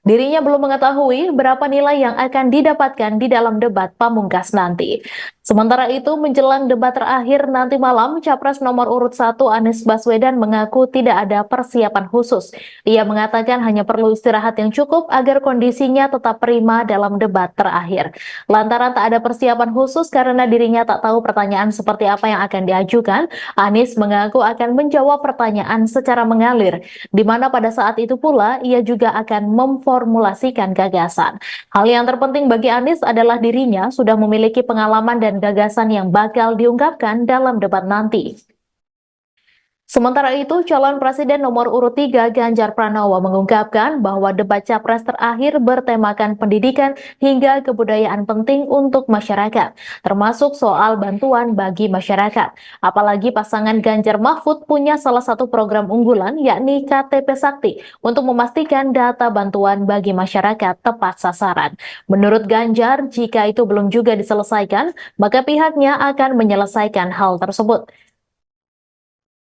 Dirinya belum mengetahui berapa nilai yang akan didapatkan di dalam debat pamungkas nanti. Sementara itu, menjelang debat terakhir nanti malam, Capres nomor urut 1 Anies Baswedan mengaku tidak ada persiapan khusus. Ia mengatakan hanya perlu istirahat yang cukup agar kondisinya tetap prima dalam debat terakhir. Lantaran tak ada persiapan khusus karena dirinya tak tahu pertanyaan seperti apa yang akan diajukan, Anies mengaku akan menjawab pertanyaan secara mengalir, di mana pada saat itu pula ia juga akan memformulasikan gagasan. Hal yang terpenting bagi Anies adalah dirinya sudah memiliki pengalaman dan gagasan yang bakal diungkapkan dalam debat nanti. Sementara itu, calon presiden nomor urut 3 Ganjar Pranowo mengungkapkan bahwa debat capres terakhir bertemakan pendidikan hingga kebudayaan penting untuk masyarakat, termasuk soal bantuan bagi masyarakat. Apalagi pasangan Ganjar Mahfud punya salah satu program unggulan, yakni KTP Sakti, untuk memastikan data bantuan bagi masyarakat tepat sasaran. Menurut Ganjar, jika itu belum juga diselesaikan, maka pihaknya akan menyelesaikan hal tersebut.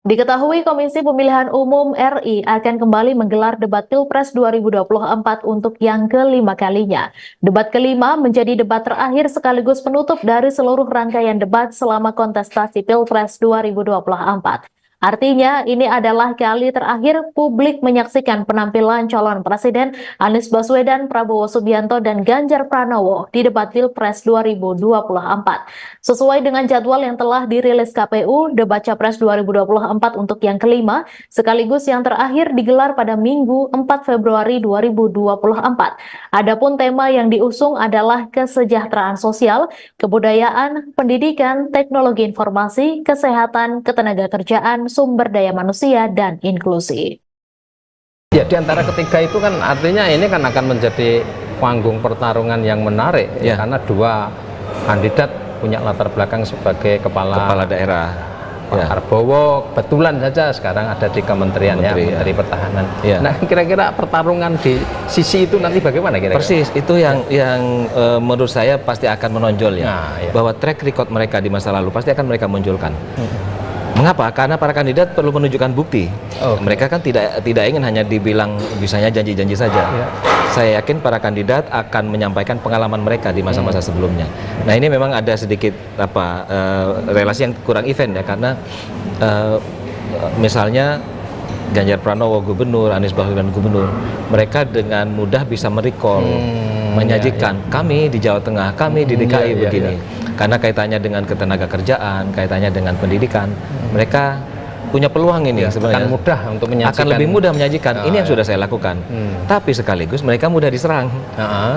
Diketahui Komisi Pemilihan Umum RI akan kembali menggelar debat Pilpres 2024 untuk yang kelima kalinya. Debat kelima menjadi debat terakhir sekaligus penutup dari seluruh rangkaian debat selama kontestasi Pilpres 2024. Artinya, ini adalah kali terakhir publik menyaksikan penampilan calon presiden Anies Baswedan, Prabowo Subianto, dan Ganjar Pranowo di debat Pilpres 2024. Sesuai dengan jadwal yang telah dirilis KPU, debat Capres 2024 untuk yang kelima, sekaligus yang terakhir digelar pada Minggu 4 Februari 2024. Adapun tema yang diusung adalah kesejahteraan sosial, kebudayaan, pendidikan, teknologi informasi, kesehatan, ketenagakerjaan, sumber daya manusia, dan inklusi. Ya, di antara ketiga itu kan artinya ini kan akan menjadi panggung pertarungan yang menarik, ya, karena dua kandidat punya latar belakang sebagai kepala daerah. Pak Prabowo kebetulan saja sekarang ada di kementerian Menteri Pertahanan. Ya. Nah, kira-kira pertarungan di sisi itu nanti bagaimana kira-kira? Persis, itu yang menurut saya pasti akan menonjol ya. Bahwa track record mereka di masa lalu pasti akan mereka munculkan. Mengapa? Karena para kandidat perlu menunjukkan bukti. Mereka kan tidak ingin hanya dibilang bisanya janji-janji saja. Saya yakin para kandidat akan menyampaikan pengalaman mereka di masa-masa sebelumnya. Nah, ini memang ada sedikit relasi yang kurang event ya, karena misalnya Ganjar Pranowo gubernur, Anies Baswedan gubernur, mereka dengan mudah bisa merecall, menyajikan kami di Jawa Tengah, kami di DKI begini. Karena kaitannya dengan ketenaga kerjaan, kaitannya dengan pendidikan, mereka punya peluang ini sebenarnya. Akan mudah untuk menyajikan. Akan lebih mudah menyajikan. Ini yang sudah saya lakukan. Tapi sekaligus mereka mudah diserang.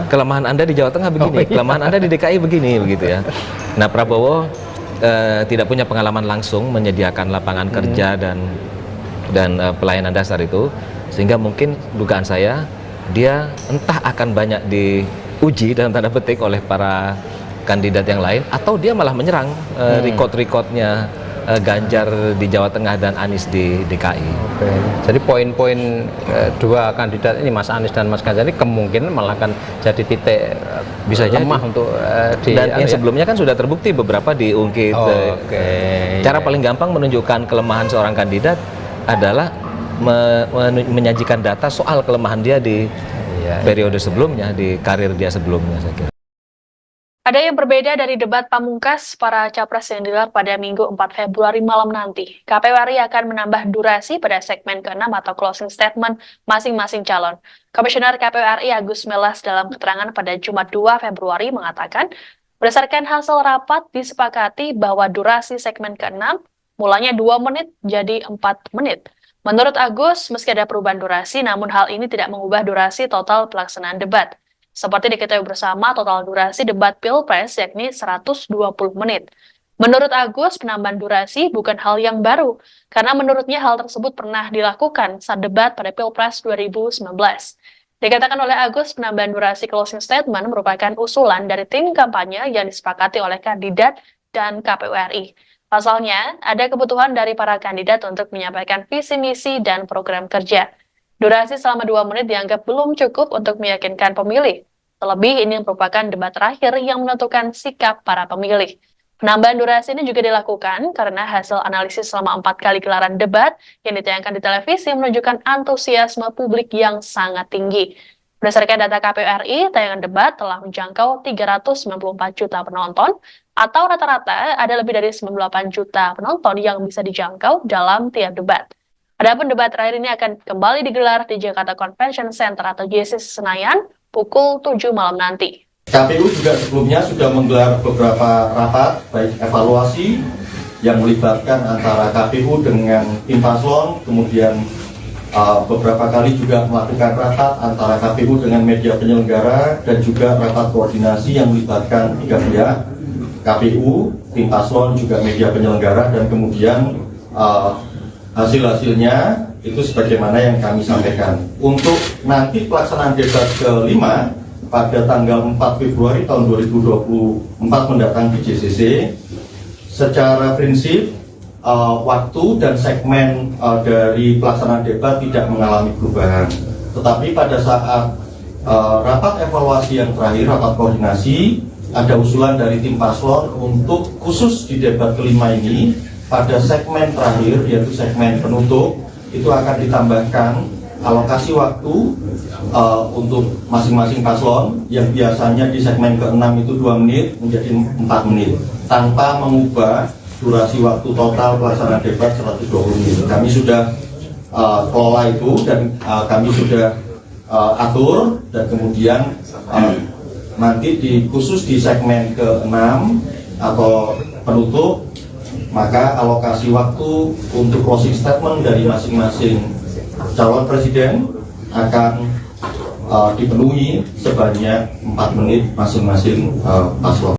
Kelemahan Anda di Jawa Tengah begini, kelemahan Anda di DKI begini, begitu ya. Nah, Prabowo tidak punya pengalaman langsung menyediakan lapangan kerja dan pelayanan dasar itu, sehingga mungkin dugaan saya dia entah akan banyak diuji dalam tanda petik oleh para kandidat yang lain, atau dia malah menyerang record-recordnya Ganjar di Jawa Tengah dan Anies di DKI. Jadi poin-poin dua kandidat ini, Mas Anies dan Mas Ganjar, ini kemungkinan malah akan jadi titik bisa lemah jadi. untuk dan yang sebelumnya kan sudah terbukti beberapa diungkit. Cara paling gampang menunjukkan kelemahan seorang kandidat adalah menyajikan data soal kelemahan dia di periode sebelumnya, di karir dia sebelumnya, saya kira. Ada yang berbeda dari debat pamungkas para capres yang digelar pada Minggu 4 Februari malam nanti. KPU RI akan menambah durasi pada segmen ke-6 atau closing statement masing-masing calon. Komisioner KPU RI Agus Melas dalam keterangan pada Jumat 2 Februari mengatakan, berdasarkan hasil rapat disepakati bahwa durasi segmen ke-6 mulanya 2 menit jadi 4 menit. Menurut Agus, meski ada perubahan durasi, namun hal ini tidak mengubah durasi total pelaksanaan debat. Seperti diketahui bersama, total durasi debat Pilpres yakni 120 menit. Menurut Agus, penambahan durasi bukan hal yang baru, karena menurutnya hal tersebut pernah dilakukan saat debat pada Pilpres 2019. Dikatakan oleh Agus, penambahan durasi closing statement merupakan usulan dari tim kampanye yang disepakati oleh kandidat dan KPU RI. Pasalnya, ada kebutuhan dari para kandidat untuk menyampaikan visi misi dan program kerja. Durasi selama 2 menit dianggap belum cukup untuk meyakinkan pemilih. Terlebih, ini merupakan debat terakhir yang menentukan sikap para pemilih. Penambahan durasi ini juga dilakukan karena hasil analisis selama 4 kali gelaran debat yang ditayangkan di televisi menunjukkan antusiasme publik yang sangat tinggi. Berdasarkan data KPU RI, tayangan debat telah menjangkau 394 juta penonton, atau rata-rata ada lebih dari 98 juta penonton yang bisa dijangkau dalam tiap debat. Adapun debat terakhir ini akan kembali digelar di Jakarta Convention Center atau JCC Senayan pukul 7 malam nanti. KPU juga sebelumnya sudah menggelar beberapa rapat, baik evaluasi yang melibatkan antara KPU dengan tim paslon, kemudian beberapa kali juga melakukan rapat antara KPU dengan media penyelenggara, dan juga rapat koordinasi yang melibatkan 3 pihak, KPU, tim paslon, juga media penyelenggara, dan kemudian hasil-hasilnya itu sebagaimana yang kami sampaikan. Untuk nanti pelaksanaan debat ke-5 pada tanggal 4 Februari tahun 2024 mendatang di JCC, secara prinsip waktu dan segmen dari pelaksanaan debat tidak mengalami perubahan. Tetapi pada saat rapat evaluasi yang terakhir, rapat koordinasi, ada usulan dari tim paslon untuk khusus di debat ke-5 ini, pada segmen terakhir, yaitu segmen penutup, itu akan ditambahkan alokasi waktu untuk masing-masing paslon, yang biasanya di segmen ke-6 itu 2 menit menjadi 4 menit, tanpa mengubah durasi waktu total pelaksanaan debat 120 menit. Kami sudah kelola itu, dan kami sudah atur, dan kemudian nanti khusus di segmen ke-6 atau penutup, maka alokasi waktu untuk closing statement dari masing-masing calon presiden akan dipenuhi sebanyak 4 menit masing-masing paslon.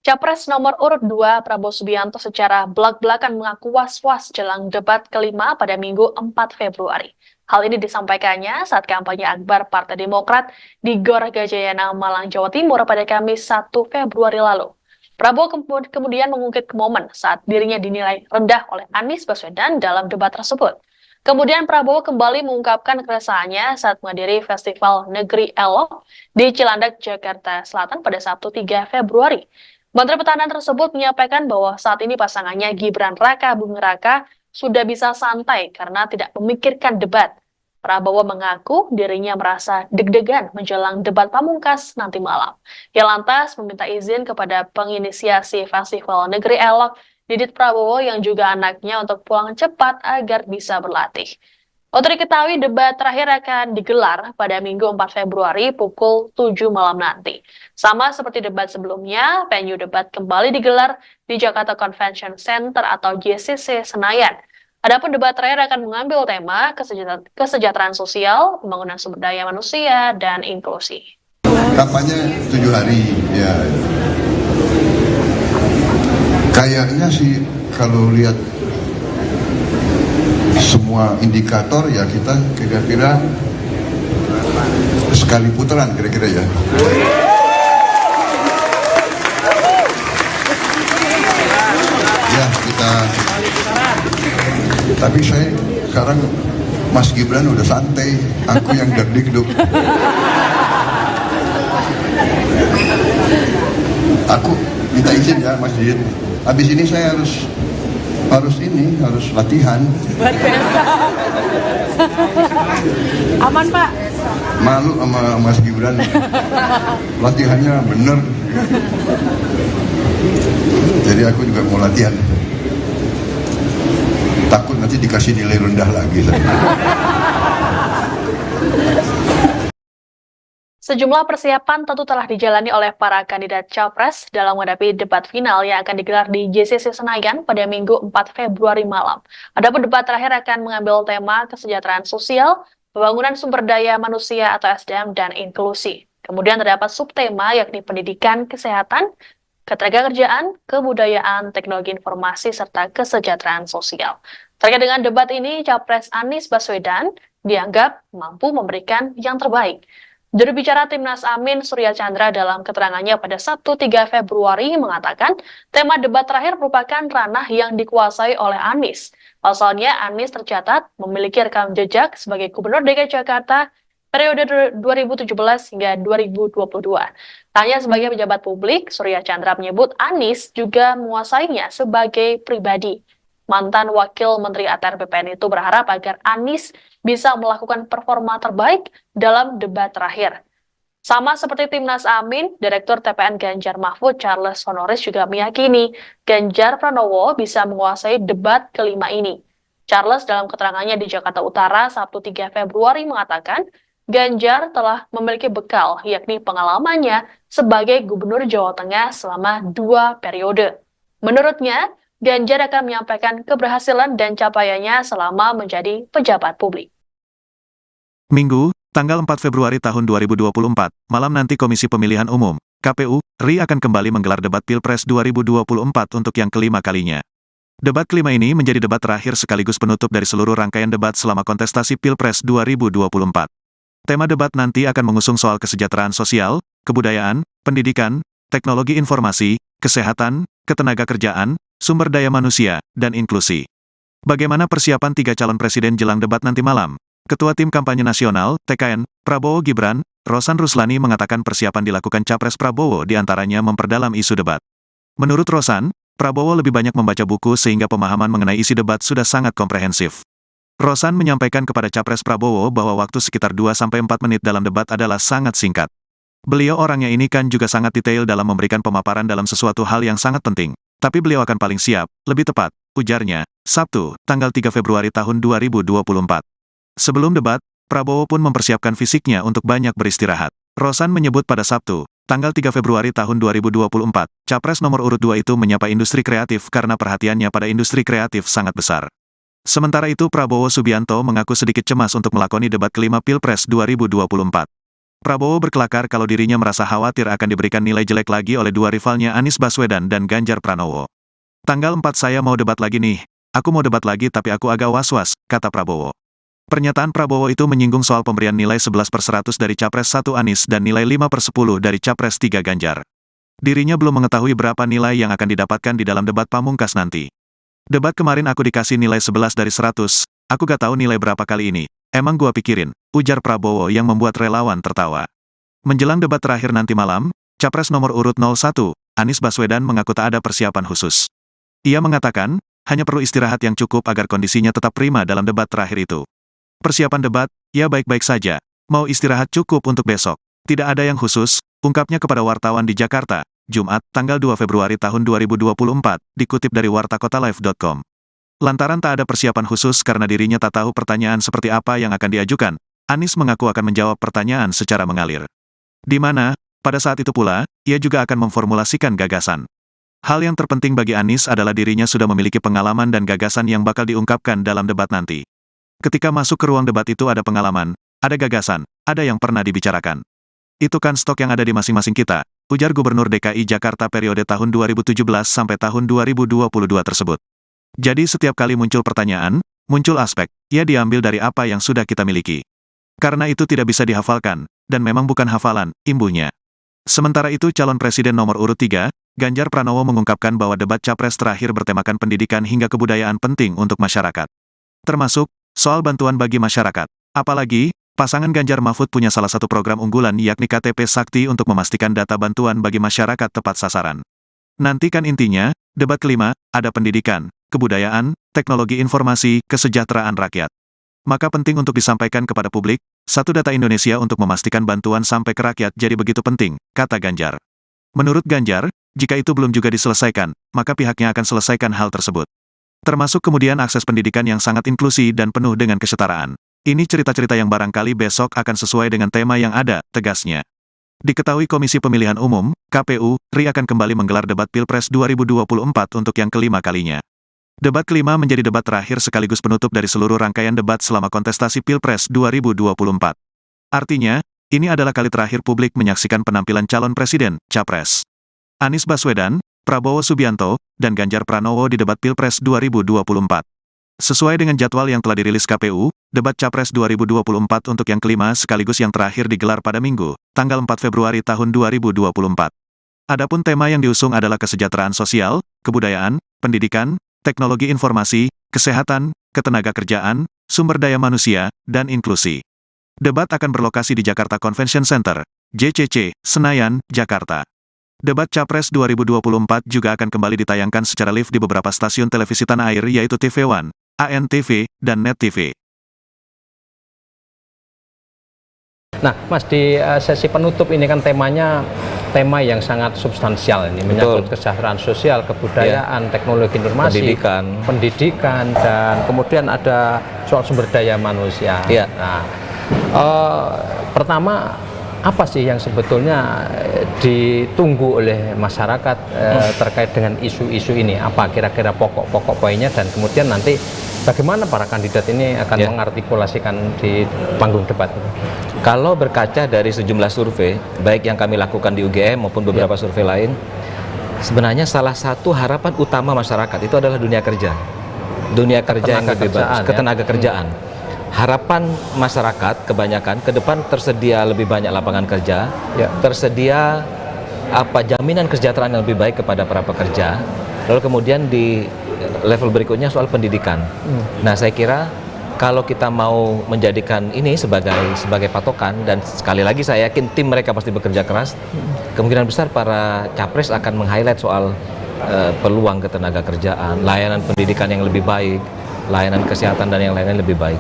Capres nomor urut 2 Prabowo Subianto secara belak-belakan mengaku was-was jelang debat ke-5 pada Minggu 4 Februari. Hal ini disampaikannya saat kampanye akbar Partai Demokrat di Gor Gajayana, Malang, Jawa Timur pada Kamis 1 Februari lalu. Prabowo kemudian mengungkit momen saat dirinya dinilai rendah oleh Anies Baswedan dalam debat tersebut. Kemudian Prabowo kembali mengungkapkan keresahannya saat menghadiri Festival Negeri Elok di Cilandak, Jakarta Selatan pada Sabtu 3 Februari. Menteri Pertahanan tersebut menyampaikan bahwa saat ini pasangannya Gibran Raka Buming Raka sudah bisa santai karena tidak memikirkan debat. Prabowo mengaku dirinya merasa deg-degan menjelang debat pamungkas nanti malam. Ia lantas meminta izin kepada penginisiasi Festival Negeri Elok, Didit Prabowo yang juga anaknya untuk pulang cepat agar bisa berlatih. Untuk diketahui, debat terakhir akan digelar pada Minggu 4 Februari pukul 7 malam nanti. Sama seperti debat sebelumnya, venue debat kembali digelar di Jakarta Convention Center atau JCC Senayan. Adapun debat terakhir akan mengambil tema kesejahteraan sosial, pembangunan sumber daya manusia, dan inklusi. Kampanye 7 hari, ya. Kayaknya sih kalau lihat semua indikator ya kita kira-kira sekali putaran kira-kira ya. Ya kita. Tapi saya sekarang Mas Gibran udah santai, aku yang deg-deg. Aku minta izin ya Mas Didit. Habis ini saya harus latihan. Luar biasa. Aman Pak? Malu sama Mas Gibran. Latihannya bener. Jadi aku juga mau latihan. Takut nanti dikasih nilai rendah lagi. Sejumlah persiapan tentu telah dijalani oleh para kandidat Capres dalam menghadapi debat final yang akan digelar di JCC Senayan pada Minggu 4 Februari malam. Adapun debat terakhir akan mengambil tema kesejahteraan sosial, pembangunan sumber daya manusia atau SDM, dan inklusi. Kemudian terdapat subtema yakni pendidikan, kesehatan, ketenagakerjaan, kebudayaan, teknologi informasi, serta kesejahteraan sosial. Terkait dengan debat ini, Capres Anies Baswedan dianggap mampu memberikan yang terbaik. Juru bicara Timnas Amin Surya Chandra dalam keterangannya pada Sabtu 3 Februari mengatakan tema debat terakhir merupakan ranah yang dikuasai oleh Anies. Pasalnya Anies tercatat memiliki rekam jejak sebagai Gubernur DKI Jakarta periode 2017 hingga 2022. Tanya sebagai pejabat publik, Surya Chandra menyebut Anies juga menguasainya sebagai pribadi. Mantan Wakil Menteri ATR BPN itu berharap agar Anies bisa melakukan performa terbaik dalam debat terakhir. Sama seperti Timnas Amin, Direktur TPN Ganjar Mahfud Charles Honoris juga meyakini Ganjar Pranowo bisa menguasai debat kelima ini. Charles dalam keterangannya di Jakarta Utara Sabtu 3 Februari mengatakan Ganjar telah memiliki bekal, yakni pengalamannya sebagai Gubernur Jawa Tengah selama 2 periode. Menurutnya, Ganjar akan menyampaikan keberhasilan dan capaiannya selama menjadi pejabat publik. Minggu, tanggal 4 Februari tahun 2024, malam nanti Komisi Pemilihan Umum, KPU, RI akan kembali menggelar debat Pilpres 2024 untuk yang kelima kalinya. Debat kelima ini menjadi debat terakhir sekaligus penutup dari seluruh rangkaian debat selama kontestasi Pilpres 2024. Tema debat nanti akan mengusung soal kesejahteraan sosial, kebudayaan, pendidikan, teknologi informasi, kesehatan, ketenagakerjaan, sumber daya manusia, dan inklusi. Bagaimana persiapan 3 calon presiden jelang debat nanti malam? Ketua Tim Kampanye Nasional, TKN, Prabowo Gibran, Rosan Ruslani mengatakan persiapan dilakukan Capres Prabowo diantaranya memperdalam isu debat. Menurut Rosan, Prabowo lebih banyak membaca buku sehingga pemahaman mengenai isi debat sudah sangat komprehensif. Rosan menyampaikan kepada Capres Prabowo bahwa waktu sekitar 2-4 menit dalam debat adalah sangat singkat. Beliau orangnya ini kan juga sangat detail dalam memberikan pemaparan dalam sesuatu hal yang sangat penting. Tapi beliau akan paling siap, lebih tepat, ujarnya, Sabtu, tanggal 3 Februari tahun 2024. Sebelum debat, Prabowo pun mempersiapkan fisiknya untuk banyak beristirahat. Rosan menyebut pada Sabtu, tanggal 3 Februari tahun 2024, Capres nomor urut 2 itu menyapa industri kreatif karena perhatiannya pada industri kreatif sangat besar. Sementara itu Prabowo Subianto mengaku sedikit cemas untuk melakoni debat kelima Pilpres 2024. Prabowo berkelakar kalau dirinya merasa khawatir akan diberikan nilai jelek lagi oleh dua rivalnya Anies Baswedan dan Ganjar Pranowo. Tanggal 4 saya mau debat lagi nih, aku mau debat lagi tapi aku agak was-was, kata Prabowo. Pernyataan Prabowo itu menyinggung soal pemberian nilai 11/100 dari Capres 1 Anies dan nilai 5/10 dari Capres 3 Ganjar. Dirinya belum mengetahui berapa nilai yang akan didapatkan di dalam debat pamungkas nanti. Debat kemarin aku dikasih nilai 11 dari 100, aku gak tahu nilai berapa kali ini. Emang gua pikirin, ujar Prabowo yang membuat relawan tertawa. Menjelang debat terakhir nanti malam, Capres nomor urut 01, Anies Baswedan mengaku tak ada persiapan khusus. Ia mengatakan, hanya perlu istirahat yang cukup agar kondisinya tetap prima dalam debat terakhir itu. Persiapan debat, ya baik-baik saja. Mau istirahat cukup untuk besok. Tidak ada yang khusus, ungkapnya kepada wartawan di Jakarta, Jumat, tanggal 2 Februari tahun 2024, dikutip dari wartakotalive.com. Lantaran tak ada persiapan khusus karena dirinya tak tahu pertanyaan seperti apa yang akan diajukan, Anies mengaku akan menjawab pertanyaan secara mengalir. Di mana, pada saat itu pula, ia juga akan memformulasikan gagasan. Hal yang terpenting bagi Anies adalah dirinya sudah memiliki pengalaman dan gagasan yang bakal diungkapkan dalam debat nanti. Ketika masuk ke ruang debat itu ada pengalaman, ada gagasan, ada yang pernah dibicarakan. Itu kan stok yang ada di masing-masing kita, ujar Gubernur DKI Jakarta periode tahun 2017 sampai tahun 2022 tersebut. Jadi setiap kali muncul pertanyaan, muncul aspek, ia diambil dari apa yang sudah kita miliki. Karena itu tidak bisa dihafalkan, dan memang bukan hafalan, imbuhnya. Sementara itu calon presiden nomor urut 3, Ganjar Pranowo mengungkapkan bahwa debat capres terakhir bertemakan pendidikan hingga kebudayaan penting untuk masyarakat. Termasuk, soal bantuan bagi masyarakat. Apalagi, pasangan Ganjar Mahfud punya salah satu program unggulan yakni KTP Sakti untuk memastikan data bantuan bagi masyarakat tepat sasaran. Nantikan intinya, debat kelima, ada pendidikan, kebudayaan, teknologi informasi, kesejahteraan rakyat. Maka penting untuk disampaikan kepada publik, satu data Indonesia untuk memastikan bantuan sampai ke rakyat jadi begitu penting, kata Ganjar. Menurut Ganjar, jika itu belum juga diselesaikan, maka pihaknya akan selesaikan hal tersebut. Termasuk kemudian akses pendidikan yang sangat inklusi dan penuh dengan kesetaraan. Ini cerita-cerita yang barangkali besok akan sesuai dengan tema yang ada, tegasnya. Diketahui Komisi Pemilihan Umum, KPU, RI akan kembali menggelar debat Pilpres 2024 untuk yang kelima kalinya. Debat kelima menjadi debat terakhir sekaligus penutup dari seluruh rangkaian debat selama kontestasi Pilpres 2024. Artinya, ini adalah kali terakhir publik menyaksikan penampilan calon presiden, capres. Anies Baswedan, Prabowo Subianto, dan Ganjar Pranowo di debat Pilpres 2024. Sesuai dengan jadwal yang telah dirilis KPU, debat Capres 2024 untuk yang kelima sekaligus yang terakhir digelar pada Minggu, tanggal 4 Februari tahun 2024. Adapun tema yang diusung adalah kesejahteraan sosial, kebudayaan, pendidikan, teknologi informasi, kesehatan, ketenagakerjaan, sumber daya manusia, dan inklusi. Debat akan berlokasi di Jakarta Convention Center, JCC, Senayan, Jakarta. Debat Capres 2024 juga akan kembali ditayangkan secara live di beberapa stasiun televisi tanah air yaitu TV One, ANTV, dan Net TV. Nah, Mas, di sesi penutup ini kan temanya tema yang sangat substansial ini, menyangkut kesejahteraan sosial, kebudayaan, teknologi informasi, pendidikan, dan kemudian ada soal sumber daya manusia. Nah, pertama, apa sih yang sebetulnya ditunggu oleh masyarakat terkait dengan isu-isu ini? Apa kira-kira pokok-pokok poinnya, dan kemudian nanti bagaimana para kandidat ini akan mengartikulasikan di panggung debat? Kalau berkaca dari sejumlah survei, baik yang kami lakukan di UGM maupun beberapa survei lain, sebenarnya salah satu harapan utama masyarakat itu adalah dunia kerja. Dunia kerja yang lebih bagus, ketenaga kerjaan. Harapan masyarakat kebanyakan ke depan tersedia lebih banyak lapangan kerja, tersedia jaminan kesejahteraan yang lebih baik kepada para pekerja. Lalu kemudian di level berikutnya soal pendidikan. Nah, saya kira kalau kita mau menjadikan ini sebagai patokan, dan sekali lagi saya yakin tim mereka pasti bekerja keras, kemungkinan besar para capres akan meng-highlight soal peluang ketenaga kerjaan, layanan pendidikan yang lebih baik, layanan kesehatan, dan yang lain-lain lebih baik.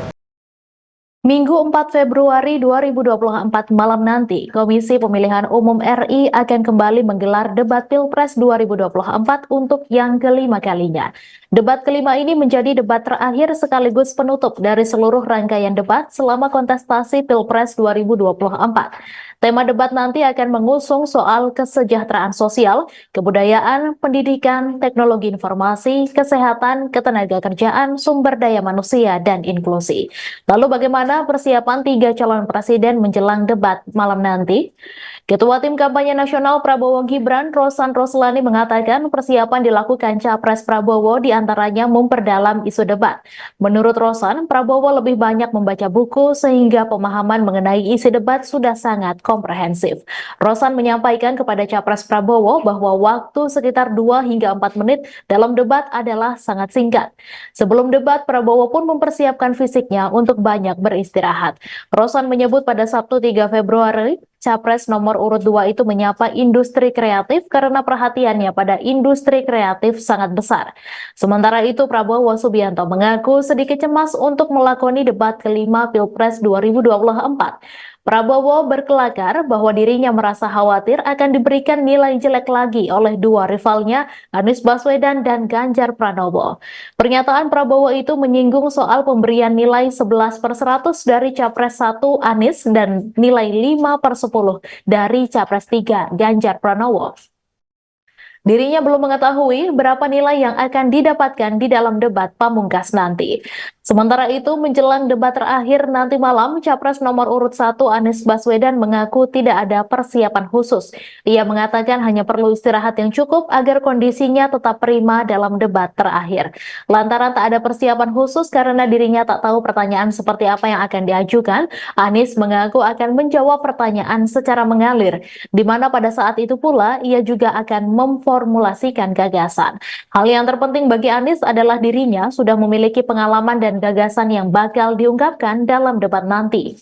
Minggu 4 Februari 2024 malam nanti, Komisi Pemilihan Umum RI akan kembali menggelar debat Pilpres 2024 untuk yang kelima kalinya. Debat kelima ini menjadi debat terakhir sekaligus penutup dari seluruh rangkaian debat selama kontestasi Pilpres 2024. Tema debat nanti akan mengusung soal kesejahteraan sosial, kebudayaan, pendidikan, teknologi informasi, kesehatan, ketenagakerjaan, sumber daya manusia, dan inklusi. Lalu bagaimana persiapan 3 calon presiden menjelang debat malam nanti? Ketua Tim Kampanye Nasional Prabowo Gibran, Rosan Roslani, mengatakan persiapan dilakukan Capres Prabowo diantaranya memperdalam isu debat. Menurut Rosan, Prabowo lebih banyak membaca buku sehingga pemahaman mengenai isi debat sudah sangat komprehensif. Rosan menyampaikan kepada Capres Prabowo bahwa waktu sekitar 2 hingga 4 menit dalam debat adalah sangat singkat. Sebelum debat, Prabowo pun mempersiapkan fisiknya untuk banyak beristirahat. Rosan menyebut pada Sabtu 3 Februari, Capres nomor urut 2 itu menyapa industri kreatif karena perhatiannya pada industri kreatif sangat besar. Sementara itu, Prabowo Subianto mengaku sedikit cemas untuk melakoni debat kelima Pilpres 2024. Prabowo berkelakar bahwa dirinya merasa khawatir akan diberikan nilai jelek lagi oleh dua rivalnya, Anies Baswedan dan Ganjar Pranowo. Pernyataan Prabowo itu menyinggung soal pemberian nilai 11/100 dari Capres 1 Anies dan nilai 5/10 dari Capres 3 Ganjar Pranowo. Dirinya belum mengetahui berapa nilai yang akan didapatkan di dalam debat pamungkas nanti. Sementara itu, menjelang debat terakhir nanti malam, Capres nomor urut 1 Anies Baswedan mengaku tidak ada persiapan khusus. Ia mengatakan hanya perlu istirahat yang cukup agar kondisinya tetap prima dalam debat terakhir. Lantaran tak ada persiapan khusus karena dirinya tak tahu pertanyaan seperti apa yang akan diajukan, Anies mengaku akan menjawab pertanyaan secara mengalir, di mana pada saat itu pula ia juga akan memformulasikan gagasan. Hal yang terpenting bagi Anies adalah dirinya sudah memiliki pengalaman dan gagasan yang bakal diungkapkan dalam debat nanti.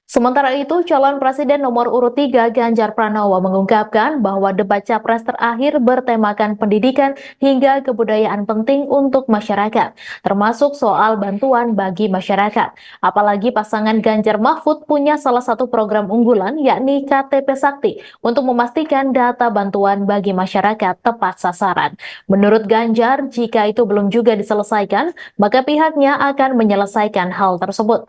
Sementara itu, calon presiden nomor urut 3 Ganjar Pranowo mengungkapkan bahwa debat capres terakhir bertemakan pendidikan hingga kebudayaan penting untuk masyarakat, termasuk soal bantuan bagi masyarakat. Apalagi pasangan Ganjar Mahfud punya salah satu program unggulan, yakni KTP Sakti, untuk memastikan data bantuan bagi masyarakat tepat sasaran. Menurut Ganjar, jika itu belum juga diselesaikan, maka pihaknya akan menyelesaikan hal tersebut.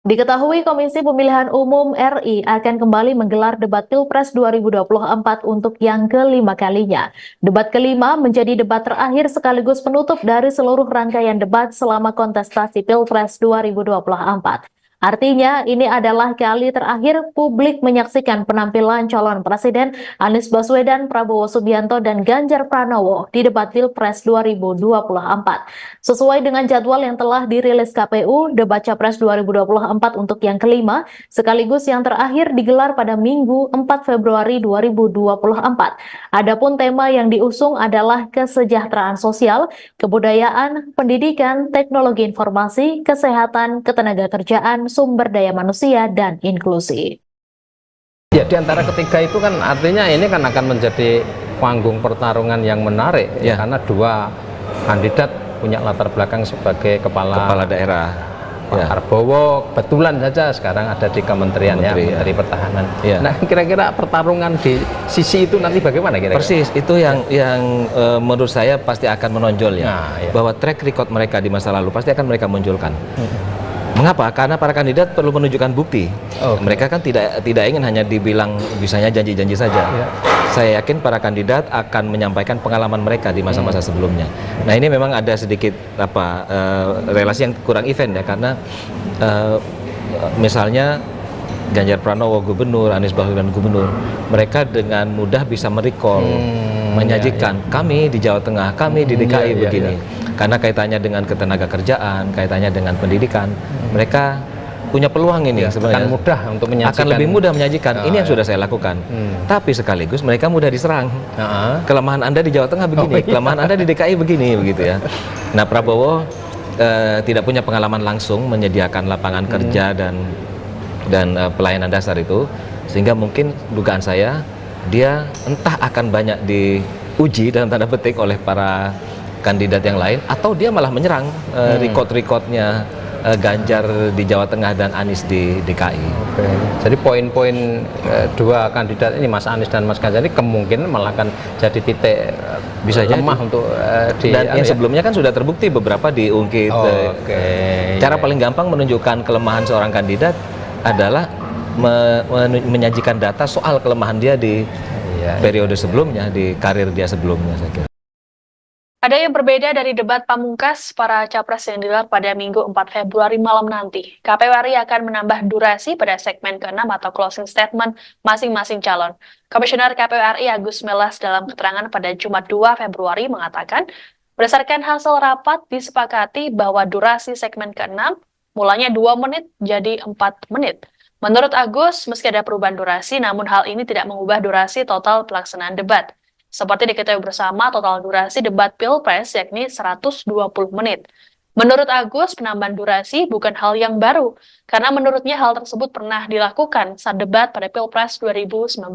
Diketahui Komisi Pemilihan Umum RI akan kembali menggelar debat Pilpres 2024 untuk yang kelima kalinya. Debat kelima menjadi debat terakhir sekaligus penutup dari seluruh rangkaian debat selama kontestasi Pilpres 2024. Artinya, ini adalah kali terakhir publik menyaksikan penampilan calon presiden Anies Baswedan, Prabowo Subianto, dan Ganjar Pranowo di debat Pilpres 2024. Sesuai dengan jadwal yang telah dirilis KPU, debat Capres 2024 untuk yang kelima, sekaligus yang terakhir digelar pada Minggu 4 Februari 2024. Adapun tema yang diusung adalah kesejahteraan sosial, kebudayaan, pendidikan, teknologi informasi, kesehatan, ketenagakerjaan, sumber daya manusia, dan inklusi. Ya, di antara ketiga itu kan artinya ini kan akan menjadi panggung pertarungan yang menarik ya, karena dua kandidat punya latar belakang sebagai kepala daerah. Pak Prabowo kebetulan saja sekarang ada di kementerian Menteri Pertahanan. Ya. Nah, kira-kira pertarungan di sisi itu nanti bagaimana kira-kira? Persis, itu yang menurut saya pasti akan menonjol ya. Nah, bahwa track record mereka di masa lalu pasti akan mereka munculkan. Mengapa? Karena para kandidat perlu menunjukkan bukti. Mereka kan tidak ingin hanya dibilang bisanya janji-janji saja. Saya yakin para kandidat akan menyampaikan pengalaman mereka di masa-masa sebelumnya. Nah, ini memang ada sedikit relasi yang kurang event ya, karena misalnya Ganjar Pranowo gubernur, Anies Baswedan gubernur, mereka dengan mudah bisa merecall, menyajikan kami di Jawa Tengah, kami di DKI begini. Karena kaitannya dengan ketenagakerjaan, kaitannya dengan pendidikan, mereka punya peluang ini sebenarnya. Akan mudah untuk menyajikan. Akan lebih mudah menyajikan. Ini yang sudah saya lakukan. Tapi sekaligus mereka mudah diserang. Kelemahan Anda di Jawa Tengah begini, kelemahan Anda di DKI begini, begitu ya. Nah, Prabowo tidak punya pengalaman langsung menyediakan lapangan kerja dan pelayanan dasar itu, sehingga mungkin dugaan saya dia entah akan banyak diuji dalam tanda petik oleh para kandidat yang lain, atau dia malah menyerang record-recordnya Ganjar di Jawa Tengah dan Anies di DKI. Jadi poin-poin dua kandidat ini, Mas Anies dan Mas Ganjar, ini kemungkinan malah akan jadi titik bisa lemah untuk dan yang sebelumnya kan sudah terbukti beberapa diungkit. Cara paling gampang menunjukkan kelemahan seorang kandidat adalah menyajikan data soal kelemahan dia di periode sebelumnya, di karir dia sebelumnya, saya kira. Ada yang berbeda dari debat pamungkas para capres yang digelar pada Minggu 4 Februari malam nanti. KPU RI akan menambah durasi pada segmen ke-6 atau closing statement masing-masing calon. Komisioner KPU RI Agus Melas dalam keterangan pada Jumat 2 Februari mengatakan, berdasarkan hasil rapat disepakati bahwa durasi segmen ke-6 mulanya 2 menit jadi 4 menit. Menurut Agus, meski ada perubahan durasi, namun hal ini tidak mengubah durasi total pelaksanaan debat. Seperti diketahui bersama, total durasi debat Pilpres yakni 120 menit. Menurut Agus, penambahan durasi bukan hal yang baru, karena menurutnya hal tersebut pernah dilakukan saat debat pada Pilpres 2019.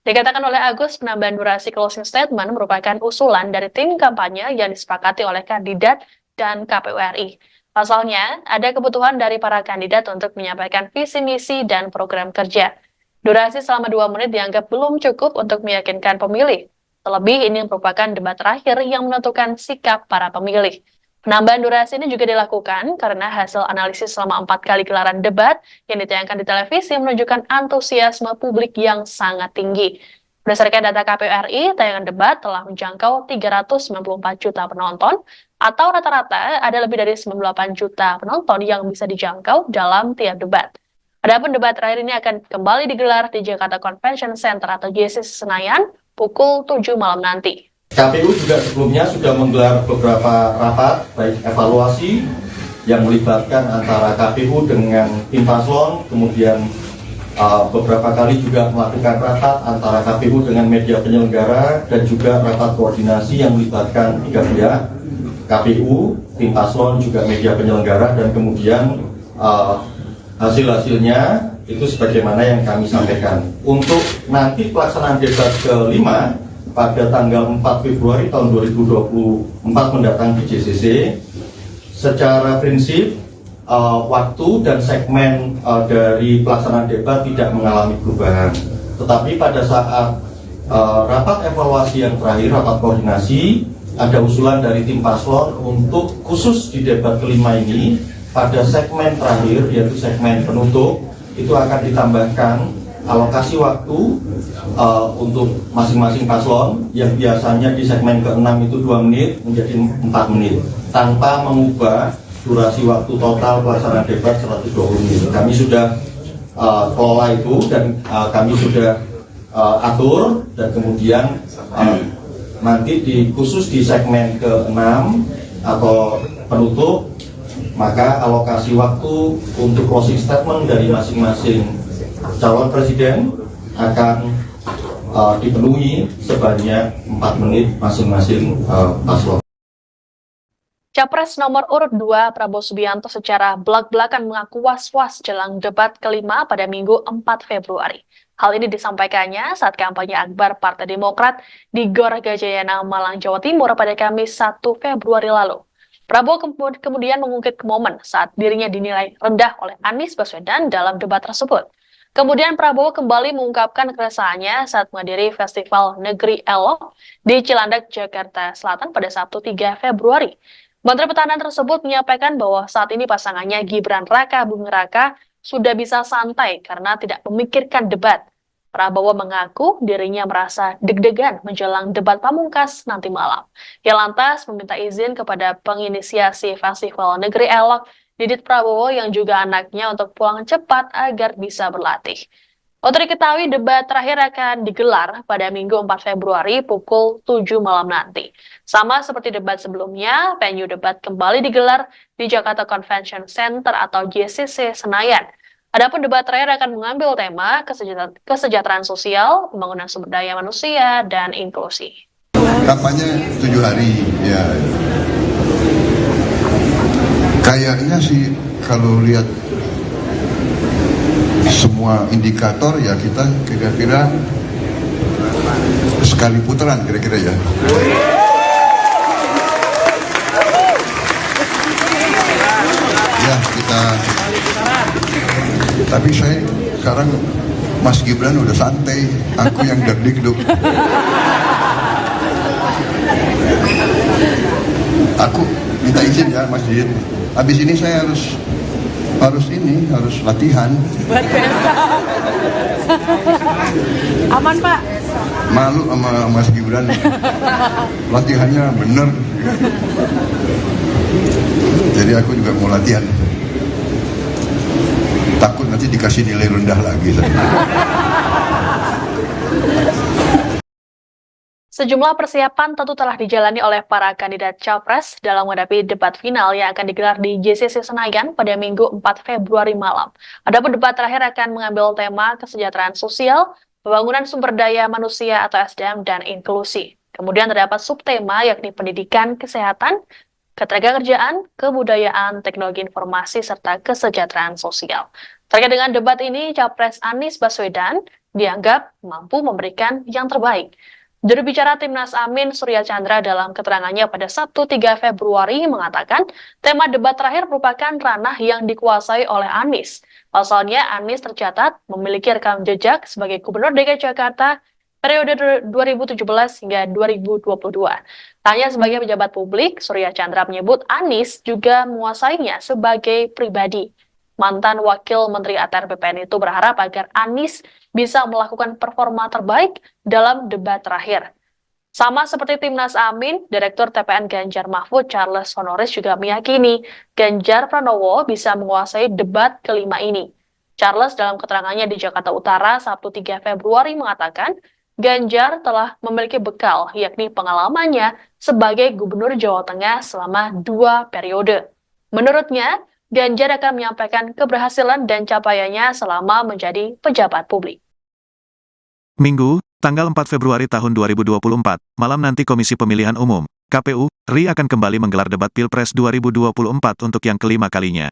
Dikatakan oleh Agus, penambahan durasi closing statement merupakan usulan dari tim kampanye yang disepakati oleh kandidat dan KPU RI. Pasalnya, ada kebutuhan dari para kandidat untuk menyampaikan visi misi dan program kerja. Durasi selama 2 menit dianggap belum cukup untuk meyakinkan pemilih. Terlebih, ini merupakan debat terakhir yang menentukan sikap para pemilih. Penambahan durasi ini juga dilakukan karena hasil analisis selama 4 kali gelaran debat yang ditayangkan di televisi menunjukkan antusiasme publik yang sangat tinggi. Berdasarkan data KPU RI, tayangan debat telah menjangkau 394 juta penonton, atau rata-rata ada lebih dari 98 juta penonton yang bisa dijangkau dalam tiap debat. Adapun debat terakhir ini akan kembali digelar di Jakarta Convention Center atau JCC Senayan pukul 7 malam nanti. KPU juga sebelumnya sudah menggelar beberapa rapat, baik evaluasi yang melibatkan antara KPU dengan tim paslon, kemudian beberapa kali juga melakukan rapat antara KPU dengan media penyelenggara, dan juga rapat koordinasi yang melibatkan 3 pihak, KPU, tim paslon, juga media penyelenggara, dan kemudian hasil-hasilnya itu sebagaimana yang kami sampaikan. Untuk nanti pelaksanaan debat kelima, pada tanggal 4 Februari tahun 2024 mendatang di JCC, secara prinsip waktu dan segmen dari pelaksanaan debat tidak mengalami perubahan. Tetapi pada saat rapat evaluasi yang terakhir, rapat koordinasi, ada usulan dari tim paslon untuk khusus di debat kelima ini, pada segmen terakhir, yaitu segmen penutup, itu akan ditambahkan alokasi waktu untuk masing-masing paslon yang biasanya di segmen ke-6 itu 2 menit menjadi 4 menit tanpa mengubah durasi waktu total pelaksanaan debat 120 menit. Kami sudah kelola itu dan kami sudah atur, dan kemudian nanti khusus di segmen ke-6 atau penutup, maka alokasi waktu untuk closing statement dari masing-masing calon presiden akan dipenuhi sebanyak 4 menit masing-masing paslon. Capres nomor urut 2 Prabowo Subianto secara belak-belakan mengaku was-was jelang debat kelima pada Minggu 4 Februari. Hal ini disampaikannya saat kampanye akbar Partai Demokrat di Gor Gajayana, Malang, Jawa Timur pada Kamis 1 Februari lalu. Prabowo kemudian mengungkit momen saat dirinya dinilai rendah oleh Anies Baswedan dalam debat tersebut. Kemudian Prabowo kembali mengungkapkan keresahannya saat menghadiri Festival Negeri Elok di Cilandak, Jakarta Selatan pada Sabtu 3 Februari. Menteri Pertahanan tersebut menyampaikan bahwa saat ini pasangannya Gibran Raka Buming Raka sudah bisa santai karena tidak memikirkan debat. Prabowo mengaku dirinya merasa deg-degan menjelang debat pamungkas nanti malam. Ia lantas meminta izin kepada penginisiasi Festival Negeri Elok, Didit Prabowo yang juga anaknya, untuk pulang cepat agar bisa berlatih. Untuk diketahui, debat terakhir akan digelar pada Minggu 4 Februari pukul 7 malam nanti. Sama seperti debat sebelumnya, venue debat kembali digelar di Jakarta Convention Center atau JCC Senayan. Adapun debat terakhir akan mengambil tema kesejahteraan sosial, pembangunan sumber daya manusia, dan inklusi. Kampanye 7 hari, ya. Kayaknya sih kalau lihat semua indikator ya kita kira-kira sekali putaran kira-kira ya. Ya kita. Tapi saya sekarang Mas Gibran udah santai, aku yang deg-deg. Aku minta izin ya Mas Didit. Habis ini saya harus latihan. Buat besok. Aman Pak? Malu sama Mas Gibran. Latihannya bener. Jadi aku juga mau latihan. Takut nanti dikasih nilai rendah lagi. Sejumlah persiapan tentu telah dijalani oleh para kandidat capres dalam menghadapi debat final yang akan digelar di JCC Senayan pada Minggu 4 Februari malam. Adapun debat terakhir akan mengambil tema kesejahteraan sosial, pembangunan sumber daya manusia atau SDM, dan inklusi. Kemudian terdapat subtema yakni pendidikan, kesehatan, ketenagakerjaan, kebudayaan, teknologi informasi, serta kesejahteraan sosial. Terkait dengan debat ini, Capres Anies Baswedan dianggap mampu memberikan yang terbaik. Juru bicara Timnas Amin Surya Chandra dalam keterangannya pada Sabtu 3 Februari mengatakan tema debat terakhir merupakan ranah yang dikuasai oleh Anies. Pasalnya, Anies tercatat memiliki rekam jejak sebagai Gubernur DKI Jakarta periode 2017 hingga 2022. Tanya sebagai pejabat publik, Surya Chandra menyebut Anies juga menguasainya sebagai pribadi. Mantan Wakil Menteri ATR BPN itu berharap agar Anies bisa melakukan performa terbaik dalam debat terakhir. Sama seperti Timnas Amin, Direktur TPN Ganjar Mahfud Charles Honoris juga meyakini Ganjar Pranowo bisa menguasai debat kelima ini. Charles dalam keterangannya di Jakarta Utara Sabtu 3 Februari mengatakan Ganjar telah memiliki bekal, yakni pengalamannya sebagai Gubernur Jawa Tengah selama 2 periode. Menurutnya, Ganjar akan menyampaikan keberhasilan dan capaiannya selama menjadi pejabat publik. Minggu, tanggal 4 Februari tahun 2024, malam nanti Komisi Pemilihan Umum, KPU, RI akan kembali menggelar debat Pilpres 2024 untuk yang kelima kalinya.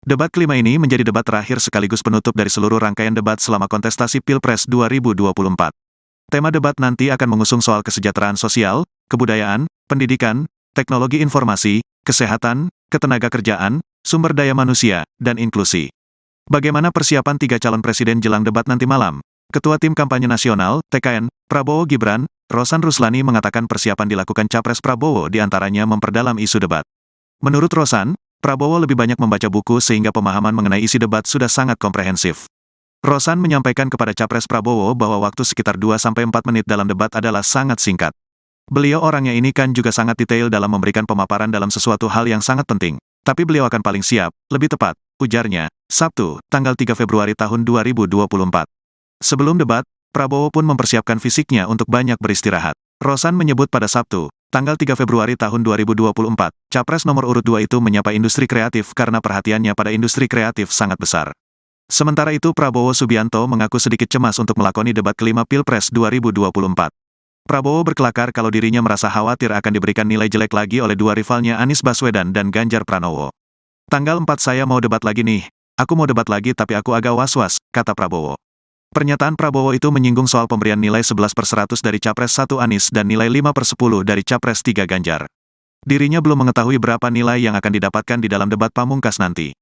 Debat kelima ini menjadi debat terakhir sekaligus penutup dari seluruh rangkaian debat selama kontestasi Pilpres 2024. Tema debat nanti akan mengusung soal kesejahteraan sosial, kebudayaan, pendidikan, teknologi informasi, kesehatan, ketenagakerjaan, sumber daya manusia, dan inklusi. Bagaimana persiapan 3 calon presiden jelang debat nanti malam? Ketua Tim Kampanye Nasional, TKN, Prabowo Gibran, Rosan Ruslani mengatakan persiapan dilakukan Capres Prabowo diantaranya memperdalam isu debat. Menurut Rosan, Prabowo lebih banyak membaca buku sehingga pemahaman mengenai isi debat sudah sangat komprehensif. Rosan menyampaikan kepada Capres Prabowo bahwa waktu sekitar 2-4 menit dalam debat adalah sangat singkat. Beliau orangnya ini kan juga sangat detail dalam memberikan pemaparan dalam sesuatu hal yang sangat penting. Tapi beliau akan paling siap, lebih tepat, ujarnya, Sabtu, tanggal 3 Februari tahun 2024. Sebelum debat, Prabowo pun mempersiapkan fisiknya untuk banyak beristirahat. Rosan menyebut pada Sabtu, tanggal 3 Februari tahun 2024, Capres nomor urut 2 itu menyapa industri kreatif karena perhatiannya pada industri kreatif sangat besar. Sementara itu Prabowo Subianto mengaku sedikit cemas untuk melakoni debat kelima Pilpres 2024. Prabowo berkelakar kalau dirinya merasa khawatir akan diberikan nilai jelek lagi oleh dua rivalnya Anies Baswedan dan Ganjar Pranowo. Tanggal 4 saya mau debat lagi nih, aku mau debat lagi tapi aku agak was-was, kata Prabowo. Pernyataan Prabowo itu menyinggung soal pemberian nilai 11/100 dari Capres 1 Anies dan nilai 5/10 dari Capres 3 Ganjar. Dirinya belum mengetahui berapa nilai yang akan didapatkan di dalam debat pamungkas nanti.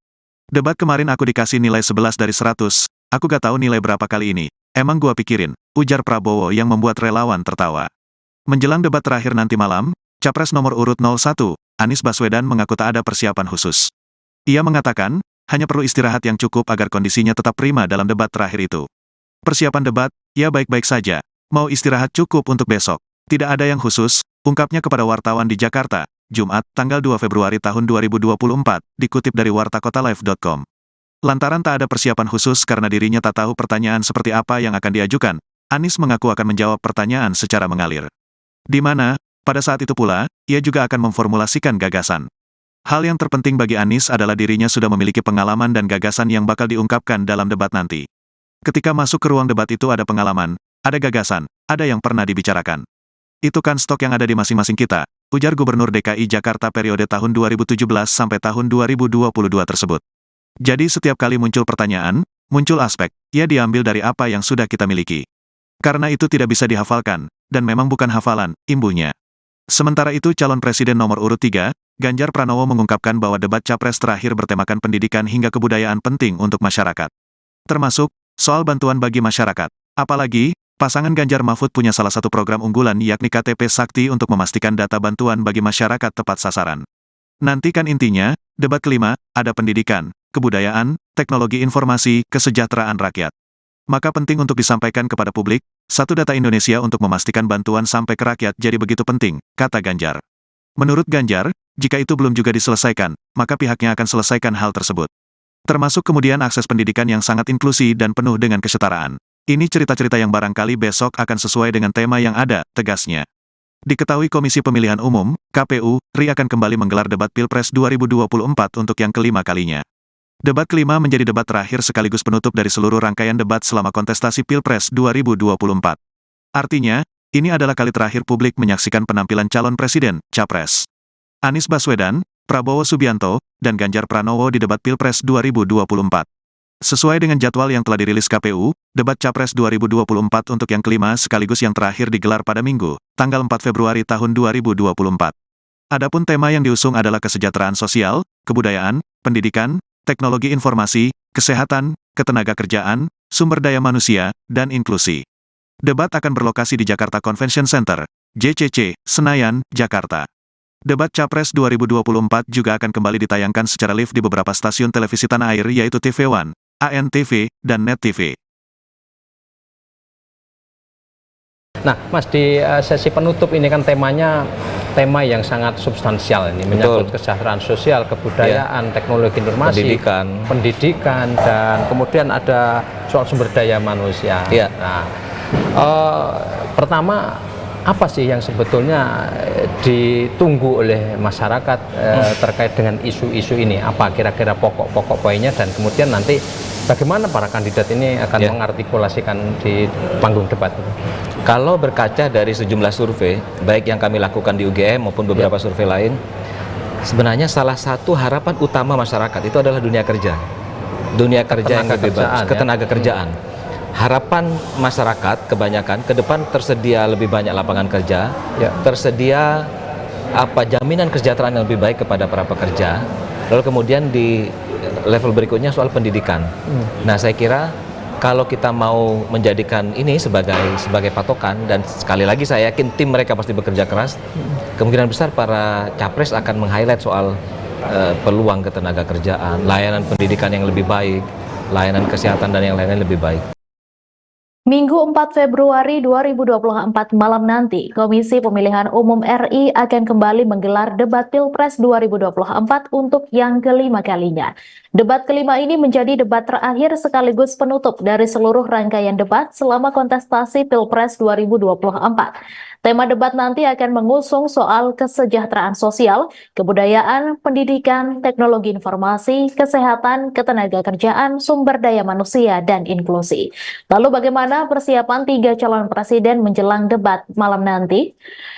Debat kemarin aku dikasih nilai 11 dari 100, aku gak tahu nilai berapa kali ini. Emang gua pikirin, ujar Prabowo yang membuat relawan tertawa. Menjelang debat terakhir nanti malam, Capres nomor urut 01, Anies Baswedan mengaku tak ada persiapan khusus. Ia mengatakan, hanya perlu istirahat yang cukup agar kondisinya tetap prima dalam debat terakhir itu. Persiapan debat, ya baik-baik saja, mau istirahat cukup untuk besok. Tidak ada yang khusus, ungkapnya kepada wartawan di Jakarta, Jumat, tanggal 2 Februari tahun 2024, dikutip dari wartakotalive.com. Lantaran tak ada persiapan khusus karena dirinya tak tahu pertanyaan seperti apa yang akan diajukan, Anies mengaku akan menjawab pertanyaan secara mengalir. Di mana, pada saat itu pula, ia juga akan memformulasikan gagasan. Hal yang terpenting bagi Anies adalah dirinya sudah memiliki pengalaman dan gagasan yang bakal diungkapkan dalam debat nanti. Ketika masuk ke ruang debat itu ada pengalaman, ada gagasan, ada yang pernah dibicarakan. Itu kan stok yang ada di masing-masing kita, ujar Gubernur DKI Jakarta periode tahun 2017 sampai tahun 2022 tersebut. Jadi setiap kali muncul pertanyaan, muncul aspek, ia diambil dari apa yang sudah kita miliki. Karena itu tidak bisa dihafalkan, dan memang bukan hafalan, imbuhnya. Sementara itu calon presiden nomor urut 3, Ganjar Pranowo mengungkapkan bahwa debat Capres terakhir bertemakan pendidikan hingga kebudayaan penting untuk masyarakat. Termasuk, soal bantuan bagi masyarakat. Apalagi, pasangan Ganjar Mahfud punya salah satu program unggulan yakni KTP Sakti untuk memastikan data bantuan bagi masyarakat tepat sasaran. Nantikan intinya, debat kelima, ada pendidikan, kebudayaan, teknologi informasi, kesejahteraan rakyat. Maka penting untuk disampaikan kepada publik, satu data Indonesia untuk memastikan bantuan sampai ke rakyat jadi begitu penting, kata Ganjar. Menurut Ganjar, jika itu belum juga diselesaikan, maka pihaknya akan selesaikan hal tersebut. Termasuk kemudian akses pendidikan yang sangat inklusi dan penuh dengan kesetaraan. Ini cerita-cerita yang barangkali besok akan sesuai dengan tema yang ada, tegasnya. Diketahui Komisi Pemilihan Umum, KPU, RI akan kembali menggelar debat Pilpres 2024 untuk yang kelima kalinya. Debat kelima menjadi debat terakhir sekaligus penutup dari seluruh rangkaian debat selama kontestasi Pilpres 2024. Artinya, ini adalah kali terakhir publik menyaksikan penampilan calon presiden, Capres. Anies Baswedan, Prabowo Subianto, dan Ganjar Pranowo di debat Pilpres 2024. Sesuai dengan jadwal yang telah dirilis KPU, debat Capres 2024 untuk yang kelima sekaligus yang terakhir digelar pada Minggu, tanggal 4 Februari tahun 2024. Adapun tema yang diusung adalah kesejahteraan sosial, kebudayaan, pendidikan, teknologi informasi, kesehatan, ketenagakerjaan, sumber daya manusia, dan inklusi. Debat akan berlokasi di Jakarta Convention Center, JCC, Senayan, Jakarta. Debat Capres 2024 juga akan kembali ditayangkan secara live di beberapa stasiun televisi tanah air yaitu TV One, ANTV, dan Net TV. Nah, Mas, di sesi penutup ini kan temanya tema yang sangat substansial ini, menyangkut kesejahteraan sosial, kebudayaan, teknologi informasi, pendidikan, dan kemudian ada soal sumber daya manusia. Nah, pertama, apa sih yang sebetulnya ditunggu oleh masyarakat terkait dengan isu-isu ini? Apa kira-kira pokok-pokok poinnya, dan kemudian nanti bagaimana para kandidat ini akan mengartikulasikan di panggung debat? Kalau berkaca dari sejumlah survei, baik yang kami lakukan di UGM maupun beberapa survei lain, sebenarnya salah satu harapan utama masyarakat itu adalah dunia kerja. Dunia kerja yang lebih bagus, ketenaga kerjaan. Harapan masyarakat kebanyakan ke depan tersedia lebih banyak lapangan kerja, tersedia jaminan kesejahteraan yang lebih baik kepada para pekerja. Lalu kemudian di level berikutnya soal pendidikan. Nah, saya kira kalau kita mau menjadikan ini sebagai patokan, dan sekali lagi saya yakin tim mereka pasti bekerja keras, kemungkinan besar para capres akan meng-highlight soal peluang ketenaga kerjaan, layanan pendidikan yang lebih baik, layanan kesehatan, dan yang lain-lain lebih baik. Minggu 4 Februari 2024 malam nanti, Komisi Pemilihan Umum RI akan kembali menggelar debat Pilpres 2024 untuk yang kelima kalinya. Debat kelima ini menjadi debat terakhir sekaligus penutup dari seluruh rangkaian debat selama kontestasi Pilpres 2024. Tema debat nanti akan mengusung soal kesejahteraan sosial, kebudayaan, pendidikan, teknologi informasi, kesehatan, ketenagakerjaan, sumber daya manusia, dan inklusi. Lalu bagaimana persiapan 3 calon presiden menjelang debat malam nanti?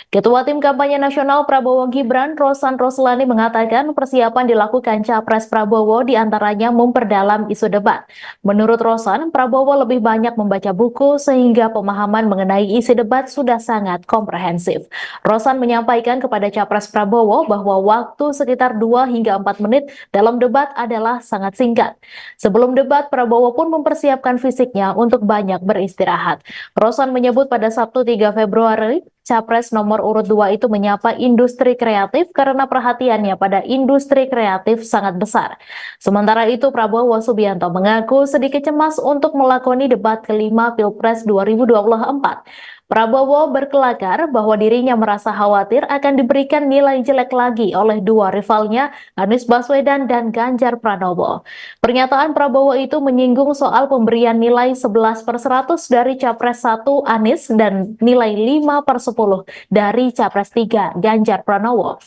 Ketua Tim Kampanye Nasional Prabowo Gibran, Rosan Roslani, mengatakan persiapan dilakukan Capres Prabowo diantaranya memperdalam isu debat. Menurut Rosan, Prabowo lebih banyak membaca buku sehingga pemahaman mengenai isi debat sudah sangat komprehensif. Rosan menyampaikan kepada Capres Prabowo bahwa waktu sekitar 2 hingga 4 menit dalam debat adalah sangat singkat. Sebelum debat, Prabowo pun mempersiapkan fisiknya untuk banyak beristirahat. Rosan menyebut pada Sabtu 3 Februari, Capres nomor urut 2 itu menyapa industri kreatif karena perhatiannya pada industri kreatif sangat besar. Sementara itu, Prabowo Subianto mengaku sedikit cemas untuk melakoni debat kelima Pilpres 2024. Prabowo berkelakar bahwa dirinya merasa khawatir akan diberikan nilai jelek lagi oleh dua rivalnya, Anies Baswedan dan Ganjar Pranowo. Pernyataan Prabowo itu menyinggung soal pemberian nilai 11/100 dari Capres 1 Anies dan nilai 5/10 dari Capres 3 Ganjar Pranowo.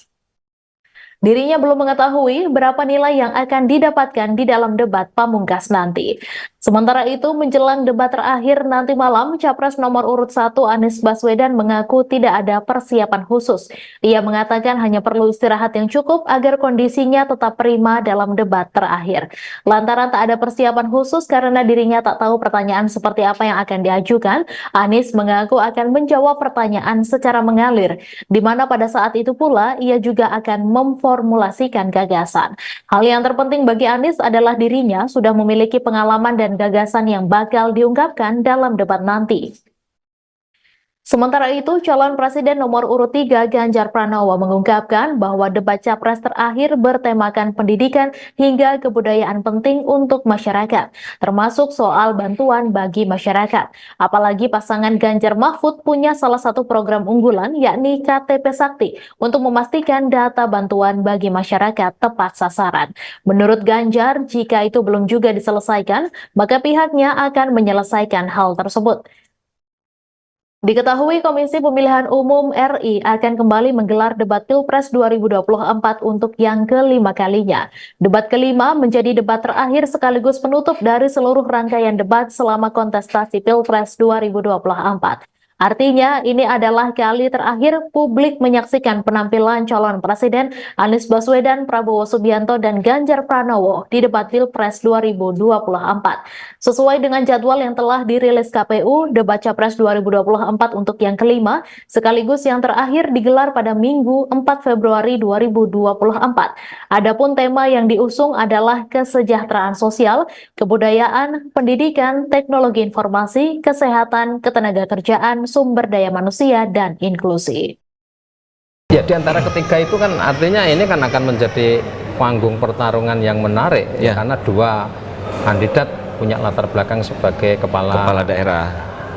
Dirinya belum mengetahui berapa nilai yang akan didapatkan di dalam debat pamungkas nanti. Sementara itu, menjelang debat terakhir nanti malam, Capres nomor urut 1 Anies Baswedan mengaku tidak ada persiapan khusus. Ia mengatakan hanya perlu istirahat yang cukup agar kondisinya tetap prima dalam debat terakhir. Lantaran tak ada persiapan khusus karena dirinya tak tahu pertanyaan seperti apa yang akan diajukan, Anies mengaku akan menjawab pertanyaan secara mengalir, di mana pada saat itu pula ia juga akan memformulasikan gagasan. Hal yang terpenting bagi Anies adalah dirinya sudah memiliki pengalaman dan gagasan yang bakal diungkapkan dalam debat nanti. Sementara itu, calon presiden nomor urut 3 Ganjar Pranowo mengungkapkan bahwa debat capres terakhir bertemakan pendidikan hingga kebudayaan penting untuk masyarakat, termasuk soal bantuan bagi masyarakat. Apalagi pasangan Ganjar Mahfud punya salah satu program unggulan, yakni KTP Sakti, untuk memastikan data bantuan bagi masyarakat tepat sasaran. Menurut Ganjar, jika itu belum juga diselesaikan, maka pihaknya akan menyelesaikan hal tersebut. Diketahui Komisi Pemilihan Umum RI akan kembali menggelar debat Pilpres 2024 untuk yang kelima kalinya. Debat kelima menjadi debat terakhir sekaligus penutup dari seluruh rangkaian debat selama kontestasi Pilpres 2024. Artinya, ini adalah kali terakhir publik menyaksikan penampilan calon Presiden Anies Baswedan, Prabowo Subianto, dan Ganjar Pranowo di debat Pilpres 2024. Sesuai dengan jadwal yang telah dirilis KPU, debat Capres 2024 untuk yang kelima, sekaligus yang terakhir digelar pada Minggu 4 Februari 2024. Adapun tema yang diusung adalah kesejahteraan sosial, kebudayaan, pendidikan, teknologi informasi, kesehatan, ketenagakerjaan, sumber daya manusia, dan inklusi. Ya, di antara ketiga itu kan artinya ini kan akan menjadi panggung pertarungan yang menarik ya, karena dua kandidat punya latar belakang sebagai kepala daerah.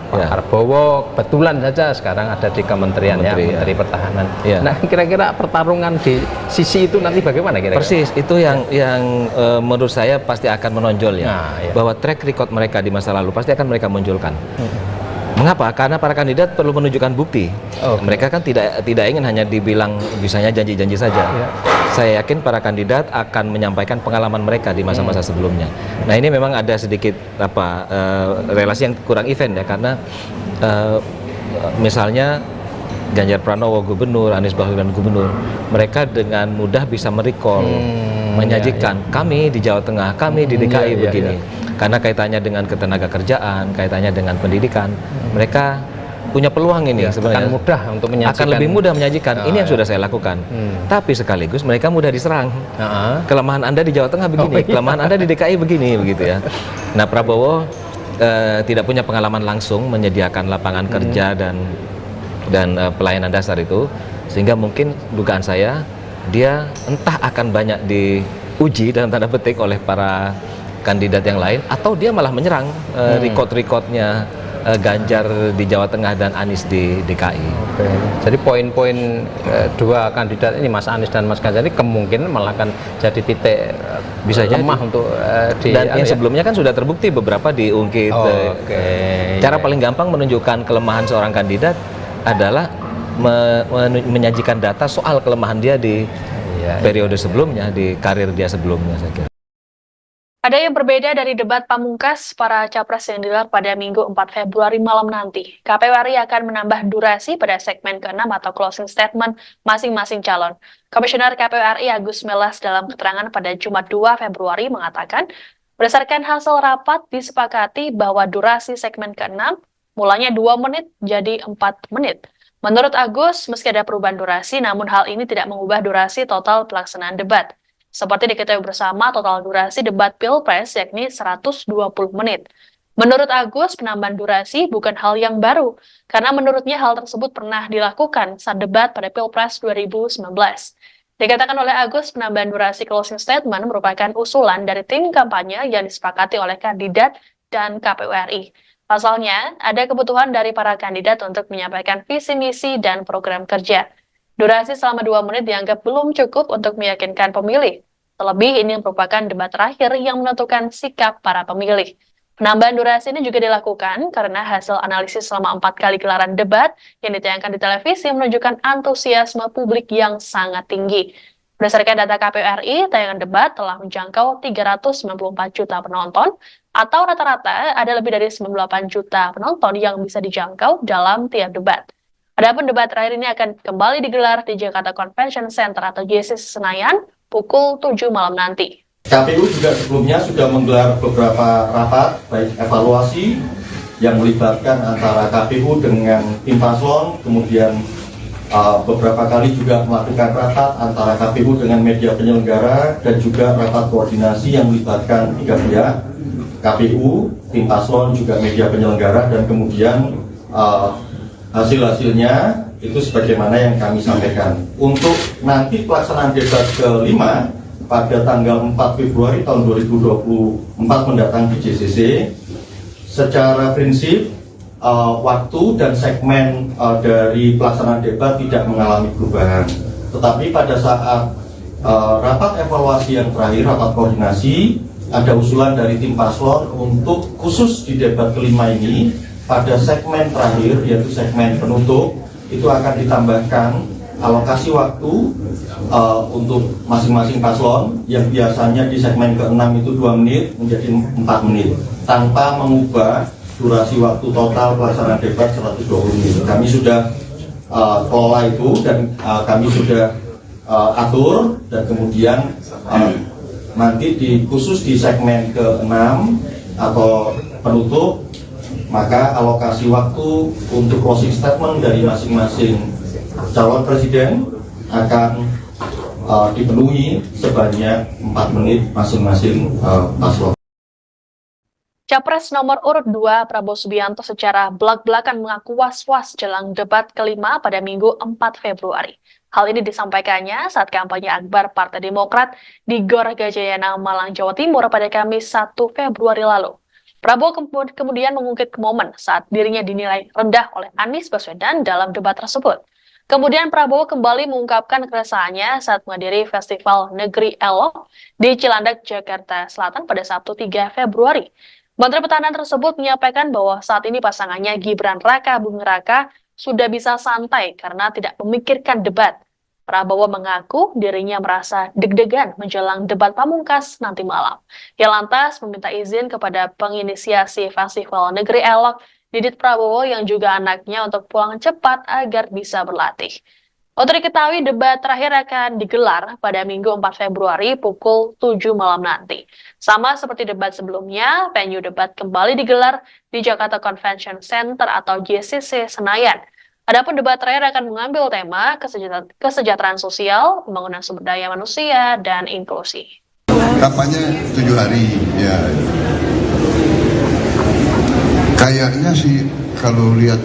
Pak Prabowo kebetulan saja sekarang ada di kementerian Menteri Pertahanan. Ya. Nah, kira-kira pertarungan di sisi itu nanti bagaimana kira-kira? Persis, itu yang menurut saya pasti akan menonjol bahwa track record mereka di masa lalu pasti akan mereka munculkan. Mengapa? Karena para kandidat perlu menunjukkan bukti. Mereka kan tidak ingin hanya dibilang bisanya janji-janji saja. Saya yakin para kandidat akan menyampaikan pengalaman mereka di masa-masa sebelumnya. Nah, ini memang ada sedikit relasi yang kurang event ya, karena misalnya Ganjar Pranowo gubernur, Anies Baswedan gubernur, mereka dengan mudah bisa merecall, menyajikan kami di Jawa Tengah, kami di DKI begini. Karena kaitannya dengan ketenagakerjaan, kaitannya dengan pendidikan, mereka punya peluang ini sebenarnya. Akan mudah untuk menyajikan. Akan lebih mudah menyajikan. Ini yang sudah saya lakukan. Tapi sekaligus mereka mudah diserang. Kelemahan Anda di Jawa Tengah begini, kelemahan Anda di DKI begini, begitu ya. Nah, Prabowo tidak punya pengalaman langsung menyediakan lapangan kerja dan pelayanan dasar itu, sehingga mungkin dugaan saya dia entah akan banyak diuji dalam tanda petik oleh para kandidat yang lain, atau dia malah menyerang record-recordnya Ganjar di Jawa Tengah dan Anies di DKI. Jadi poin-poin dua kandidat ini, Mas Anies dan Mas Ganjar, ini kemungkinan malah akan jadi titik bisa lemah untuk dan yang sebelumnya kan sudah terbukti beberapa diungkit. Cara paling gampang menunjukkan kelemahan seorang kandidat adalah menyajikan data soal kelemahan dia di periode sebelumnya, di karir dia sebelumnya, saya kira. Ada yang berbeda dari debat pamungkas para capres yang digelar pada Minggu 4 Februari malam nanti. KPU RI akan menambah durasi pada segmen ke-6 atau closing statement masing-masing calon. Komisioner KPU RI Agus Melas dalam keterangan pada Jumat 2 Februari mengatakan, berdasarkan hasil rapat disepakati bahwa durasi segmen ke-6 mulanya 2 menit jadi 4 menit. Menurut Agus, meski ada perubahan durasi, namun hal ini tidak mengubah durasi total pelaksanaan debat. Seperti diketahui bersama, total durasi debat Pilpres yakni 120 menit. Menurut Agus, penambahan durasi bukan hal yang baru, karena menurutnya hal tersebut pernah dilakukan saat debat pada Pilpres 2019. Dikatakan oleh Agus, penambahan durasi closing statement merupakan usulan dari tim kampanye yang disepakati oleh kandidat dan KPU RI. Pasalnya, ada kebutuhan dari para kandidat untuk menyampaikan visi misi dan program kerja. Durasi selama 2 menit dianggap belum cukup untuk meyakinkan pemilih. Terlebih, ini merupakan debat terakhir yang menentukan sikap para pemilih. Penambahan durasi ini juga dilakukan karena hasil analisis selama 4 kali gelaran debat yang ditayangkan di televisi menunjukkan antusiasme publik yang sangat tinggi. Berdasarkan data KPU RI, tayangan debat telah menjangkau 394 juta penonton, atau rata-rata ada lebih dari 98 juta penonton yang bisa dijangkau dalam tiap debat. Adapun debat terakhir ini akan kembali digelar di Jakarta Convention Center atau JCC Senayan pukul 7 malam nanti. KPU juga sebelumnya sudah menggelar beberapa rapat, baik evaluasi yang melibatkan antara KPU dengan tim paslon, kemudian beberapa kali juga melakukan rapat antara KPU dengan media penyelenggara, dan juga rapat koordinasi yang melibatkan 3 pihak, KPU, tim paslon, juga media penyelenggara, dan kemudian hasil-hasilnya itu sebagaimana yang kami sampaikan. Untuk nanti pelaksanaan debat ke-5 pada tanggal 4 Februari tahun 2024 mendatang di JCC, secara prinsip waktu dan segmen dari pelaksanaan debat tidak mengalami perubahan. Tetapi pada saat rapat evaluasi yang terakhir, rapat koordinasi, ada usulan dari tim paslon untuk khusus di debat ke-5 ini, pada segmen terakhir, yaitu segmen penutup, itu akan ditambahkan alokasi waktu untuk masing-masing paslon, yang biasanya di segmen ke-6 itu 2 menit menjadi 4 menit, tanpa mengubah durasi waktu total pelaksanaan debat 120 menit. Kami sudah kelola itu dan kami sudah atur, dan kemudian nanti khusus di segmen ke-6 atau penutup, maka alokasi waktu untuk closing statement dari masing-masing calon presiden akan dipenuhi sebanyak 4 menit masing-masing paslon. Capres nomor urut 2 Prabowo Subianto secara belak-belakan mengaku was-was jelang debat kelima pada Minggu 4 Februari. Hal ini disampaikannya saat kampanye akbar Partai Demokrat di Gor Gajayana, Malang, Jawa Timur pada Kamis 1 Februari lalu. Prabowo kemudian mengungkit momen saat dirinya dinilai rendah oleh Anies Baswedan dalam debat tersebut. Kemudian Prabowo kembali mengungkapkan keresahannya saat menghadiri Festival Negeri Elok di Cilandak, Jakarta Selatan pada Sabtu 3 Februari. Menteri Pertahanan tersebut menyampaikan bahwa saat ini pasangannya Gibran Raka Buming Raka sudah bisa santai karena tidak memikirkan debat. Prabowo mengaku dirinya merasa deg-degan menjelang debat pamungkas nanti malam. Ia lantas meminta izin kepada penginisiasi Festival Negeri Elok, Didit Prabowo yang juga anaknya, untuk pulang cepat agar bisa berlatih. Untuk diketahui, debat terakhir akan digelar pada Minggu 4 Februari pukul 7 malam nanti. Sama seperti debat sebelumnya, venue debat kembali digelar di Jakarta Convention Center atau JCC Senayan. Adapun debat terakhir akan mengambil tema kesejahteraan sosial, pembangunan sumber daya manusia, dan inklusi. Kampanye 7 hari, ya. Kayaknya sih kalau lihat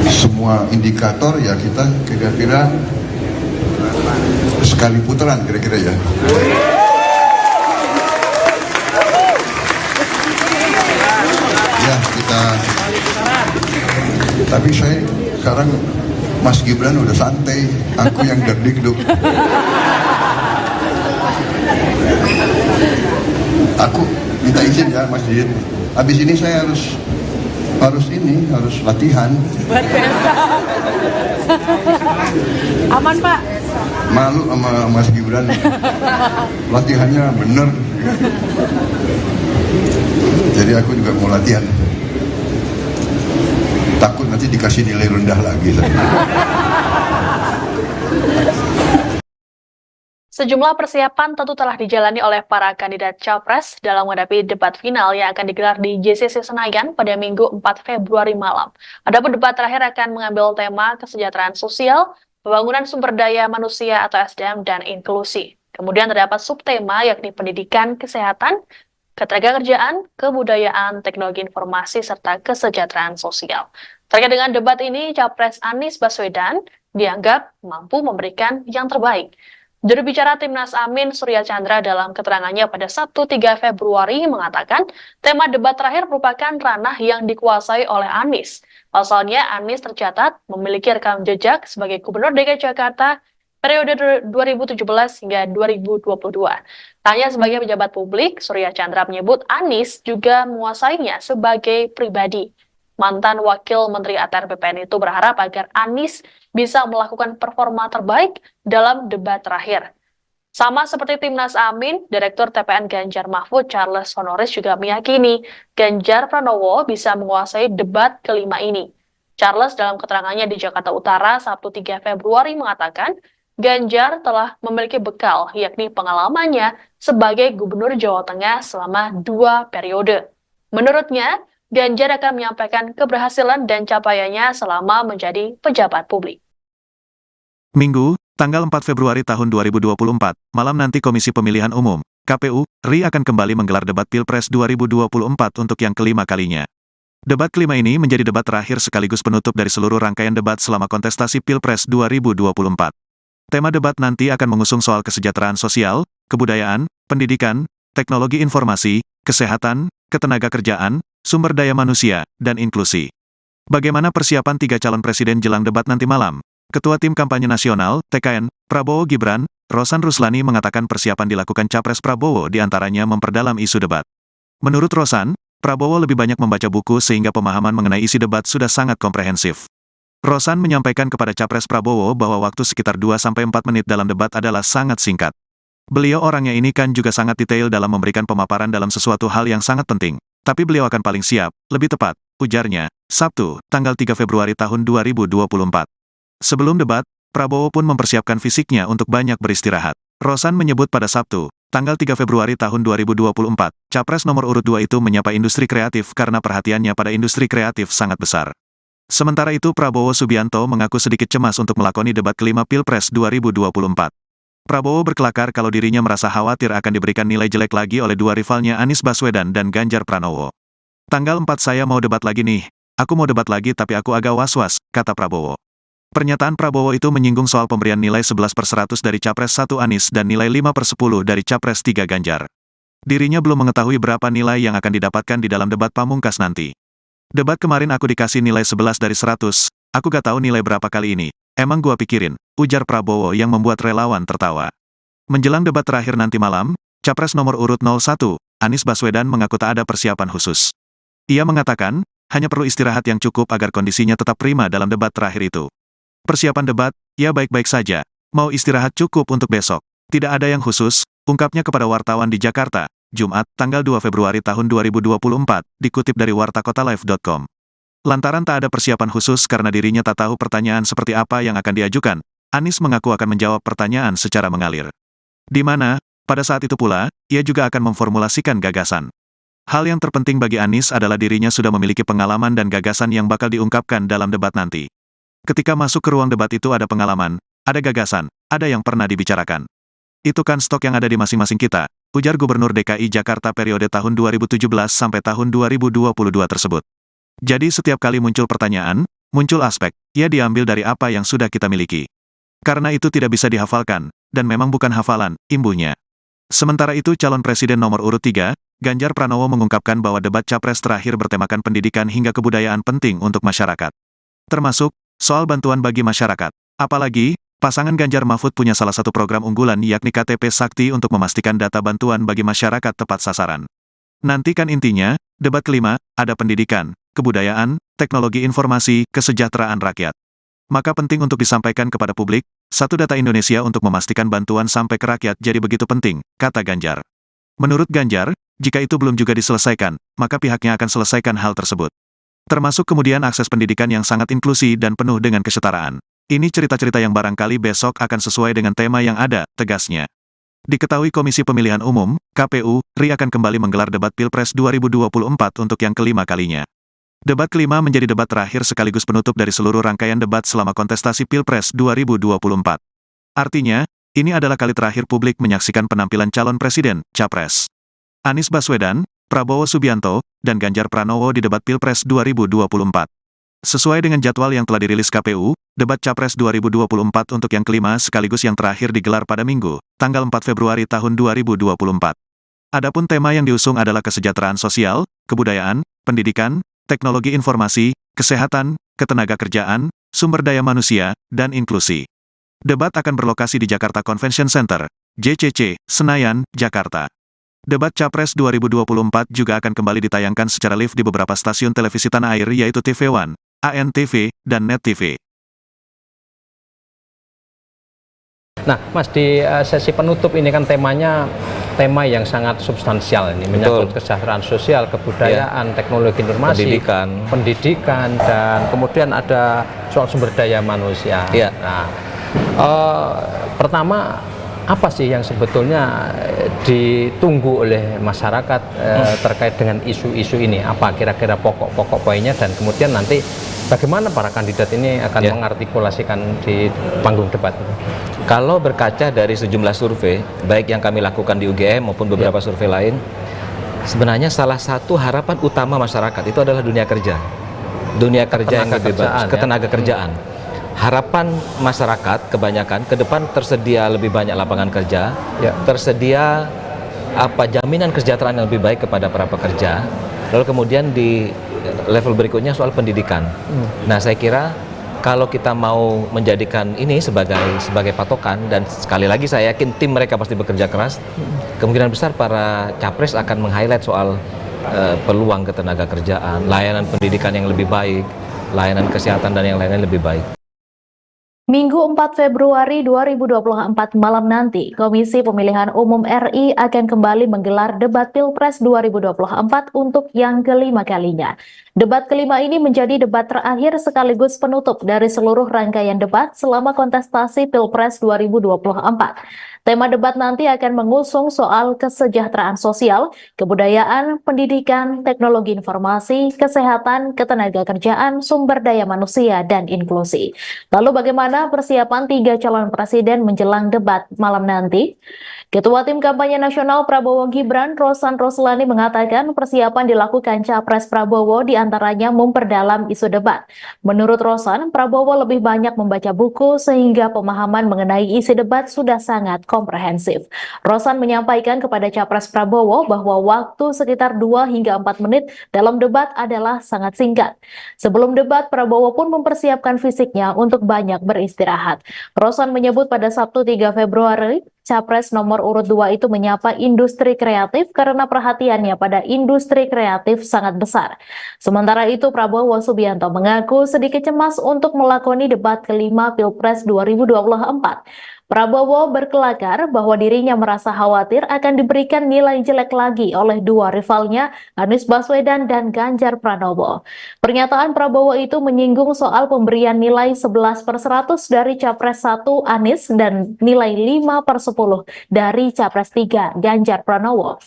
semua indikator ya kita kira-kira sekali putaran kira-kira ya. Ya kita. Tapi saya sekarang Mas Gibran udah santai, aku yang deg-deg. Aku minta izin ya Mas Didit. Habis ini saya harus latihan. Luar biasa. Aman Pak. Malu sama Mas Gibran. Latihannya bener. Jadi aku juga mau latihan. Takut nanti dikasih nilai rendah lagi. Sejumlah persiapan tentu telah dijalani oleh para kandidat capres dalam menghadapi debat final yang akan digelar di JCC Senayan pada Minggu 4 Februari malam. Adapun debat terakhir akan mengambil tema kesejahteraan sosial, pembangunan sumber daya manusia atau SDM, dan inklusi. Kemudian terdapat subtema yakni pendidikan, kesehatan, ketenagakerjaan, kebudayaan, teknologi informasi, serta kesejahteraan sosial. Terkait dengan debat ini, Capres Anies Baswedan dianggap mampu memberikan yang terbaik. Juru bicara Timnas Amin, Surya Chandra, dalam keterangannya pada Sabtu 3 Februari mengatakan tema debat terakhir merupakan ranah yang dikuasai oleh Anies. Pasalnya, Anies tercatat memiliki rekam jejak sebagai Gubernur DKI Jakarta periode 2017 hingga 2022. Tanya sebagai pejabat publik, Surya Chandra menyebut Anies juga menguasainya sebagai pribadi. Mantan Wakil Menteri ATR BPN itu berharap agar Anies bisa melakukan performa terbaik dalam debat terakhir. Sama seperti Timnas Amin, Direktur TPN Ganjar Mahfud Charles Honoris juga meyakini Ganjar Pranowo bisa menguasai debat kelima ini. Charles dalam keterangannya di Jakarta Utara Sabtu 3 Februari mengatakan Ganjar telah memiliki bekal, yakni pengalamannya sebagai Gubernur Jawa Tengah selama 2 periode. Menurutnya, Ganjar akan menyampaikan keberhasilan dan capaiannya selama menjadi pejabat publik. Minggu, tanggal 4 Februari tahun 2024, malam nanti Komisi Pemilihan Umum, KPU, RI akan kembali menggelar debat Pilpres 2024 untuk yang kelima kalinya. Debat kelima ini menjadi debat terakhir sekaligus penutup dari seluruh rangkaian debat selama kontestasi Pilpres 2024. Tema debat nanti akan mengusung soal kesejahteraan sosial, kebudayaan, pendidikan, teknologi informasi, kesehatan, ketenagakerjaan, sumber daya manusia, dan inklusi. Bagaimana persiapan 3 calon presiden jelang debat nanti malam? Ketua Tim Kampanye Nasional, TKN, Prabowo Gibran, Rosan Ruslani mengatakan persiapan dilakukan Capres Prabowo diantaranya memperdalam isu debat. Menurut Rosan, Prabowo lebih banyak membaca buku sehingga pemahaman mengenai isi debat sudah sangat komprehensif. Rosan menyampaikan kepada Capres Prabowo bahwa waktu sekitar 2-4 menit dalam debat adalah sangat singkat. Beliau orangnya ini kan juga sangat detail dalam memberikan pemaparan dalam sesuatu hal yang sangat penting. tapi beliau akan paling siap, lebih tepat, ujarnya, Sabtu, tanggal 3 Februari tahun 2024. Sebelum debat, Prabowo pun mempersiapkan fisiknya untuk banyak beristirahat. Rosan menyebut pada Sabtu, tanggal 3 Februari tahun 2024, Capres nomor urut 2 itu menyapa industri kreatif karena perhatiannya pada industri kreatif sangat besar. Sementara itu Prabowo Subianto mengaku sedikit cemas untuk melakoni debat kelima Pilpres 2024. Prabowo berkelakar kalau dirinya merasa khawatir akan diberikan nilai jelek lagi oleh dua rivalnya Anies Baswedan dan Ganjar Pranowo. Tanggal 4 saya mau debat lagi nih, aku mau debat lagi tapi aku agak was-was, kata Prabowo. Pernyataan Prabowo itu menyinggung soal pemberian nilai 11/100 dari Capres 1 Anies dan nilai 5/10 dari Capres 3 Ganjar. Dirinya belum mengetahui berapa nilai yang akan didapatkan di dalam debat pamungkas nanti. Debat kemarin aku dikasih nilai 11 dari 100, aku gak tahu nilai berapa kali ini. Emang gua pikirin, ujar Prabowo yang membuat relawan tertawa. Menjelang debat terakhir nanti malam, Capres nomor urut 01, Anies Baswedan mengaku tak ada persiapan khusus. Ia mengatakan, hanya perlu istirahat yang cukup agar kondisinya tetap prima dalam debat terakhir itu. Persiapan debat, ya baik-baik saja, mau istirahat cukup untuk besok. Tidak ada yang khusus, ungkapnya kepada wartawan di Jakarta, Jumat, tanggal 2 Februari tahun 2024, dikutip dari wartakotalive.com. Lantaran tak ada persiapan khusus karena dirinya tak tahu pertanyaan seperti apa yang akan diajukan, Anies mengaku akan menjawab pertanyaan secara mengalir. Di mana, pada saat itu pula, ia juga akan memformulasikan gagasan. Hal yang terpenting bagi Anies adalah dirinya sudah memiliki pengalaman dan gagasan yang bakal diungkapkan dalam debat nanti. Ketika masuk ke ruang debat itu ada pengalaman, ada gagasan, ada yang pernah dibicarakan. Itu kan stok yang ada di masing-masing kita, ujar Gubernur DKI Jakarta periode tahun 2017 sampai tahun 2022 tersebut. Jadi setiap kali muncul pertanyaan, muncul aspek, ia diambil dari apa yang sudah kita miliki. Karena itu tidak bisa dihafalkan, dan memang bukan hafalan, imbuhnya. Sementara itu calon presiden nomor urut 3, Ganjar Pranowo mengungkapkan bahwa debat Capres terakhir bertemakan pendidikan hingga kebudayaan penting untuk masyarakat. Termasuk, soal bantuan bagi masyarakat. Apalagi, pasangan Ganjar Mahfud punya salah satu program unggulan yakni KTP Sakti untuk memastikan data bantuan bagi masyarakat tepat sasaran. Nantikan intinya, debat kelima, ada pendidikan, kebudayaan, teknologi informasi, kesejahteraan rakyat. Maka penting untuk disampaikan kepada publik, satu data Indonesia untuk memastikan bantuan sampai ke rakyat jadi begitu penting, kata Ganjar. Menurut Ganjar, jika itu belum juga diselesaikan, maka pihaknya akan selesaikan hal tersebut. Termasuk kemudian akses pendidikan yang sangat inklusi dan penuh dengan kesetaraan. Ini cerita-cerita yang barangkali besok akan sesuai dengan tema yang ada, tegasnya. Diketahui Komisi Pemilihan Umum, KPU, RI akan kembali menggelar debat Pilpres 2024 untuk yang kelima kalinya. Debat kelima menjadi debat terakhir sekaligus penutup dari seluruh rangkaian debat selama kontestasi Pilpres 2024. Artinya, ini adalah kali terakhir publik menyaksikan penampilan calon presiden, Capres. Anies Baswedan, Prabowo Subianto, dan Ganjar Pranowo di debat Pilpres 2024. Sesuai dengan jadwal yang telah dirilis KPU, debat Capres 2024 untuk yang kelima sekaligus yang terakhir digelar pada Minggu, tanggal 4 Februari tahun 2024. Adapun tema yang diusung adalah kesejahteraan sosial, kebudayaan, pendidikan, teknologi informasi, kesehatan, ketenagakerjaan, sumber daya manusia, dan inklusi. Debat akan berlokasi di Jakarta Convention Center, JCC, Senayan, Jakarta. Debat Capres 2024 juga akan kembali ditayangkan secara live di beberapa stasiun televisi tanah air yaitu TV One, ANTV, dan Net TV. Nah, Mas, di sesi penutup ini kan temanya tema yang sangat substansial ini, menyangkut kesejahteraan sosial, kebudayaan, teknologi informasi, pendidikan, dan kemudian ada soal sumber daya manusia. Nah, pertama, apa sih yang sebetulnya ditunggu oleh masyarakat terkait dengan isu-isu ini? Apa kira-kira pokok-pokok poinnya, dan kemudian nanti bagaimana para kandidat ini akan mengartikulasikan di panggung debat? Kalau berkaca dari sejumlah survei, baik yang kami lakukan di UGM maupun beberapa survei lain, sebenarnya salah satu harapan utama masyarakat itu adalah dunia kerja. Dunia kerja yang lebih bagus, ketenaga kerjaan. Harapan masyarakat kebanyakan ke depan tersedia lebih banyak lapangan kerja, tersedia jaminan kesejahteraan yang lebih baik kepada para pekerja. Lalu kemudian di level berikutnya soal pendidikan. Nah, saya kira kalau kita mau menjadikan ini sebagai patokan, dan sekali lagi saya yakin tim mereka pasti bekerja keras, kemungkinan besar para capres akan meng-highlight soal peluang ketenaga kerjaan, layanan pendidikan yang lebih baik, layanan kesehatan dan yang lainnya lebih baik. Minggu 4 Februari 2024 malam nanti, Komisi Pemilihan Umum RI akan kembali menggelar debat Pilpres 2024 untuk yang kelima kalinya. Debat kelima ini menjadi debat terakhir sekaligus penutup dari seluruh rangkaian debat selama kontestasi Pilpres 2024. Tema debat nanti akan mengusung soal kesejahteraan sosial, kebudayaan, pendidikan, teknologi informasi, kesehatan, ketenagakerjaan, sumber daya manusia, dan inklusi. Lalu bagaimana persiapan 3 calon presiden menjelang debat malam nanti? Ketua Tim Kampanye Nasional Prabowo Gibran, Rosan Roslani mengatakan persiapan dilakukan Capres Prabowo diantaranya memperdalam isu debat. Menurut Rosan, Prabowo lebih banyak membaca buku sehingga pemahaman mengenai isi debat sudah sangat komprehensif. Rosan menyampaikan kepada Capres Prabowo bahwa waktu sekitar 2 hingga 4 menit dalam debat adalah sangat singkat. Sebelum debat, Prabowo pun mempersiapkan fisiknya untuk banyak beristirahat. Rosan menyebut pada Sabtu 3 Februari, Capres nomor urut 2 itu menyapa industri kreatif karena perhatiannya pada industri kreatif sangat besar. Sementara itu, Prabowo Subianto mengaku sedikit cemas untuk melakoni debat kelima Pilpres 2024. Prabowo berkelakar bahwa dirinya merasa khawatir akan diberikan nilai jelek lagi oleh dua rivalnya, Anies Baswedan dan Ganjar Pranowo. Pernyataan Prabowo itu menyinggung soal pemberian nilai 11/100 dari Capres 1 Anies dan nilai 5/10 dari Capres 3 Ganjar Pranowo.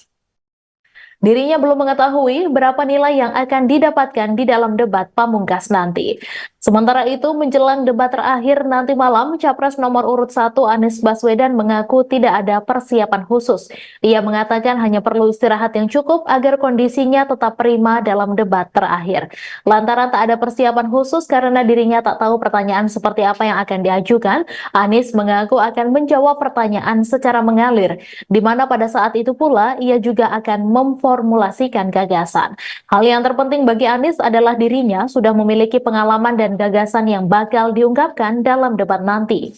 Dirinya belum mengetahui berapa nilai yang akan didapatkan di dalam debat pamungkas nanti. Sementara itu, menjelang debat terakhir nanti malam, Capres nomor urut 1 Anies Baswedan mengaku tidak ada persiapan khusus. Ia mengatakan hanya perlu istirahat yang cukup agar kondisinya tetap prima dalam debat terakhir. Lantaran tak ada persiapan khusus karena dirinya tak tahu pertanyaan seperti apa yang akan diajukan, Anies mengaku akan menjawab pertanyaan secara mengalir, di mana pada saat itu pula ia juga akan memformulasikan gagasan. Hal yang terpenting bagi Anies adalah dirinya sudah memiliki pengalaman dan gagasan yang bakal diungkapkan dalam debat nanti.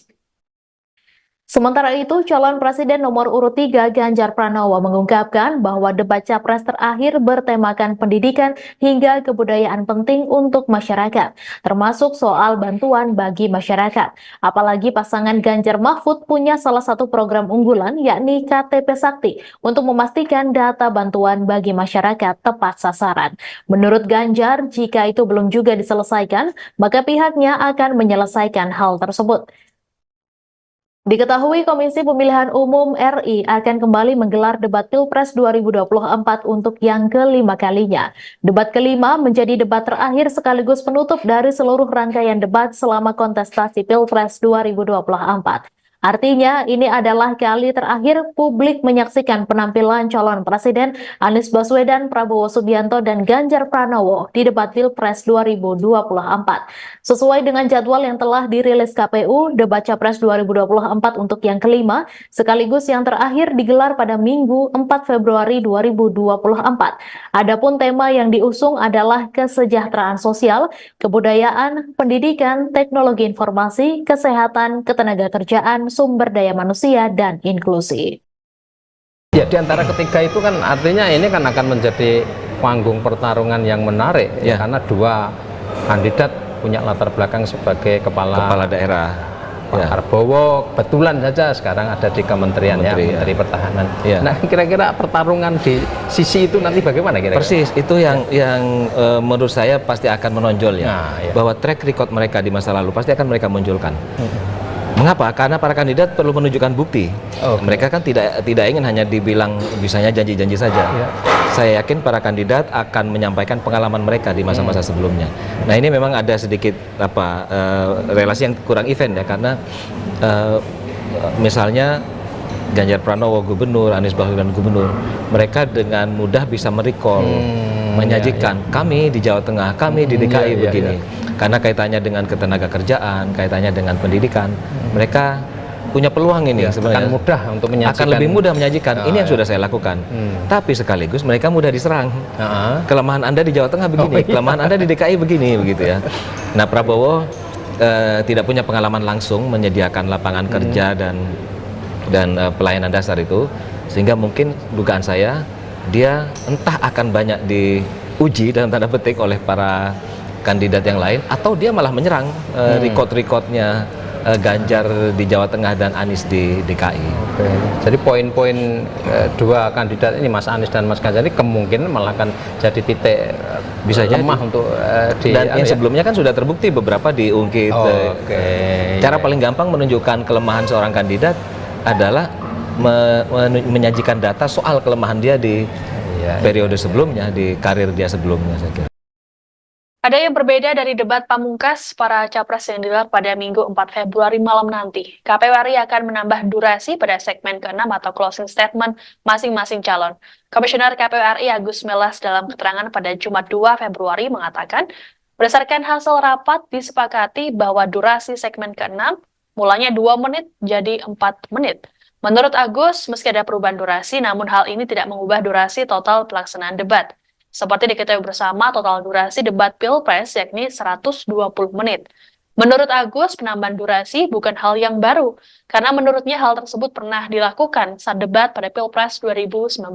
Sementara itu, calon presiden nomor urut 3 Ganjar Pranowo mengungkapkan bahwa debat Capres terakhir bertemakan pendidikan hingga kebudayaan penting untuk masyarakat, termasuk soal bantuan bagi masyarakat. Apalagi pasangan Ganjar Mahfud punya salah satu program unggulan yakni KTP Sakti untuk memastikan data bantuan bagi masyarakat tepat sasaran. Menurut Ganjar, jika itu belum juga diselesaikan, maka pihaknya akan menyelesaikan hal tersebut. Diketahui Komisi Pemilihan Umum RI akan kembali menggelar debat Pilpres 2024 untuk yang kelima kalinya. Debat kelima menjadi debat terakhir sekaligus penutup dari seluruh rangkaian debat selama kontestasi Pilpres 2024. Artinya, ini adalah kali terakhir publik menyaksikan penampilan calon presiden Anies Baswedan, Prabowo Subianto, dan Ganjar Pranowo di debat Pilpres 2024. Sesuai dengan jadwal yang telah dirilis KPU, debat Capres 2024 untuk yang kelima, sekaligus yang terakhir digelar pada Minggu 4 Februari 2024. Adapun tema yang diusung adalah kesejahteraan sosial, kebudayaan, pendidikan, teknologi informasi, kesehatan, ketenagakerjaan, sumber daya manusia, dan inklusi. Ya, di antara ketiga itu kan artinya ini kan akan menjadi panggung pertarungan yang menarik ya, karena dua kandidat punya latar belakang sebagai kepala daerah. Pak Prabowo kebetulan saja sekarang ada di kementerian Menteri Pertahanan. Ya. Nah, kira-kira pertarungan di sisi itu nanti bagaimana kira-kira? Persis, itu yang menurut saya pasti akan menonjol ya. Nah, bahwa track record mereka di masa lalu pasti akan mereka munculkan. Mengapa? Karena para kandidat perlu menunjukkan bukti. Mereka kan tidak ingin hanya dibilang bisanya janji-janji saja. Saya yakin para kandidat akan menyampaikan pengalaman mereka di masa-masa sebelumnya. Nah, ini memang ada sedikit relasi yang kurang event ya, karena misalnya Ganjar Pranowo gubernur, Anies Baswedan gubernur, mereka dengan mudah bisa merecall, menyajikan kami di Jawa Tengah, kami di DKI begini. Karena kaitannya dengan ketenagakerjaan, kaitannya dengan pendidikan, mereka punya peluang ini sebenarnya. Akan mudah untuk menyajikan. Akan lebih mudah menyajikan. Ini yang sudah saya lakukan. Tapi sekaligus mereka mudah diserang. Kelemahan Anda di Jawa Tengah begini, kelemahan Anda di DKI begini, begitu ya. Nah, Prabowo tidak punya pengalaman langsung menyediakan lapangan kerja dan pelayanan dasar itu, sehingga mungkin dugaan saya dia entah akan banyak diuji dalam tanda petik oleh para kandidat yang lain, atau dia malah menyerang record-recordnya Ganjar di Jawa Tengah dan Anies di DKI. Oke. Jadi poin-poin dua kandidat ini, Mas Anies dan Mas Ganjar, ini kemungkinan malah akan jadi titik bisa lemah jadi untuk dan yang sebelumnya kan sudah terbukti beberapa diungkit. Cara paling gampang menunjukkan kelemahan seorang kandidat adalah menyajikan data soal kelemahan dia di periode sebelumnya, di karir dia sebelumnya, saya kira. Ada yang berbeda dari debat pamungkas para capres yang digelar pada Minggu 4 Februari malam nanti. KPU RI akan menambah durasi pada segmen ke-6 atau closing statement masing-masing calon. Komisioner KPU RI Agus Melas dalam keterangan pada Jumat 2 Februari mengatakan, berdasarkan hasil rapat disepakati bahwa durasi segmen ke-6 mulanya 2 menit jadi 4 menit. Menurut Agus, meski ada perubahan durasi, namun hal ini tidak mengubah durasi total pelaksanaan debat. Seperti diketahui bersama, total durasi debat Pilpres yakni 120 menit. Menurut Agus, penambahan durasi bukan hal yang baru, karena menurutnya hal tersebut pernah dilakukan saat debat pada Pilpres 2019.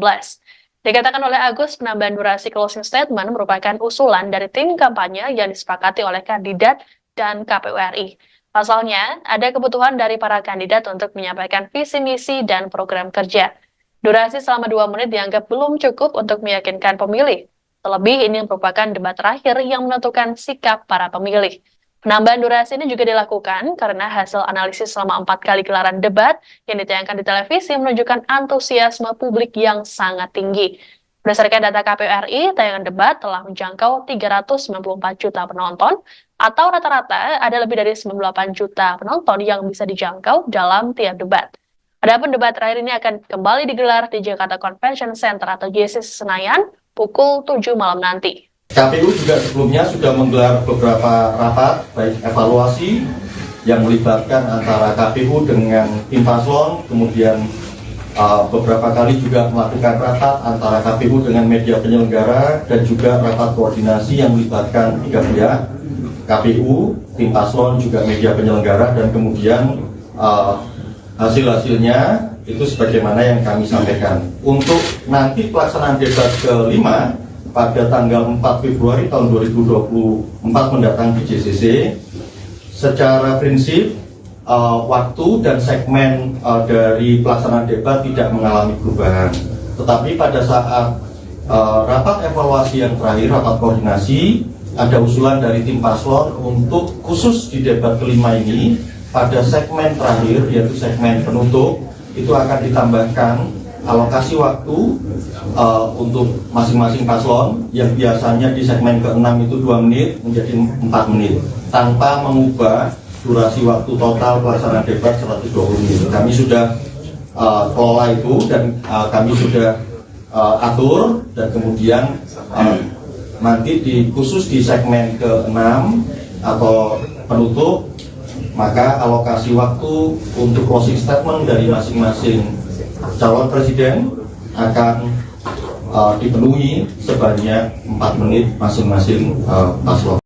Dikatakan oleh Agus, penambahan durasi closing statement merupakan usulan dari tim kampanye yang disepakati oleh kandidat dan KPU RI. Pasalnya, ada kebutuhan dari para kandidat untuk menyampaikan visi misi dan program kerja. Durasi selama 2 menit dianggap belum cukup untuk meyakinkan pemilih. Terlebih, ini merupakan debat terakhir yang menentukan sikap para pemilih. Penambahan durasi ini juga dilakukan karena hasil analisis selama 4 kali gelaran debat yang ditayangkan di televisi menunjukkan antusiasme publik yang sangat tinggi. Berdasarkan data KPU RI, tayangan debat telah menjangkau 394 juta penonton, atau rata-rata ada lebih dari 98 juta penonton yang bisa dijangkau dalam tiap debat. Adapun debat terakhir ini akan kembali digelar di Jakarta Convention Center atau JCC Senayan pukul 7 malam nanti. KPU juga sebelumnya sudah menggelar beberapa rapat, baik evaluasi yang melibatkan antara KPU dengan tim paslon, kemudian beberapa kali juga melakukan rapat antara KPU dengan media penyelenggara, dan juga rapat koordinasi yang melibatkan 3 pihak, KPU, tim paslon, juga media penyelenggara, dan kemudian hasil-hasilnya itu sebagaimana yang kami sampaikan. Untuk nanti pelaksanaan debat ke-5 pada tanggal 4 Februari tahun 2024 mendatang di JCC, secara prinsip waktu dan segmen dari pelaksanaan debat tidak mengalami perubahan. Tetapi pada saat rapat evaluasi yang terakhir, rapat koordinasi, ada usulan dari tim paslon untuk khusus di debat ke-5 ini, pada segmen terakhir, yaitu segmen penutup, itu akan ditambahkan alokasi waktu untuk masing-masing paslon yang biasanya di segmen ke-6 itu 2 menit menjadi 4 menit, tanpa mengubah durasi waktu total pelaksanaan debat 120 menit. Kami sudah kelola itu dan kami sudah atur, dan kemudian nanti khusus di segmen ke-6 atau penutup, maka alokasi waktu untuk closing statement dari masing-masing calon presiden akan dipenuhi sebanyak 4 menit masing-masing paslon.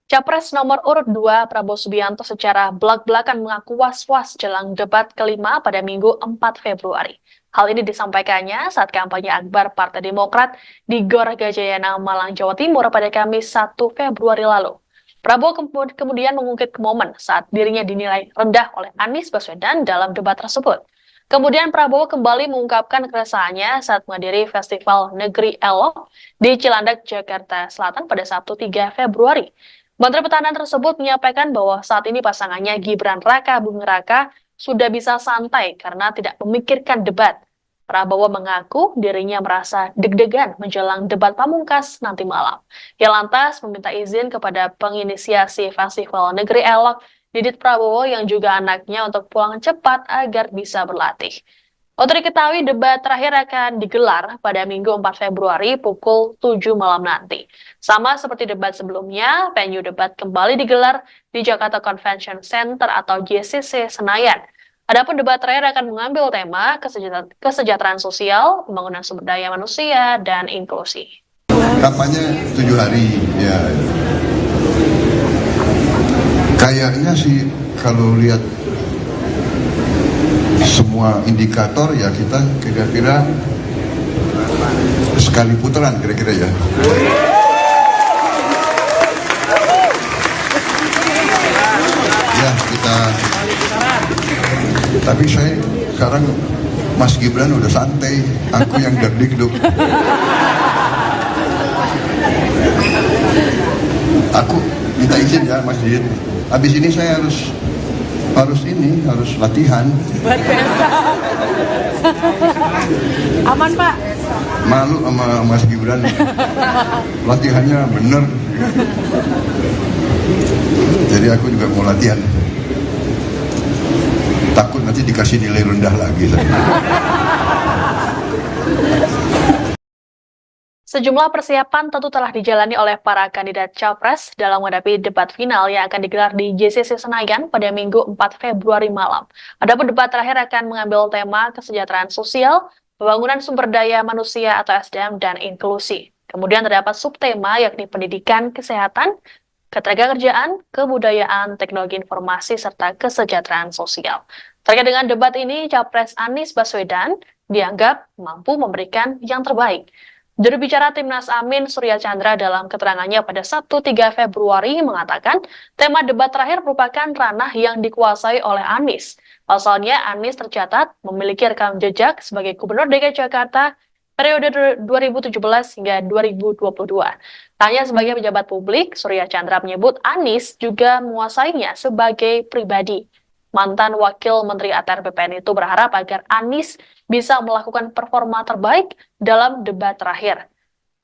Capres nomor urut 2 Prabowo Subianto secara belak-belakan mengaku was-was jelang debat ke-5 pada Minggu 4 Februari. Hal ini disampaikannya saat kampanye akbar Partai Demokrat di Gor Gajayana, Malang, Jawa Timur pada Kamis 1 Februari lalu. Prabowo kemudian mengungkit momen saat dirinya dinilai rendah oleh Anies Baswedan dalam debat tersebut. Kemudian Prabowo kembali mengungkapkan keresahannya saat menghadiri Festival Negeri Elok di Cilandak, Jakarta Selatan pada Sabtu 3 Februari. Menteri Pertahanan tersebut menyampaikan bahwa saat ini pasangannya Gibran Raka Buming Raka sudah bisa santai karena tidak memikirkan debat. Prabowo mengaku dirinya merasa deg-degan menjelang debat pamungkas nanti malam. Ia lantas meminta izin kepada penginisiasi Festival Negeri Elok, Didit Prabowo yang juga anaknya, untuk pulang cepat agar bisa berlatih. Untuk diketahui, debat terakhir akan digelar pada Minggu 4 Februari pukul 7 malam nanti. Sama seperti debat sebelumnya, venue debat kembali digelar di Jakarta Convention Center atau JCC Senayan. Adapun debat terakhir akan mengambil tema kesejahteraan sosial, pembangunan sumber daya manusia, dan inklusi. Kampanye 7 hari, ya. Kayaknya sih kalau lihat semua indikator ya kita kira-kira sekali putaran kira-kira ya. Ya. Tapi saya sekarang Mas Gibran udah santai, aku yang derdikduk. Aku minta izin ya Mas Din. Habis ini saya harus latihan. Luar biasa. Aman Pak. Malu sama Mas Gibran. Latihannya bener. Jadi aku juga mau latihan. Takut nanti dikasih nilai rendah lagi. Sejumlah persiapan tentu telah dijalani oleh para kandidat capres dalam menghadapi debat final yang akan digelar di JCC Senayan pada Minggu 4 Februari malam. Adapun debat terakhir akan mengambil tema kesejahteraan sosial, pembangunan sumber daya manusia atau SDM, dan inklusi. Kemudian terdapat subtema yakni pendidikan, kesehatan, ketenagakerjaan, kebudayaan, teknologi informasi, serta kesejahteraan sosial. Terkait dengan debat ini, Capres Anies Baswedan dianggap mampu memberikan yang terbaik. Juru bicara Timnas Amin Surya Chandra dalam keterangannya pada Sabtu 3 Februari mengatakan tema debat terakhir merupakan ranah yang dikuasai oleh Anies. Pasalnya, Anies tercatat memiliki rekam jejak sebagai Gubernur DKI Jakarta periode 2017 hingga 2022. Tanya sebagai pejabat publik, Surya Chandra menyebut Anies juga menguasainya sebagai pribadi. Mantan Wakil Menteri ATR BPN itu berharap agar Anies bisa melakukan performa terbaik dalam debat terakhir.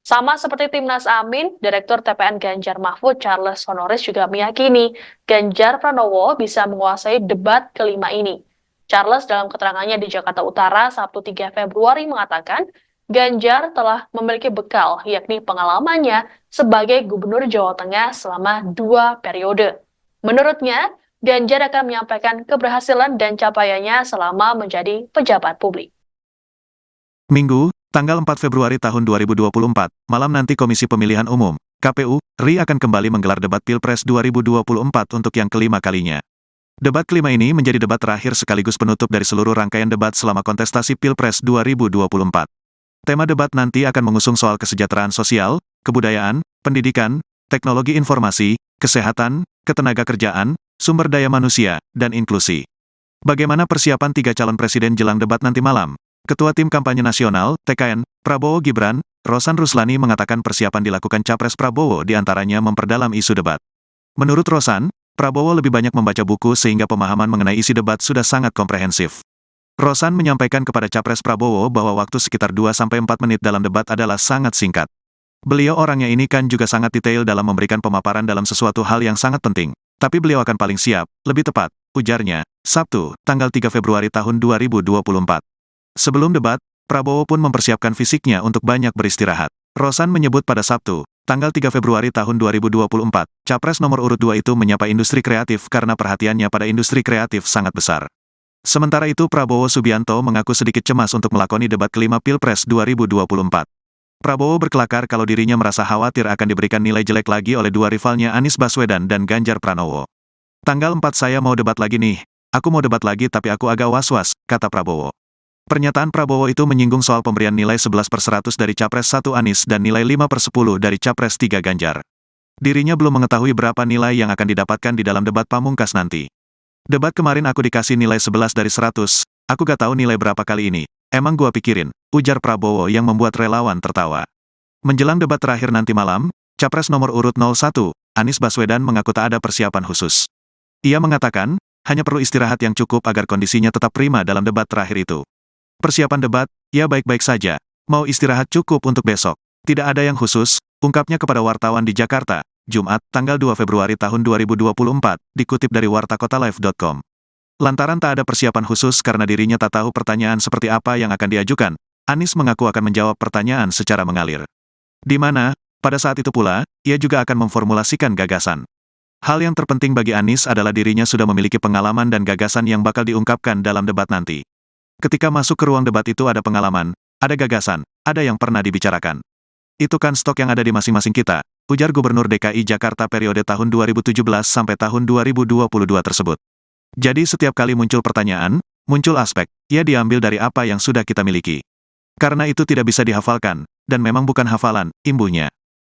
Sama seperti Timnas Amin, Direktur TPN Ganjar Mahfud Charles Honoris juga meyakini Ganjar Pranowo bisa menguasai debat kelima ini. Charles dalam keterangannya di Jakarta Utara Sabtu 3 Februari mengatakan Ganjar telah memiliki bekal, yakni pengalamannya sebagai Gubernur Jawa Tengah selama 2 periode. Menurutnya, Ganjar akan menyampaikan keberhasilan dan capaiannya selama menjadi pejabat publik. Minggu, tanggal 4 Februari tahun 2024, malam nanti Komisi Pemilihan Umum, KPU, RI akan kembali menggelar debat Pilpres 2024 untuk yang kelima kalinya. Debat kelima ini menjadi debat terakhir sekaligus penutup dari seluruh rangkaian debat selama kontestasi Pilpres 2024. Tema debat nanti akan mengusung soal kesejahteraan sosial, kebudayaan, pendidikan, teknologi informasi, kesehatan, ketenagakerjaan, sumber daya manusia, dan inklusi. Bagaimana persiapan 3 calon presiden jelang debat nanti malam? Ketua Tim Kampanye Nasional, TKN, Prabowo Gibran, Rosan Ruslani mengatakan persiapan dilakukan Capres Prabowo diantaranya memperdalam isu debat. Menurut Rosan, Prabowo lebih banyak membaca buku sehingga pemahaman mengenai isi debat sudah sangat komprehensif. Rosan menyampaikan kepada Capres Prabowo bahwa waktu sekitar 2-4 menit dalam debat adalah sangat singkat. Beliau orangnya ini kan juga sangat detail dalam memberikan pemaparan dalam sesuatu hal yang sangat penting. Tapi beliau akan paling siap, lebih tepat, ujarnya, Sabtu, tanggal 3 Februari tahun 2024. Sebelum debat, Prabowo pun mempersiapkan fisiknya untuk banyak beristirahat. Rosan menyebut pada Sabtu, tanggal 3 Februari tahun 2024, Capres nomor urut 2 itu menyapa industri kreatif karena perhatiannya pada industri kreatif sangat besar. Sementara itu Prabowo Subianto mengaku sedikit cemas untuk melakoni debat kelima Pilpres 2024. Prabowo berkelakar kalau dirinya merasa khawatir akan diberikan nilai jelek lagi oleh dua rivalnya Anies Baswedan dan Ganjar Pranowo. Tanggal 4 saya mau debat lagi nih, aku mau debat lagi tapi aku agak was-was, kata Prabowo. Pernyataan Prabowo itu menyinggung soal pemberian nilai 11/100 dari Capres 1 Anies dan nilai 5/10 dari Capres 3 Ganjar. Dirinya belum mengetahui berapa nilai yang akan didapatkan di dalam debat pamungkas nanti. Debat kemarin aku dikasih nilai 11 dari 100, aku gak tahu nilai berapa kali ini. Emang gua pikirin, ujar Prabowo yang membuat relawan tertawa. Menjelang debat terakhir nanti malam, Capres nomor urut 01, Anies Baswedan mengaku tak ada persiapan khusus. Ia mengatakan, hanya perlu istirahat yang cukup agar kondisinya tetap prima dalam debat terakhir itu. Persiapan debat, ya baik-baik saja, mau istirahat cukup untuk besok. Tidak ada yang khusus, ungkapnya kepada wartawan di Jakarta, Jumat, tanggal 2 Februari tahun 2024, dikutip dari wartakotalive.com. Lantaran tak ada persiapan khusus karena dirinya tak tahu pertanyaan seperti apa yang akan diajukan, Anies mengaku akan menjawab pertanyaan secara mengalir. Di mana, pada saat itu pula, ia juga akan memformulasikan gagasan. Hal yang terpenting bagi Anies adalah dirinya sudah memiliki pengalaman dan gagasan yang bakal diungkapkan dalam debat nanti. Ketika masuk ke ruang debat itu ada pengalaman, ada gagasan, ada yang pernah dibicarakan. Itu kan stok yang ada di masing-masing kita, ujar Gubernur DKI Jakarta periode tahun 2017 sampai tahun 2022 tersebut. Jadi setiap kali muncul pertanyaan, muncul aspek, ia diambil dari apa yang sudah kita miliki. Karena itu tidak bisa dihafalkan, dan memang bukan hafalan, imbuhnya.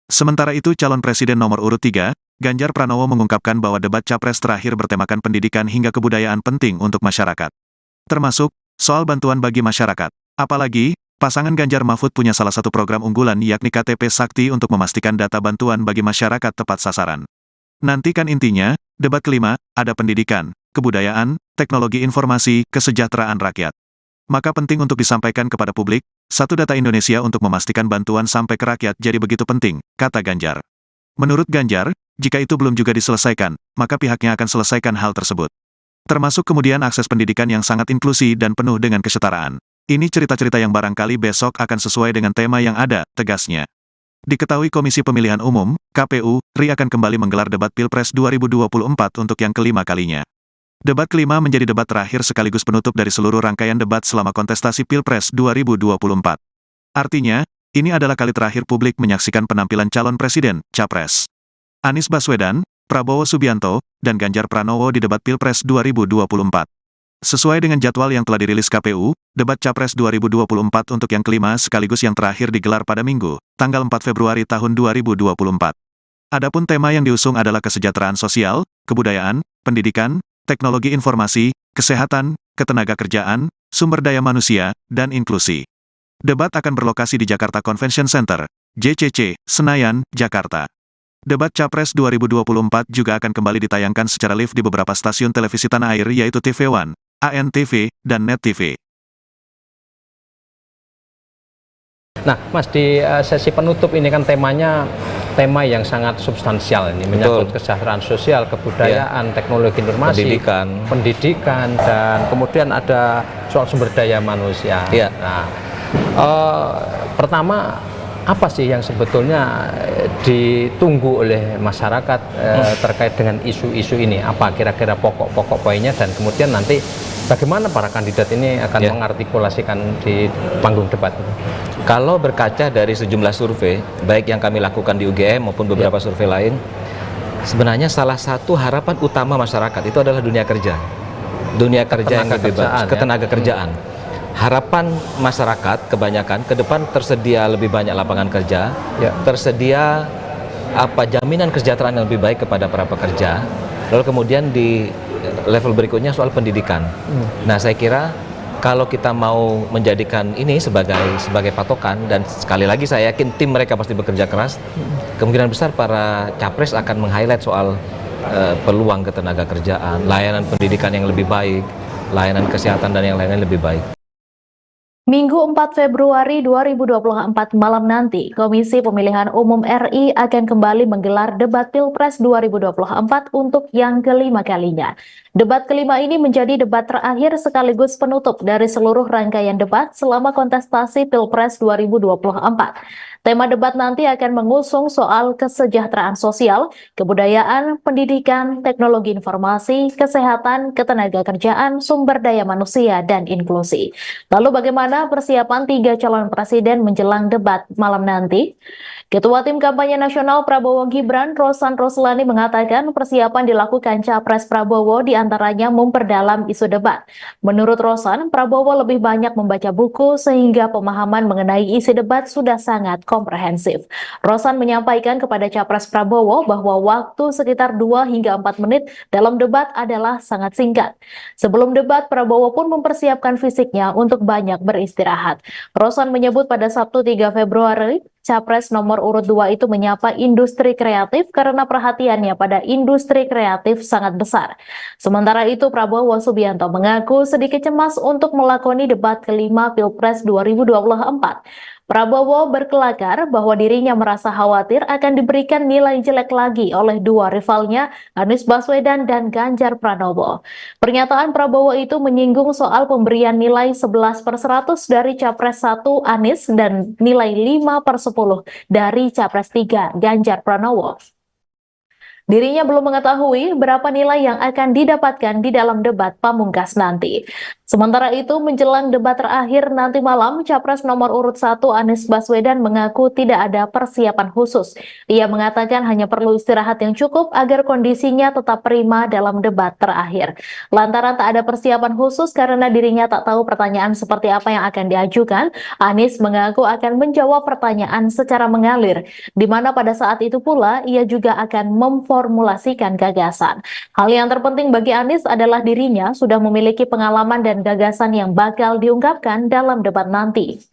Sementara itu calon presiden nomor urut 3, Ganjar Pranowo mengungkapkan bahwa debat Capres terakhir bertemakan pendidikan hingga kebudayaan penting untuk masyarakat. termasuk soal bantuan bagi masyarakat. Apalagi, pasangan Ganjar Mahfud punya salah satu program unggulan yakni KTP Sakti untuk memastikan data bantuan bagi masyarakat tepat sasaran. Nantikan intinya, debat kelima, ada pendidikan, kebudayaan, teknologi informasi, kesejahteraan rakyat. Maka penting untuk disampaikan kepada publik, satu data Indonesia untuk memastikan bantuan sampai ke rakyat jadi begitu penting, kata Ganjar. Menurut Ganjar, jika itu belum juga diselesaikan, maka pihaknya akan selesaikan hal tersebut. Termasuk kemudian akses pendidikan yang sangat inklusi dan penuh dengan kesetaraan. Ini cerita-cerita yang barangkali besok akan sesuai dengan tema yang ada, tegasnya. Diketahui Komisi Pemilihan Umum, KPU, RI akan kembali menggelar debat Pilpres 2024 untuk yang kelima kalinya. Debat kelima menjadi debat terakhir sekaligus penutup dari seluruh rangkaian debat selama kontestasi Pilpres 2024. Artinya, ini adalah kali terakhir publik menyaksikan penampilan calon presiden, Capres. Anies Baswedan, Prabowo Subianto, dan Ganjar Pranowo di debat Pilpres 2024. Sesuai dengan jadwal yang telah dirilis KPU, debat Capres 2024 untuk yang kelima sekaligus yang terakhir digelar pada Minggu, tanggal 4 Februari tahun 2024. Adapun tema yang diusung adalah kesejahteraan sosial, kebudayaan, pendidikan, teknologi informasi, kesehatan, ketenagakerjaan, sumber daya manusia, dan inklusi. Debat akan berlokasi di Jakarta Convention Center, JCC, Senayan, Jakarta. Debat Capres 2024 juga akan kembali ditayangkan secara live di beberapa stasiun televisi tanah air yaitu TV One, ANTV, dan Net TV. Nah, Mas, di sesi penutup ini kan temanya tema yang sangat substansial ini, menyangkut kesejahteraan sosial, kebudayaan, teknologi informasi, pendidikan, dan kemudian ada soal sumber daya manusia. Nah, pertama, apa sih yang sebetulnya ditunggu oleh masyarakat terkait dengan isu-isu ini? Apa kira-kira pokok-pokok poinnya, dan kemudian nanti bagaimana para kandidat ini akan mengartikulasikan di panggung debat? Kalau berkaca dari sejumlah survei, baik yang kami lakukan di UGM maupun beberapa survei lain, sebenarnya salah satu harapan utama masyarakat itu adalah dunia kerja. Dunia kerja yang lebih bagus, ketenaga kerjaan. Harapan masyarakat kebanyakan ke depan tersedia lebih banyak lapangan kerja, tersedia jaminan kesejahteraan yang lebih baik kepada para pekerja. Lalu kemudian di level berikutnya soal pendidikan. Nah, saya kira kalau kita mau menjadikan ini sebagai patokan, dan sekali lagi saya yakin tim mereka pasti bekerja keras, kemungkinan besar para capres akan meng-highlight soal peluang ketenaga kerjaan, layanan pendidikan yang lebih baik, layanan kesehatan, dan yang lainnya lebih baik. Minggu 4 Februari 2024 malam nanti, Komisi Pemilihan Umum RI akan kembali menggelar debat Pilpres 2024 untuk yang kelima kalinya. Debat kelima ini menjadi debat terakhir sekaligus penutup dari seluruh rangkaian debat selama kontestasi Pilpres 2024. Tema debat nanti akan mengusung soal kesejahteraan sosial, kebudayaan, pendidikan, teknologi informasi, kesehatan, ketenagakerjaan, sumber daya manusia, dan inklusi. Lalu bagaimana persiapan 3 calon presiden menjelang debat malam nanti? Ketua Tim Kampanye Nasional Prabowo Gibran, Rosan Roslani, mengatakan persiapan dilakukan Capres Prabowo diantaranya memperdalam isu debat. Menurut Rosan, Prabowo lebih banyak membaca buku sehingga pemahaman mengenai isi debat sudah sangat komprehensif. Rosan menyampaikan kepada Capres Prabowo bahwa waktu sekitar 2 hingga 4 menit dalam debat adalah sangat singkat. Sebelum debat, Prabowo pun mempersiapkan fisiknya untuk banyak beristirahat. Rosan menyebut pada Sabtu 3 Februari, Capres nomor urut 2 itu menyapa industri kreatif karena perhatiannya pada industri kreatif sangat besar. Sementara itu, Prabowo Subianto mengaku sedikit cemas untuk melakoni debat kelima Pilpres 2024. Prabowo berkelakar bahwa dirinya merasa khawatir akan diberikan nilai jelek lagi oleh dua rivalnya, Anies Baswedan dan Ganjar Pranowo. Pernyataan Prabowo itu menyinggung soal pemberian nilai 11/100 dari Capres 1 Anies dan nilai 5/10 dari Capres 3 Ganjar Pranowo. Dirinya belum mengetahui berapa nilai yang akan didapatkan di dalam debat pamungkas nanti. Sementara itu, menjelang debat terakhir nanti malam, Capres nomor urut 1 Anies Baswedan mengaku tidak ada persiapan khusus. Ia mengatakan hanya perlu istirahat yang cukup agar kondisinya tetap prima dalam debat terakhir. Lantaran tak ada persiapan khusus karena dirinya tak tahu pertanyaan seperti apa yang akan diajukan, Anies mengaku akan menjawab pertanyaan secara mengalir, di mana pada saat itu pula ia juga akan memformulasikan gagasan. Hal yang terpenting bagi Anies adalah dirinya sudah memiliki pengalaman dan gagasan yang bakal diungkapkan dalam debat nanti.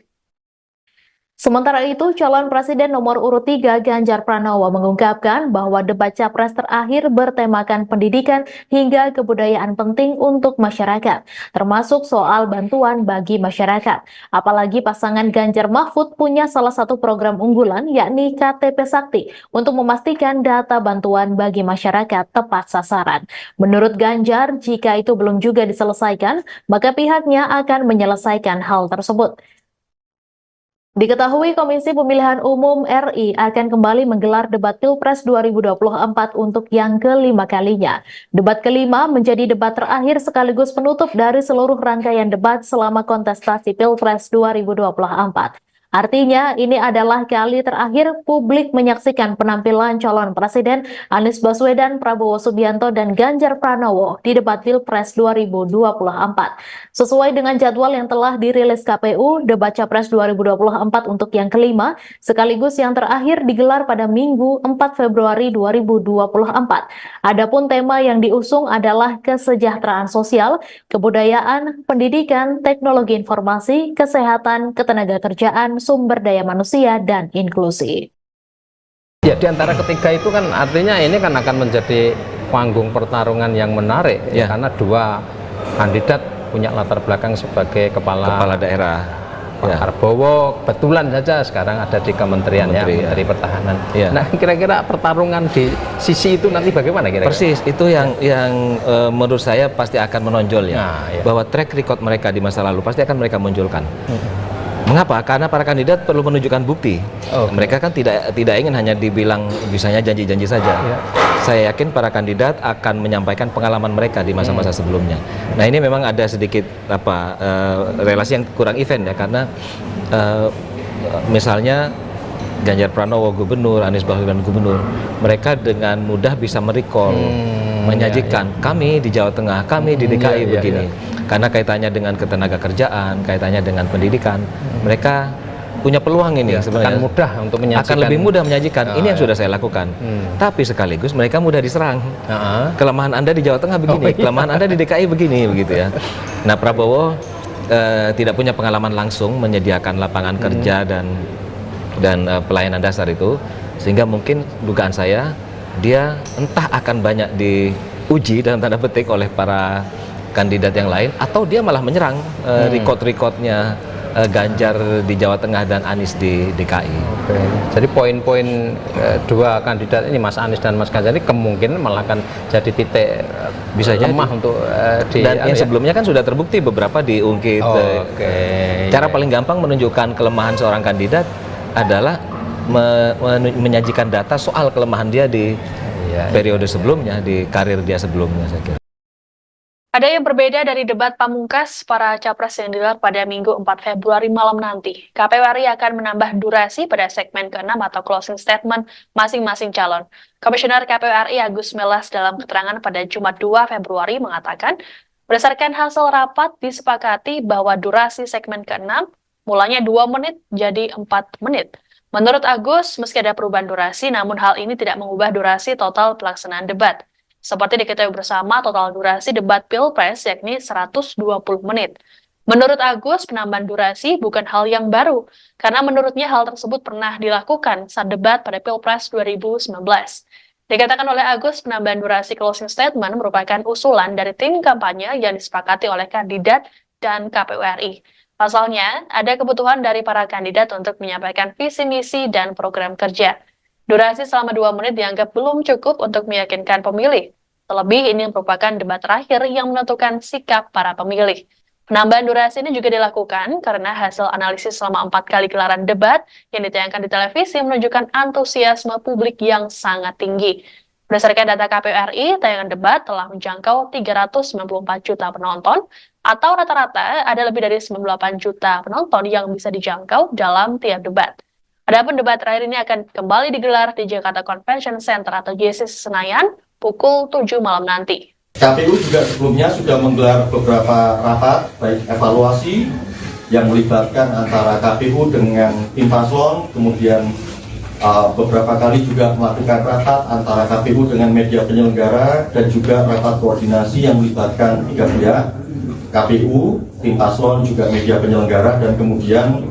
Sementara itu, calon presiden nomor urut 3 Ganjar Pranowo mengungkapkan bahwa debat capres terakhir bertemakan pendidikan hingga kebudayaan penting untuk masyarakat, termasuk soal bantuan bagi masyarakat. Apalagi pasangan Ganjar Mahfud punya salah satu program unggulan, yakni KTP Sakti, untuk memastikan data bantuan bagi masyarakat tepat sasaran. Menurut Ganjar, jika itu belum juga diselesaikan, maka pihaknya akan menyelesaikan hal tersebut. Diketahui Komisi Pemilihan Umum RI akan kembali menggelar debat Pilpres 2024 untuk yang kelima kalinya. Debat kelima menjadi debat terakhir sekaligus penutup dari seluruh rangkaian debat selama kontestasi Pilpres 2024. Artinya, ini adalah kali terakhir publik menyaksikan penampilan calon presiden Anies Baswedan, Prabowo Subianto, dan Ganjar Pranowo di debat Pilpres 2024. Sesuai dengan jadwal yang telah dirilis KPU, debat Capres 2024 untuk yang kelima, sekaligus yang terakhir digelar pada Minggu 4 Februari 2024. Adapun tema yang diusung adalah kesejahteraan sosial, kebudayaan, pendidikan, teknologi informasi, kesehatan, ketenagakerjaan, sumber daya manusia, dan inklusi. Ya, di antara ketiga itu kan artinya ini kan akan menjadi panggung pertarungan yang menarik, ya, karena dua kandidat punya latar belakang sebagai kepala daerah. Pak Prabowo kebetulan saja sekarang ada di Kementerian Menteri Pertahanan. Ya. Nah, kira-kira pertarungan di sisi itu nanti bagaimana kira-kira? Persis, itu yang menurut saya pasti akan menonjol ya. Nah, ya. Bahwa track record mereka di masa lalu pasti akan mereka munculkan. Mengapa? Karena para kandidat perlu menunjukkan bukti. Mereka kan tidak ingin hanya dibilang bisanya janji-janji saja. Saya yakin para kandidat akan menyampaikan pengalaman mereka di masa-masa sebelumnya. Nah, ini memang ada sedikit relasi yang kurang event ya, karena misalnya Ganjar Pranowo gubernur, Anies Baswedan gubernur, mereka dengan mudah bisa merecall, menyajikan kami di Jawa Tengah, kami di DKI begini. Karena kaitannya dengan ketenagakerjaan, kaitannya dengan pendidikan, mereka punya peluang ini sebenarnya. Akan mudah untuk menyajikan. Akan lebih mudah menyajikan. Ini yang sudah saya lakukan. Tapi sekaligus mereka mudah diserang. Kelemahan Anda di Jawa Tengah begini, kelemahan Anda di DKI begini, begitu ya. Nah, Prabowo tidak punya pengalaman langsung menyediakan lapangan kerja dan pelayanan dasar itu, sehingga mungkin dugaan saya dia entah akan banyak diuji dalam tanda petik oleh para kandidat yang lain, atau dia malah menyerang record-recordnya Ganjar di Jawa Tengah dan Anies di DKI. Jadi poin-poin dua kandidat ini, Mas Anies dan Mas Ganjar, ini kemungkinan malah akan jadi titik bisa lemah untuk dan yang sebelumnya kan sudah terbukti beberapa diungkit. Cara paling gampang menunjukkan kelemahan seorang kandidat adalah menyajikan data soal kelemahan dia di periode sebelumnya, di karir dia sebelumnya, saya kira. Ada yang berbeda dari debat pamungkas para capres yang digelar pada Minggu 4 Februari malam nanti. KPU RI akan menambah durasi pada segmen ke-6 atau closing statement masing-masing calon. Komisioner KPU RI Agus Melas dalam keterangan pada Jumat 2 Februari mengatakan, berdasarkan hasil rapat disepakati bahwa durasi segmen ke-6 mulanya 2 menit jadi 4 menit. Menurut Agus, meski ada perubahan durasi, namun hal ini tidak mengubah durasi total pelaksanaan debat. Seperti diketahui bersama, total durasi debat Pilpres yakni 120 menit. Menurut Agus, penambahan durasi bukan hal yang baru, karena menurutnya hal tersebut pernah dilakukan saat debat pada Pilpres 2019. Dikatakan oleh Agus, penambahan durasi closing statement merupakan usulan dari tim kampanye yang disepakati oleh kandidat dan KPU RI. Pasalnya, ada kebutuhan dari para kandidat untuk menyampaikan visi misi dan program kerja. Durasi selama 2 menit dianggap belum cukup untuk meyakinkan pemilih. Terlebih ini merupakan debat terakhir yang menentukan sikap para pemilih. Penambahan durasi ini juga dilakukan karena hasil analisis selama 4 kali gelaran debat yang ditayangkan di televisi menunjukkan antusiasme publik yang sangat tinggi. Berdasarkan data KPU RI, tayangan debat telah menjangkau 394 juta penonton, atau rata-rata ada lebih dari 98 juta penonton yang bisa dijangkau dalam tiap debat. Adapun debat terakhir ini akan kembali digelar di Jakarta Convention Center atau JCC Senayan pukul 7 malam nanti. KPU juga sebelumnya sudah menggelar beberapa rapat, baik evaluasi yang melibatkan antara KPU dengan tim paslon, kemudian beberapa kali juga melakukan rapat antara KPU dengan media penyelenggara dan juga rapat koordinasi yang melibatkan tiga pihak, KPU, tim paslon, juga media penyelenggara, dan kemudian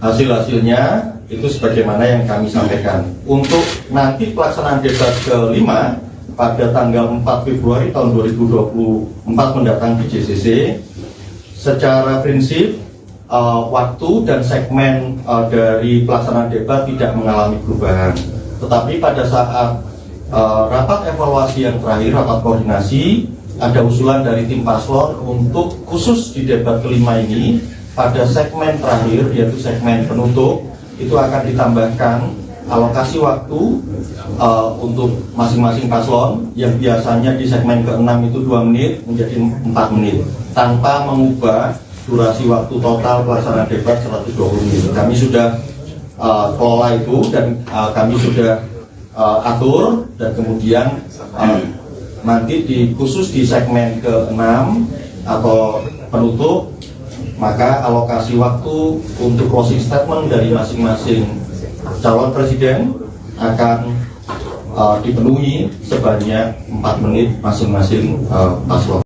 hasil-hasilnya itu sebagaimana yang kami sampaikan. Untuk nanti pelaksanaan debat kelima pada tanggal 4 Februari tahun 2024 mendatang di JCC, secara prinsip waktu dan segmen dari pelaksanaan debat tidak mengalami perubahan. Tetapi pada saat rapat evaluasi yang terakhir, rapat koordinasi, ada usulan dari tim paslon untuk khusus di debat kelima ini pada segmen terakhir, yaitu segmen penutup, itu akan ditambahkan alokasi waktu untuk masing-masing paslon yang biasanya di segmen ke-6 itu 2 menit menjadi 4 menit tanpa mengubah durasi waktu total pelaksanaan debat 120 menit. Kami sudah kelola itu dan kami sudah atur, dan kemudian nanti khusus di segmen ke-6 atau penutup, maka alokasi waktu untuk closing statement dari masing-masing calon presiden akan dipenuhi sebanyak 4 menit masing-masing paslon.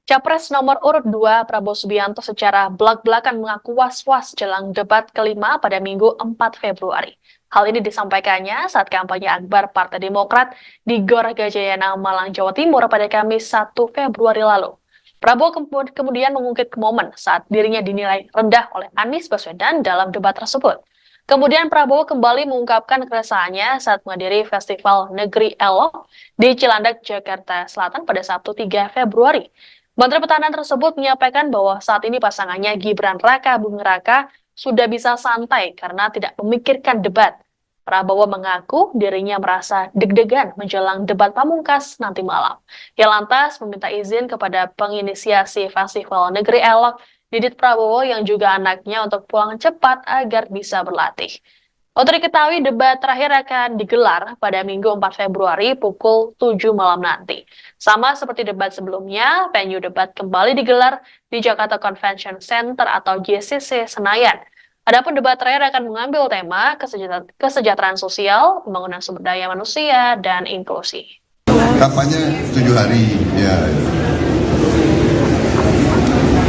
Capres nomor urut 2 Prabowo Subianto secara belak-belakan mengaku was-was jelang debat kelima pada Minggu 4 Februari. Hal ini disampaikannya saat kampanye akbar Partai Demokrat di Gor Gajayana, Malang, Jawa Timur pada Kamis 1 Februari lalu. Prabowo kemudian mengungkit momen saat dirinya dinilai rendah oleh Anies Baswedan dalam debat tersebut. Kemudian Prabowo kembali mengungkapkan keresahannya saat menghadiri Festival Negeri Elok di Cilandak, Jakarta Selatan pada Sabtu 3 Februari. Menteri Pertahanan tersebut menyampaikan bahwa saat ini pasangannya Gibran Raka Buming Raka sudah bisa santai karena tidak memikirkan debat. Prabowo mengaku dirinya merasa deg-degan menjelang debat pamungkas nanti malam. Ia lantas meminta izin kepada penginisiasi Festival Negeri Elok, Didit Prabowo yang juga anaknya, untuk pulang cepat agar bisa berlatih. Untuk diketahui, debat terakhir akan digelar pada Minggu 4 Februari pukul 7 malam nanti. Sama seperti debat sebelumnya, venue debat kembali digelar di Jakarta Convention Center atau JCC Senayan. Adapun debat terakhir akan mengambil tema kesejahteraan sosial, pembangunan sumber daya manusia, dan inklusi. Kampanye 7 hari, ya.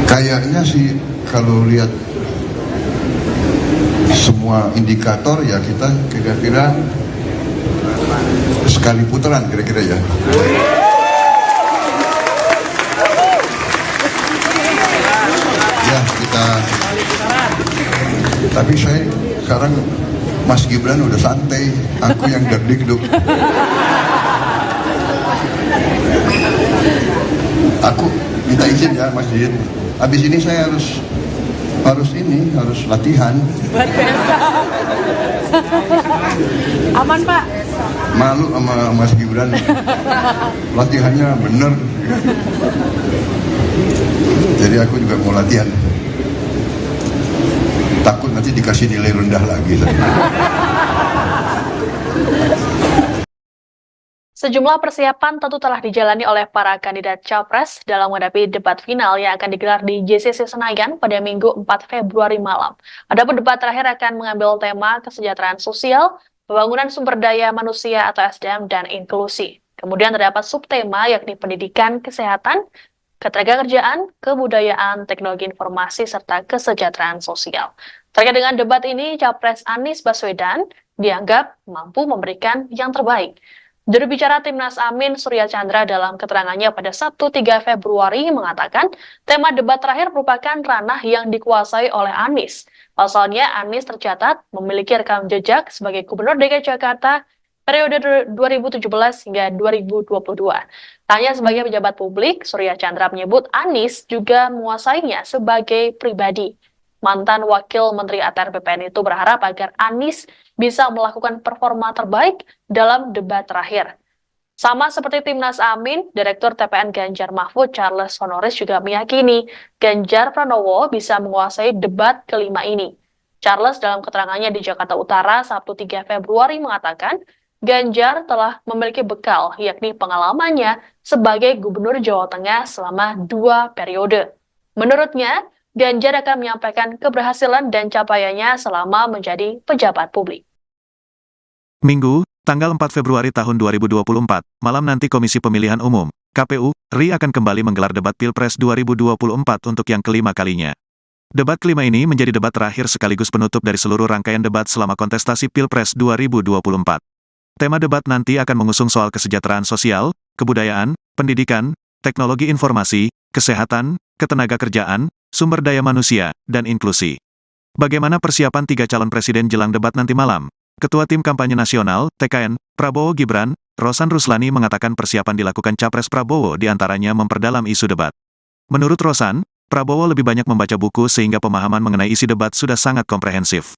Kayaknya sih kalau lihat semua indikator ya kita kira-kira sekali putaran kira-kira ya. Ya kita. Tapi saya sekarang Mas Gibran udah santai, aku yang deg-deg. Aku minta izin ya Mas Didit. Habis ini saya harus latihan. Luar biasa. Aman Pak? Malu sama Mas Gibran. Latihannya bener. Jadi aku juga mau latihan. Takut nanti dikasih nilai rendah lagi. Sejumlah persiapan tentu telah dijalani oleh para kandidat capres dalam menghadapi debat final yang akan digelar di JCC Senayan pada Minggu 4 Februari malam. Adapun debat terakhir akan mengambil tema kesejahteraan sosial, pembangunan sumber daya manusia atau SDM, dan inklusi. Kemudian terdapat subtema yakni pendidikan, kesehatan, ketenagakerjaan, kebudayaan, teknologi informasi, serta kesejahteraan sosial. Terkait dengan debat ini, Capres Anies Baswedan dianggap mampu memberikan yang terbaik. Juru bicara Timnas Amin, Surya Chandra, dalam keterangannya pada Sabtu 3 Februari mengatakan tema debat terakhir merupakan ranah yang dikuasai oleh Anies. Pasalnya, Anies tercatat memiliki rekam jejak sebagai Gubernur DKI Jakarta periode 2017 hingga 2022. Tanya sebagai pejabat publik, Surya Chandra menyebut Anies juga menguasainya sebagai pribadi. Mantan Wakil Menteri ATR BPN itu berharap agar Anies bisa melakukan performa terbaik dalam debat terakhir. Sama seperti Timnas Amin, Direktur TPN Ganjar Mahfud Charles Honoris juga meyakini Ganjar Pranowo bisa menguasai debat kelima ini. Charles dalam keterangannya di Jakarta Utara Sabtu 3 Februari mengatakan Ganjar telah memiliki bekal, yakni pengalamannya sebagai Gubernur Jawa Tengah selama 2 periode. Menurutnya, Ganjar akan menyampaikan keberhasilan dan capaiannya selama menjadi pejabat publik. Minggu, tanggal 4 Februari tahun 2024, malam nanti Komisi Pemilihan Umum, KPU, RI akan kembali menggelar debat Pilpres 2024 untuk yang kelima kalinya. Debat kelima ini menjadi debat terakhir sekaligus penutup dari seluruh rangkaian debat selama kontestasi Pilpres 2024. Tema debat nanti akan mengusung soal kesejahteraan sosial, kebudayaan, pendidikan, teknologi informasi, kesehatan, ketenagakerjaan, sumber daya manusia, dan inklusi. Bagaimana persiapan tiga calon presiden jelang debat nanti malam? Ketua Tim Kampanye Nasional, TKN, Prabowo Gibran, Rosan Ruslani mengatakan persiapan dilakukan Capres Prabowo diantaranya memperdalam isu debat. Menurut Rosan, Prabowo lebih banyak membaca buku sehingga pemahaman mengenai isi debat sudah sangat komprehensif.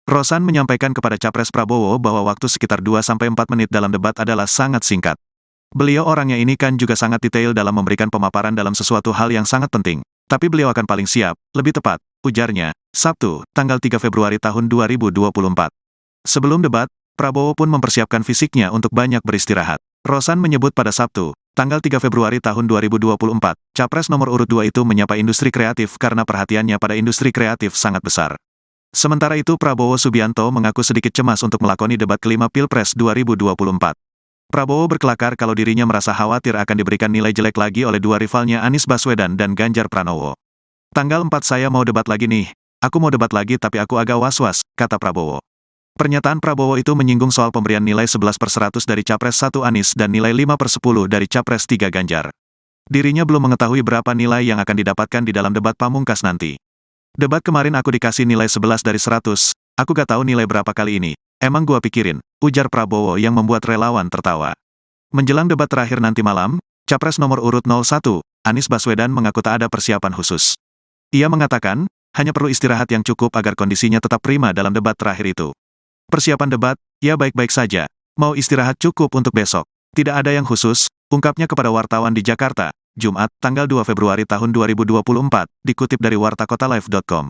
Rosan menyampaikan kepada Capres Prabowo bahwa waktu sekitar 2-4 menit dalam debat adalah sangat singkat. Beliau orangnya ini kan juga sangat detail dalam memberikan pemaparan dalam sesuatu hal yang sangat penting. Tapi beliau akan paling siap, lebih tepat, ujarnya, Sabtu, tanggal 3 Februari tahun 2024. Sebelum debat, Prabowo pun mempersiapkan fisiknya untuk banyak beristirahat. Rosan menyebut pada Sabtu, tanggal 3 Februari tahun 2024, Capres nomor urut 2 itu menyapa industri kreatif karena perhatiannya pada industri kreatif sangat besar. Sementara itu Prabowo Subianto mengaku sedikit cemas untuk melakoni debat kelima Pilpres 2024. Prabowo berkelakar kalau dirinya merasa khawatir akan diberikan nilai jelek lagi oleh dua rivalnya Anies Baswedan dan Ganjar Pranowo. Tanggal 4 saya mau debat lagi nih, aku mau debat lagi tapi aku agak was-was, kata Prabowo. Pernyataan Prabowo itu menyinggung soal pemberian nilai 11/100 dari Capres 1 Anies dan nilai 5/10 dari Capres 3 Ganjar. Dirinya belum mengetahui berapa nilai yang akan didapatkan di dalam debat pamungkas nanti. Debat kemarin aku dikasih nilai 11 dari 100, aku gak tahu nilai berapa kali ini, emang gua pikirin, ujar Prabowo yang membuat relawan tertawa. Menjelang debat terakhir nanti malam, Capres nomor urut 01, Anies Baswedan mengaku tak ada persiapan khusus. Ia mengatakan, hanya perlu istirahat yang cukup agar kondisinya tetap prima dalam debat terakhir itu. Persiapan debat, ya baik-baik saja, mau istirahat cukup untuk besok. Tidak ada yang khusus, ungkapnya kepada wartawan di Jakarta, Jumat, tanggal 2 Februari tahun 2024, dikutip dari wartakotalive.com.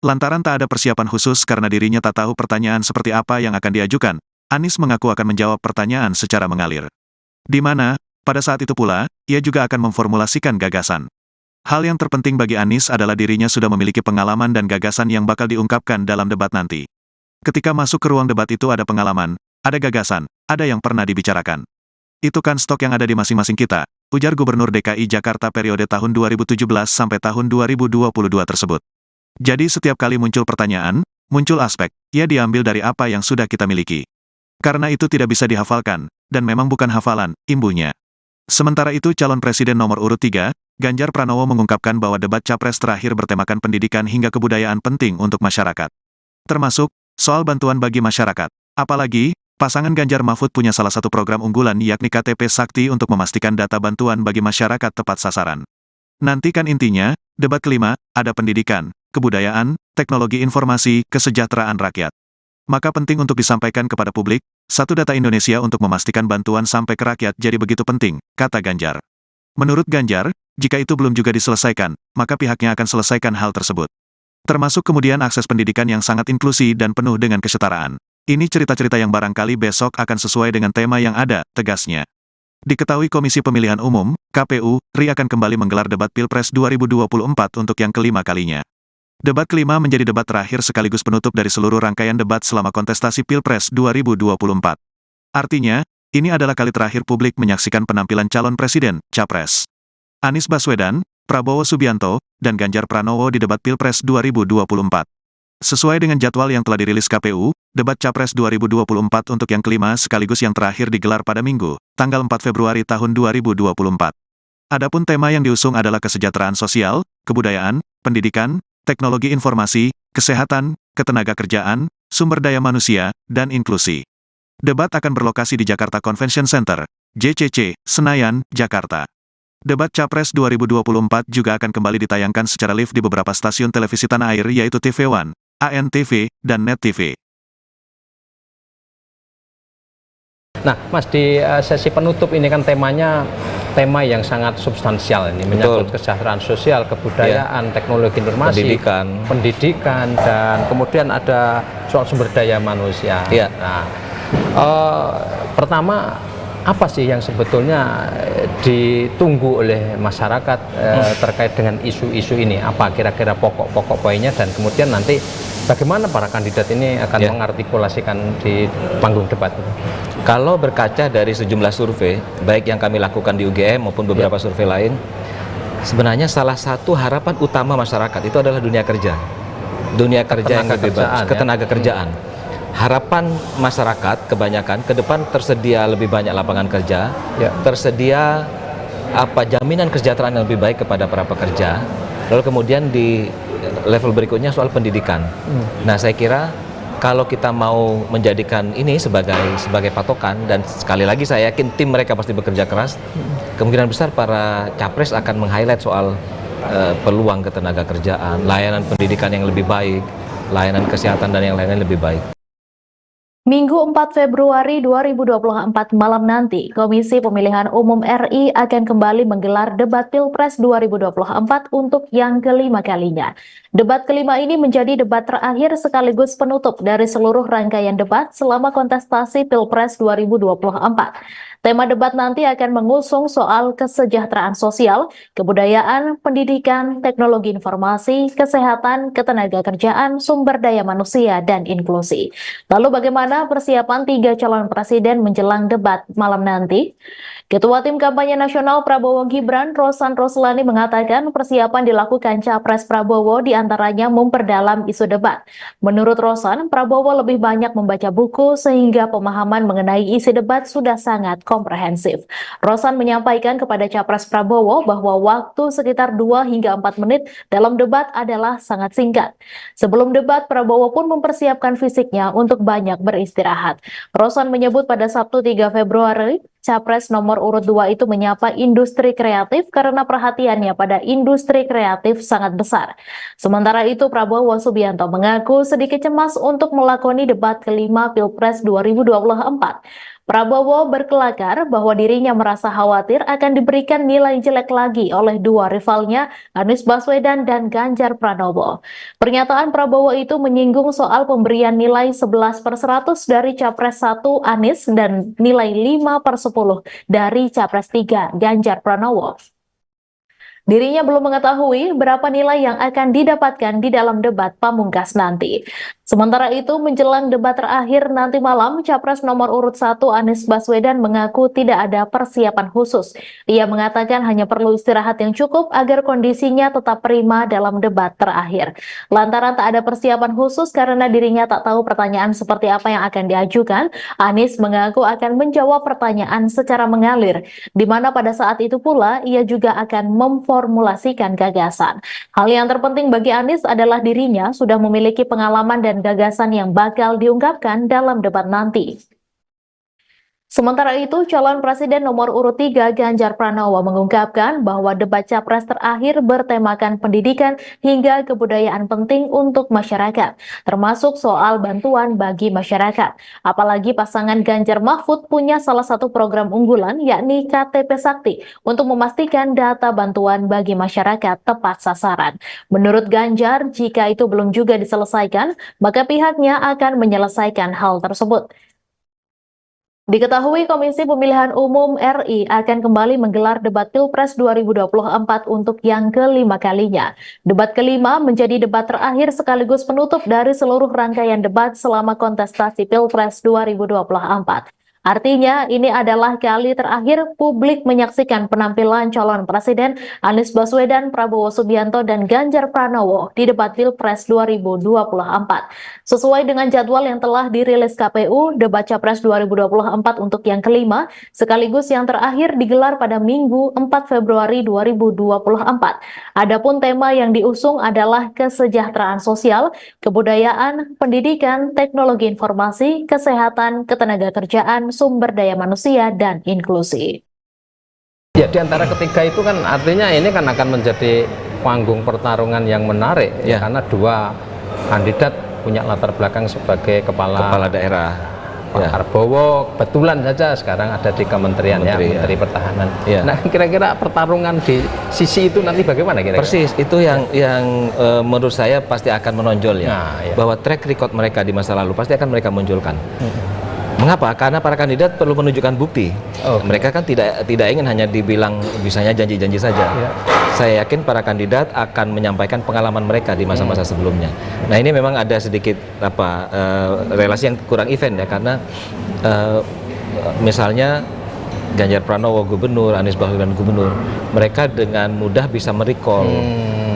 Lantaran tak ada persiapan khusus karena dirinya tak tahu pertanyaan seperti apa yang akan diajukan, Anies mengaku akan menjawab pertanyaan secara mengalir. Di mana, pada saat itu pula, ia juga akan memformulasikan gagasan. Hal yang terpenting bagi Anies adalah dirinya sudah memiliki pengalaman dan gagasan yang bakal diungkapkan dalam debat nanti. Ketika masuk ke ruang debat itu ada pengalaman, ada gagasan, ada yang pernah dibicarakan. Itu kan stok yang ada di masing-masing kita, ujar Gubernur DKI Jakarta periode tahun 2017 sampai tahun 2022 tersebut. Jadi setiap kali muncul pertanyaan, muncul aspek, ia diambil dari apa yang sudah kita miliki. Karena itu tidak bisa dihafalkan, dan memang bukan hafalan, imbuhnya. Sementara itu calon presiden nomor urut 3, Ganjar Pranowo mengungkapkan bahwa debat Capres terakhir bertemakan pendidikan hingga kebudayaan penting untuk masyarakat. Termasuk, soal bantuan bagi masyarakat. Apalagi, pasangan Ganjar Mahfud punya salah satu program unggulan yakni KTP Sakti untuk memastikan data bantuan bagi masyarakat tepat sasaran. Nanti kan intinya, debat kelima, ada pendidikan, kebudayaan, teknologi informasi, kesejahteraan rakyat. Maka penting untuk disampaikan kepada publik, satu data Indonesia untuk memastikan bantuan sampai ke rakyat jadi begitu penting, kata Ganjar. Menurut Ganjar, jika itu belum juga diselesaikan, maka pihaknya akan selesaikan hal tersebut. Termasuk kemudian akses pendidikan yang sangat inklusi dan penuh dengan kesetaraan. Ini cerita-cerita yang barangkali besok akan sesuai dengan tema yang ada, tegasnya. Diketahui Komisi Pemilihan Umum, KPU, RI akan kembali menggelar debat Pilpres 2024 untuk yang kelima kalinya. Debat kelima menjadi debat terakhir sekaligus penutup dari seluruh rangkaian debat selama kontestasi Pilpres 2024. Artinya, ini adalah kali terakhir publik menyaksikan penampilan calon presiden, Capres. Anies Baswedan, Prabowo Subianto, dan Ganjar Pranowo di debat Pilpres 2024. Sesuai dengan jadwal yang telah dirilis KPU, debat Capres 2024 untuk yang kelima sekaligus yang terakhir digelar pada Minggu, tanggal 4 Februari tahun 2024. Adapun tema yang diusung adalah kesejahteraan sosial, kebudayaan, pendidikan, teknologi informasi, kesehatan, ketenagakerjaan, sumber daya manusia, dan inklusi. Debat akan berlokasi di Jakarta Convention Center, JCC, Senayan, Jakarta. Debat Capres 2024 juga akan kembali ditayangkan secara live di beberapa stasiun televisi tanah air yaitu TV One, ANTV, dan Net TV. Nah, Mas, di sesi penutup ini kan temanya tema yang sangat substansial ini, menyangkut kesejahteraan sosial, kebudayaan, teknologi informasi, pendidikan, dan kemudian ada soal sumber daya manusia. Nah, pertama apa sih yang sebetulnya ditunggu oleh masyarakat terkait dengan isu-isu ini? Apa kira-kira pokok-pokok poinnya, dan kemudian nanti bagaimana para kandidat ini akan mengartikulasikan di panggung debat? Kalau berkaca dari sejumlah survei, baik yang kami lakukan di UGM maupun beberapa survei lain, sebenarnya salah satu harapan utama masyarakat itu adalah dunia kerja. Dunia kerja yang lebih bagus, ketenaga kerjaan. Harapan masyarakat kebanyakan ke depan tersedia lebih banyak lapangan kerja, tersedia jaminan kesejahteraan yang lebih baik kepada para pekerja. Lalu kemudian di level berikutnya soal pendidikan. Nah, saya kira kalau kita mau menjadikan ini sebagai patokan, dan sekali lagi saya yakin tim mereka pasti bekerja keras, kemungkinan besar para capres akan meng-highlight soal peluang ketenaga kerjaan, layanan pendidikan yang lebih baik, layanan kesehatan dan yang lain-lain lebih baik. Minggu 4 Februari 2024 malam nanti, Komisi Pemilihan Umum RI akan kembali menggelar debat Pilpres 2024 untuk yang kelima kalinya. Debat kelima ini menjadi debat terakhir sekaligus penutup dari seluruh rangkaian debat selama kontestasi Pilpres 2024. Tema debat nanti akan mengusung soal kesejahteraan sosial, kebudayaan, pendidikan, teknologi informasi, kesehatan, ketenagakerjaan, sumber daya manusia, dan inklusi. Lalu bagaimana persiapan 3 calon presiden menjelang debat malam nanti? Ketua Tim Kampanye Nasional Prabowo Gibran, Rosan Roslani, mengatakan persiapan dilakukan Capres Prabowo diantaranya memperdalam isu debat. Menurut Rosan, Prabowo lebih banyak membaca buku sehingga pemahaman mengenai isi debat sudah sangat komprehensif. Rosan menyampaikan kepada Capres Prabowo bahwa waktu sekitar 2 hingga 4 menit dalam debat adalah sangat singkat. Sebelum debat, Prabowo pun mempersiapkan fisiknya untuk banyak beristirahat. Rosan menyebut pada Sabtu 3 Februari, Capres nomor urut 2 itu menyapa industri kreatif karena perhatiannya pada industri kreatif sangat besar. Sementara itu, Prabowo Subianto mengaku sedikit cemas untuk melakoni debat kelima Pilpres 2024. Prabowo berkelakar bahwa dirinya merasa khawatir akan diberikan nilai jelek lagi oleh dua rivalnya, Anies Baswedan dan Ganjar Pranowo. Pernyataan Prabowo itu menyinggung soal pemberian nilai 11/100 dari Capres 1 Anies dan nilai 5/10 dari Capres 3 Ganjar Pranowo. Dirinya belum mengetahui berapa nilai yang akan didapatkan di dalam debat pamungkas nanti. Sementara itu, menjelang debat terakhir nanti malam, Capres nomor urut 1 Anies Baswedan mengaku tidak ada persiapan khusus. Ia mengatakan hanya perlu istirahat yang cukup agar kondisinya tetap prima dalam debat terakhir. Lantaran tak ada persiapan khusus karena dirinya tak tahu pertanyaan seperti apa yang akan diajukan, Anies mengaku akan menjawab pertanyaan secara mengalir, di mana pada saat itu pula ia juga akan memformulasikan gagasan. Hal yang terpenting bagi Anies adalah dirinya sudah memiliki pengalaman dan gagasan yang bakal diungkapkan dalam debat nanti. Sementara itu, calon presiden nomor urut 3 Ganjar Pranowo mengungkapkan bahwa debat capres terakhir bertemakan pendidikan hingga kebudayaan penting untuk masyarakat, termasuk soal bantuan bagi masyarakat. Apalagi pasangan Ganjar Mahfud punya salah satu program unggulan, yakni KTP Sakti, untuk memastikan data bantuan bagi masyarakat tepat sasaran. Menurut Ganjar, jika itu belum juga diselesaikan, maka pihaknya akan menyelesaikan hal tersebut. Diketahui Komisi Pemilihan Umum RI akan kembali menggelar debat Pilpres 2024 untuk yang kelima kalinya. Debat kelima menjadi debat terakhir sekaligus penutup dari seluruh rangkaian debat selama kontestasi Pilpres 2024. Artinya, ini adalah kali terakhir publik menyaksikan penampilan calon presiden Anies Baswedan, Prabowo Subianto, dan Ganjar Pranowo di debat Pilpres 2024. Sesuai dengan jadwal yang telah dirilis KPU, debat Capres 2024 untuk yang kelima, sekaligus yang terakhir digelar pada Minggu 4 Februari 2024. Adapun tema yang diusung adalah kesejahteraan sosial, kebudayaan, pendidikan, teknologi informasi, kesehatan, ketenagakerjaan, sumber daya manusia, dan inklusi. Ya, di antara ketiga itu kan artinya ini kan akan menjadi panggung pertarungan yang menarik, ya, karena dua kandidat punya latar belakang sebagai kepala daerah. Pak Prabowo kebetulan saja sekarang ada di kementeriannya, Menteri Pertahanan. Ya. Nah, kira-kira pertarungan di sisi itu nanti bagaimana kira-kira? Persis, itu yang menurut saya pasti akan menonjol ya. Bahwa track record mereka di masa lalu pasti akan mereka munculkan. Mengapa? Karena para kandidat perlu menunjukkan bukti. Mereka kan tidak ingin hanya dibilang bisanya janji-janji saja. Saya yakin para kandidat akan menyampaikan pengalaman mereka di masa-masa sebelumnya. Nah, ini memang ada sedikit relasi yang kurang event ya, karena misalnya Ganjar Pranowo gubernur, Anies Baswedan gubernur, mereka dengan mudah bisa merecall,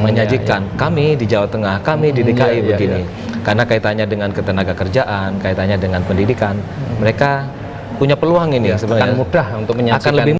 menyajikan kami di Jawa Tengah, kami di DKI begini. Karena kaitannya dengan ketenaga kerjaan, kaitannya dengan pendidikan, mereka punya peluang ini sebenarnya akan mudah untuk menyajikan. Akan lebih